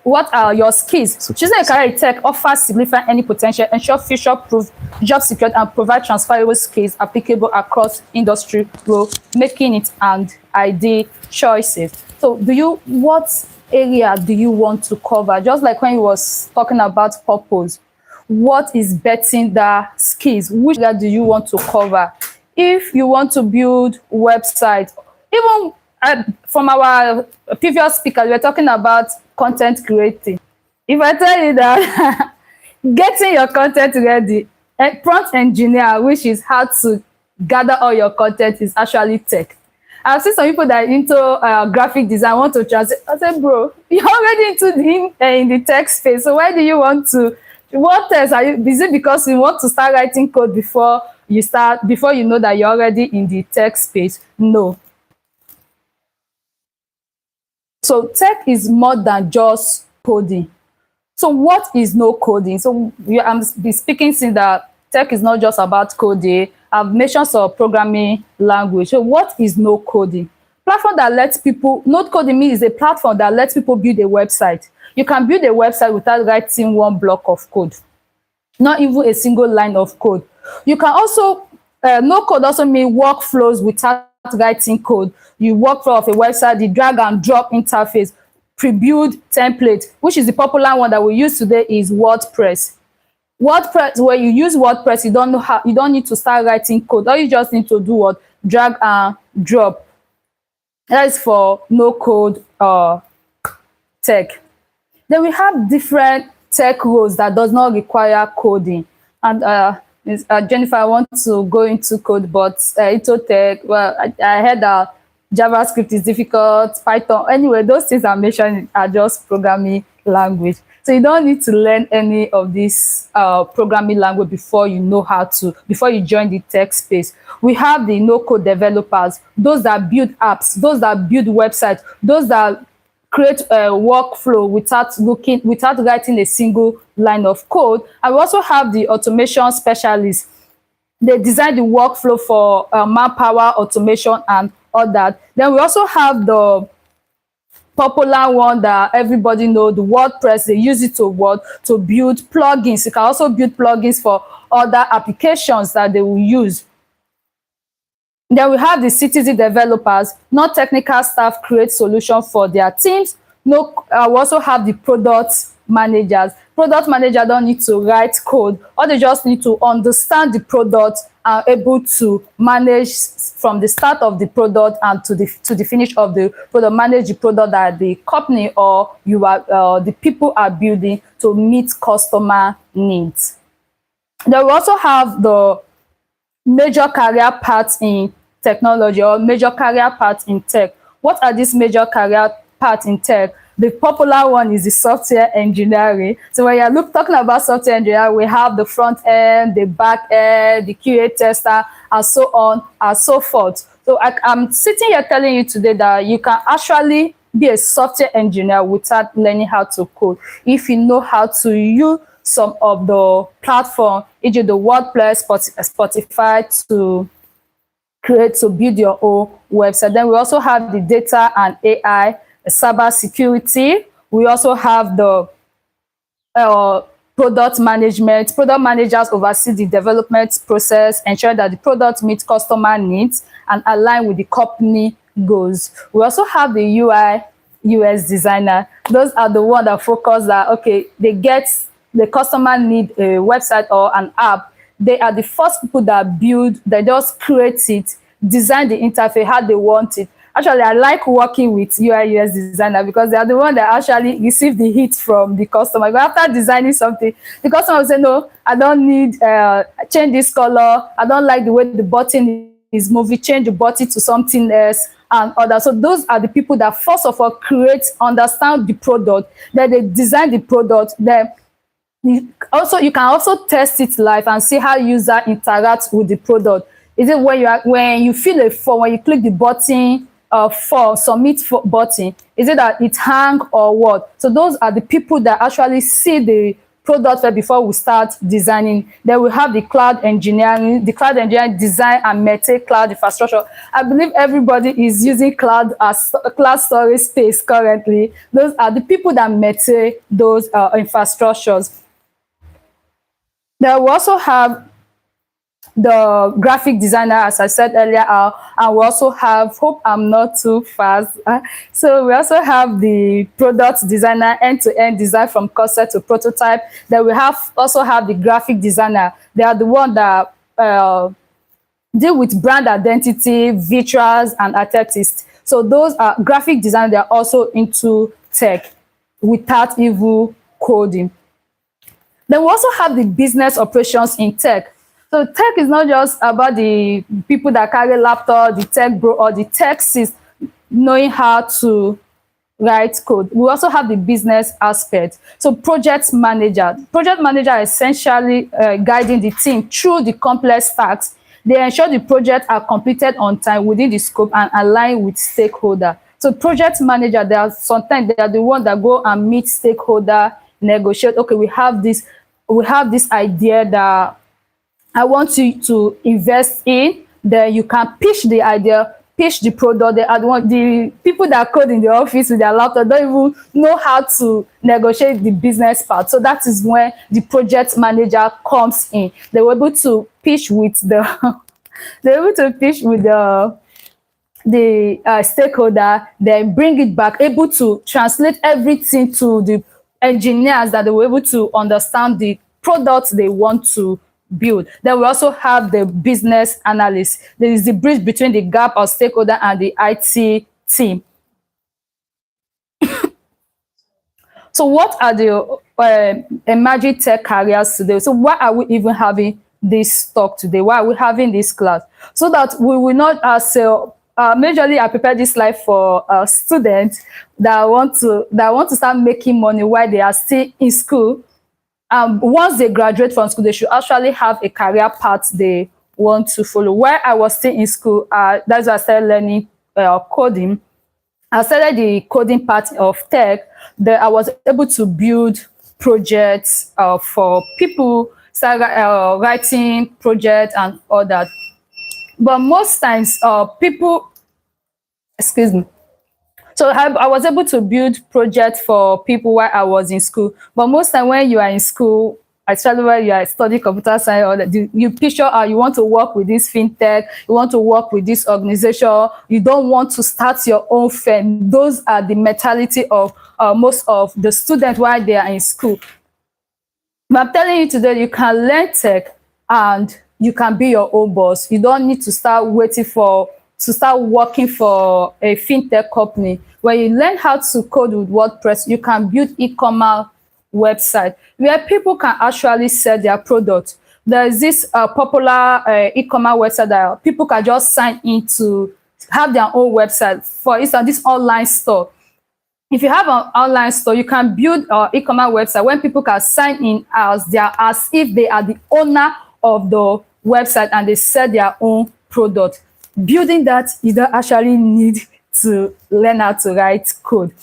What are your skills? Choosing a career in tech offers significant any potential, ensure future-proof job security, and provide transferable skills applicable across industry growth, making it an ideal choices. So what area do you want to cover? Just like when he was talking about purpose, what is betting the skills? Which area do you want to cover? If you want to build websites, even from our previous speaker, we were talking about content creating. If I tell you that getting your content ready, a prompt engineer, which is how to gather all your content, is actually tech. I've seen some people that are into graphic design want to translate. I said, bro, you're already in the tech space, so why do you want to? What else are you? Is it because you want to start writing code before you know that you're already in the tech space? No. So tech is more than just coding. So what is no coding? So I'm speaking since that tech is not just about coding. I've mentioned some programming language. So what is no coding? Platform that lets people, no coding means is a platform that lets people build a website. You can build a website without writing one block of code, not even a single line of code. You can also, no code also means workflows without writing code. You work for a website, the drag and drop interface, pre-built template, which is the popular one that we use today, is WordPress. WordPress, where you use WordPress, you don't need to start writing code. All you just need to do what? drag and drop. That is for no code tech. Then we have different tech roles that does not require coding. And Jennifer, I want to go into code, but into tech, well, I heard that JavaScript is difficult, Python. Anyway, those things I mentioned are just programming language. So you don't need to learn any of this programming language before you join the tech space. We have the no-code developers, those that build apps, those that build websites, those that create a workflow without writing a single line of code. And we also have the automation specialists. They design the workflow for manpower, automation, and all that. Then we also have the popular one that everybody knows, the WordPress. They use it to build plugins. You can also build plugins for other applications that they will use. Then we have the citizen developers. Non technical staff create solutions for their teams. We also have the product managers. Product managers don't need to write code, or they just need to understand the product and able to manage from the start of the product and to the finish of the product, manage the product that the company or the people are building to meet customer needs. Then we also have the major career paths in technology or major career paths in tech. What are these major career paths in tech? The popular one is the software engineering. So when you're talking about software engineering, we have the front end, the back end, the QA tester, and so on and so forth. So I'm sitting here telling you today that you can actually be a software engineer without learning how to code if you know how to use some of the platform, e.g. the WordPress, Spotify, to build your own website. Then we also have the data and AI, cyber security. We also have the product management. Product managers oversee the development process, ensure that the product meets customer needs and align with the company goals. We also have the UI UX designer. Those are the ones that focus that, okay, they get the customer need a website or an app. They are the first people that build, they just create it, design the interface how they want it. Actually, I like working with UI UX designer because they are the one that actually receive the hit from the customer. But after designing something, the customer will say, no, I don't need, change this color. I don't like the way the button is moving, change the button to something else and other. So those are the people that first of all understand the product, then they design the product, then you can also test it live and see how user interacts with the product. Is it when you fill a form, when you click the button for submit button, is it that it hang or what? So those are the people that actually see the product before we start designing. Then we have the cloud engineering. The cloud engineering design and maintain cloud infrastructure. I believe everybody is using cloud as cloud storage space currently. Those are the people that maintain those infrastructures. Then we also have the graphic designer, as I said earlier, and we also have, hope I'm not too fast, so we also have the product designer, end-to-end design from concept to prototype. Then we also have the graphic designer. They are the one that deal with brand identity, visuals, and artists. So those are graphic designers. They are also into tech without even coding. Then we also have the business operations in tech. So tech is not just about the people that carry laptop, the tech bro, or the tech sys knowing how to write code. We also have the business aspect. So project manager is essentially guiding the team through the complex tasks. They ensure the projects are completed on time within the scope and align with stakeholder. So project manager, sometimes they are the ones that go and meet stakeholder, negotiate. Okay, we have this idea that I want you to invest in. Then you can pitch the idea, pitch the product. The people that code in the office with their laptop don't even know how to negotiate the business part. So that is when the project manager comes in. They were able to pitch with the stakeholder, then bring it back, able to translate everything to the engineers that they were able to understand the product they want to build. Then we also have the business analyst. There is the bridge between the gap of stakeholder and the IT team. So what are the emerging tech careers today? So why are we even having this talk today? Why are we having this class? So that we will not majorly I prepared this slide for students that want to start making money while they are still in school. Once they graduate from school, they should actually have a career path they want to follow. While I was still in school, that's why I started learning coding. I started the coding part of tech. That I was able to build projects for people, start writing projects and all that. But most times, excuse me. So I was able to build projects for people while I was in school. But most time when you are in school, especially when you are studying computer science, or that you picture you want to work with this fintech, you want to work with this organization, you don't want to start your own firm. Those are the mentality of most of the students while they are in school. But I'm telling you today, you can learn tech and you can be your own boss. You don't need to start working for a fintech company. When you learn how to code with WordPress, you can build e-commerce website where people can actually sell their product. There is this popular e-commerce website that people can just sign in to have their own website. For instance, this online store. If you have an online store, you can build an e-commerce website when people can sign in as if they are the owner of the website and they sell their own product. Building that, you don't actually need to learn how to write code.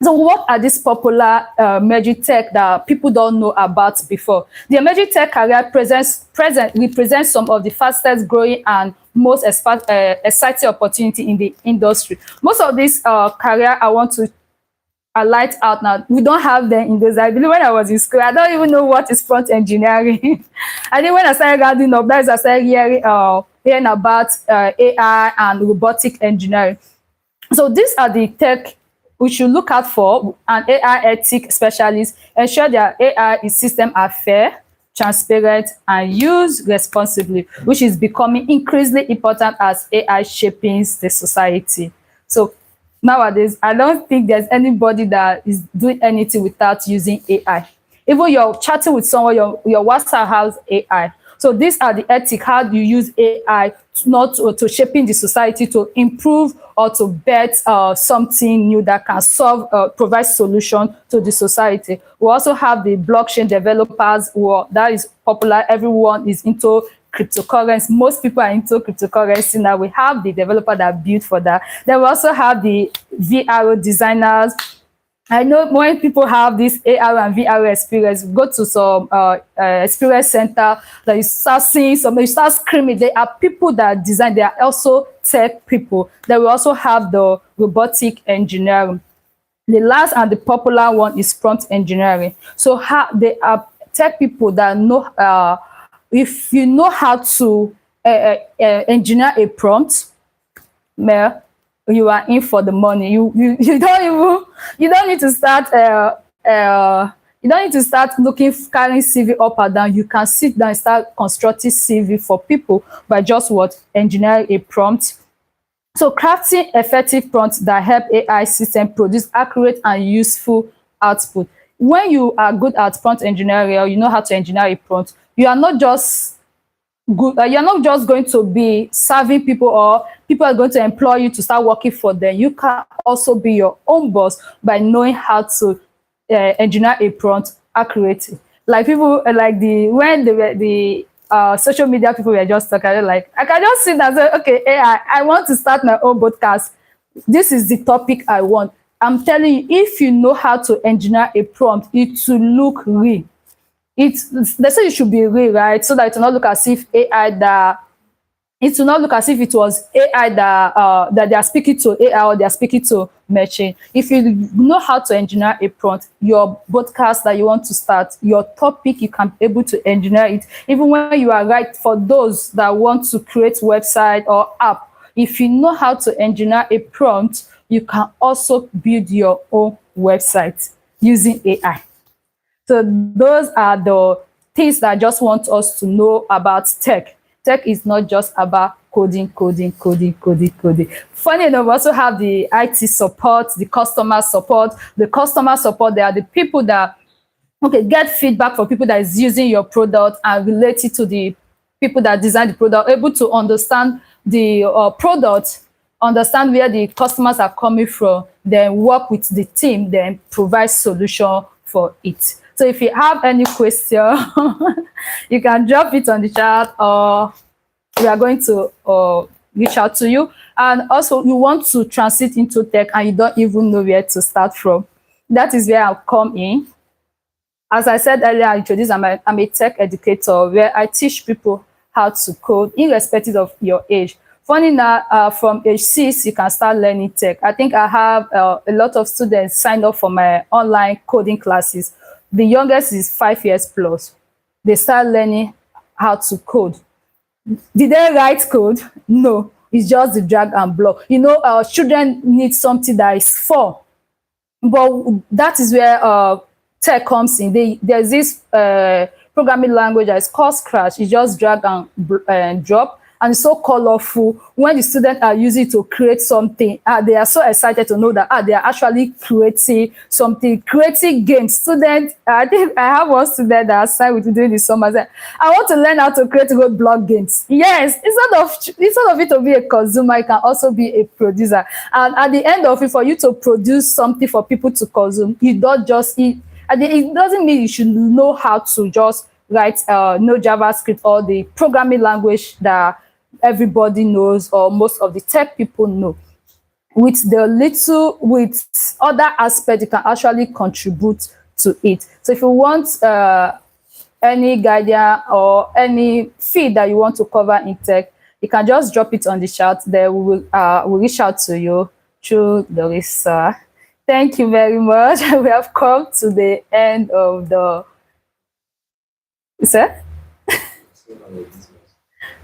So what are these popular emerging tech that people don't know about before? The emerging tech career represents some of the fastest growing and most exciting opportunity in the industry. Most of these career I want to light out now, we don't have them in those. I believe when I was in school, I don't even know what is prompt engineering. I think when I started rounding up, that is I started hearing about AI and robotic engineering. So these are the tech we should look out for. An AI ethics specialist, ensure their AI systems are fair, transparent, and used responsibly, which is becoming increasingly important as AI shaping the society. So nowadays, I don't think there's anybody that is doing anything without using AI. Even you're chatting with someone, your WhatsApp has AI. So these are the ethics, how do you use AI to shaping the society to improve or to bet something new that can provide solution to the society. We also have the blockchain developers, that is popular. Everyone is into cryptocurrency. Most people are into cryptocurrency now. We have the developer that built for that. Then we also have the VR designers. I know when people have this AR and VR experience, go to some experience center, that you start seeing something, you start screaming. There are people that design, they are also tech people. Then we also have the robotic engineering. The last and the popular one is prompt engineering. So they are tech people that know, if you know how to engineer a prompt, you are in for the money. You don't need to start you don't need to start carrying CV up and down. You can sit down and start constructing CV for people by just engineering a prompt. So crafting effective prompts that help AI system produce accurate and useful output. When you are good at prompt engineering, or you know how to engineer a prompt, you are not just good. You're not just going to be serving people, or people are going to employ you to start working for them. You can also be your own boss by knowing how to engineer a prompt accurately. Like people, like the social media people were just talking, like I can just sit and say, okay, AI, I want to start my own podcast. This is the topic I want. I'm telling you, if you know how to engineer a prompt, it will look real. They say it should be real, right? So that it will not look as if it was AI that they are speaking to AI or they are speaking to machine. If you know how to engineer a prompt, your podcast that you want to start, your topic, you can be able to engineer it. Even when you are right, for those that want to create website or app, if you know how to engineer a prompt, you can also build your own website using AI. So those are the things that I just want us to know about tech. Tech is not just about coding. Funny enough, we also have the IT support, the customer support. The customer support, they are the people that get feedback from people that is using your product and relate it to the people that design the product, able to understand the product, understand where the customers are coming from, then work with the team, then provide solution for it. So if you have any question, you can drop it on the chat, or we are going to reach out to you. And also, you want to transit into tech and you don't even know where to start from. That is where I'll come in. As I said earlier, I introduced, I'm a tech educator where I teach people how to code irrespective of your age. Funny now, from age 6, you can start learning tech. I think I have a lot of students signed up for my online coding classes. The youngest is 5 years plus. They start learning how to code. Did they write code? No, it's just the drag and block. You know, children need something that is fun. But that is where tech comes in. There's this programming language that is called Scratch. It's just drag and drop, and it's so colorful. When the students are using it to create something, they are so excited to know that they are actually creating something, creating games. Students, I think I have one student that assigned with doing this summer. Said, I want to learn how to create roadblock games. Yes, instead of it to be a consumer, it can also be a producer. And at the end of it, for you to produce something for people to consume, you don't just eat. It doesn't mean you should know how to just write no JavaScript or the programming language that everybody knows or most of the tech people know. With other aspects, you can actually contribute to it. So if you want any guidance or any field that you want to cover in tech, you can just drop it on the chat. Then we'll reach out to you through the list. Thank you very much. We have come to the end of the... Sir?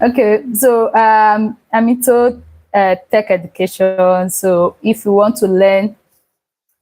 Okay, so I'm into tech education. So if you want to learn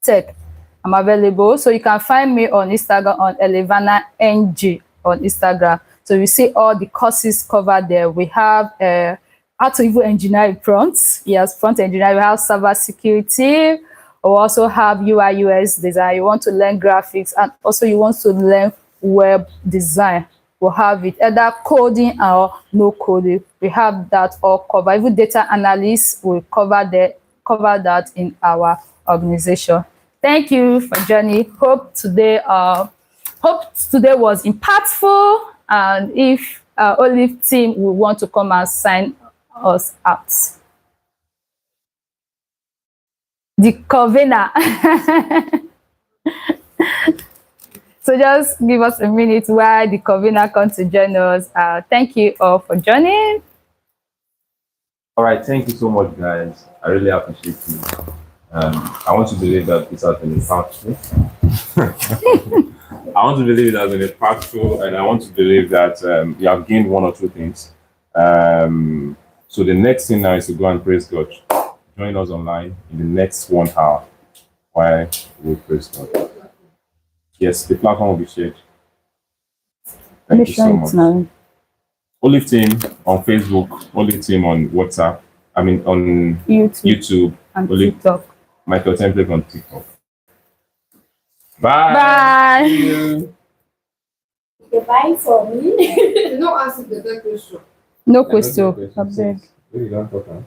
tech, I'm available. So you can find me on Instagram on Elevana NG on Instagram. So you see all the courses covered there. We have how to even engineer prompts. Yes, prompt engineering. We have cyber security. We also have UI UX design. You want to learn graphics, and also you want to learn web design. We'll have it either coding or no coding. We have that all covered. Even data analysts will cover that in our organization. Thank you for joining. Hope today was impactful. And if Olive team will want to come and sign us out. The convener. So just give us a minute while the convener comes to join us. Thank you all for joining. All right, thank you so much, guys. I really appreciate you. I want to believe that this has been impactful. I want to believe it has been impactful, and I want to believe that you have gained one or two things. So the next thing now is to go and praise God. Join us online in the next 1 hour while we praise God. Yes, the platform will be shared. Thank you so much. Olive Team on Facebook, Olive Team on WhatsApp, on YouTube and Olive, TikTok. Michael Template on TikTok. Bye. Bye. Bye for me. You don't answer the question. No question. I beg. You don't talk, huh?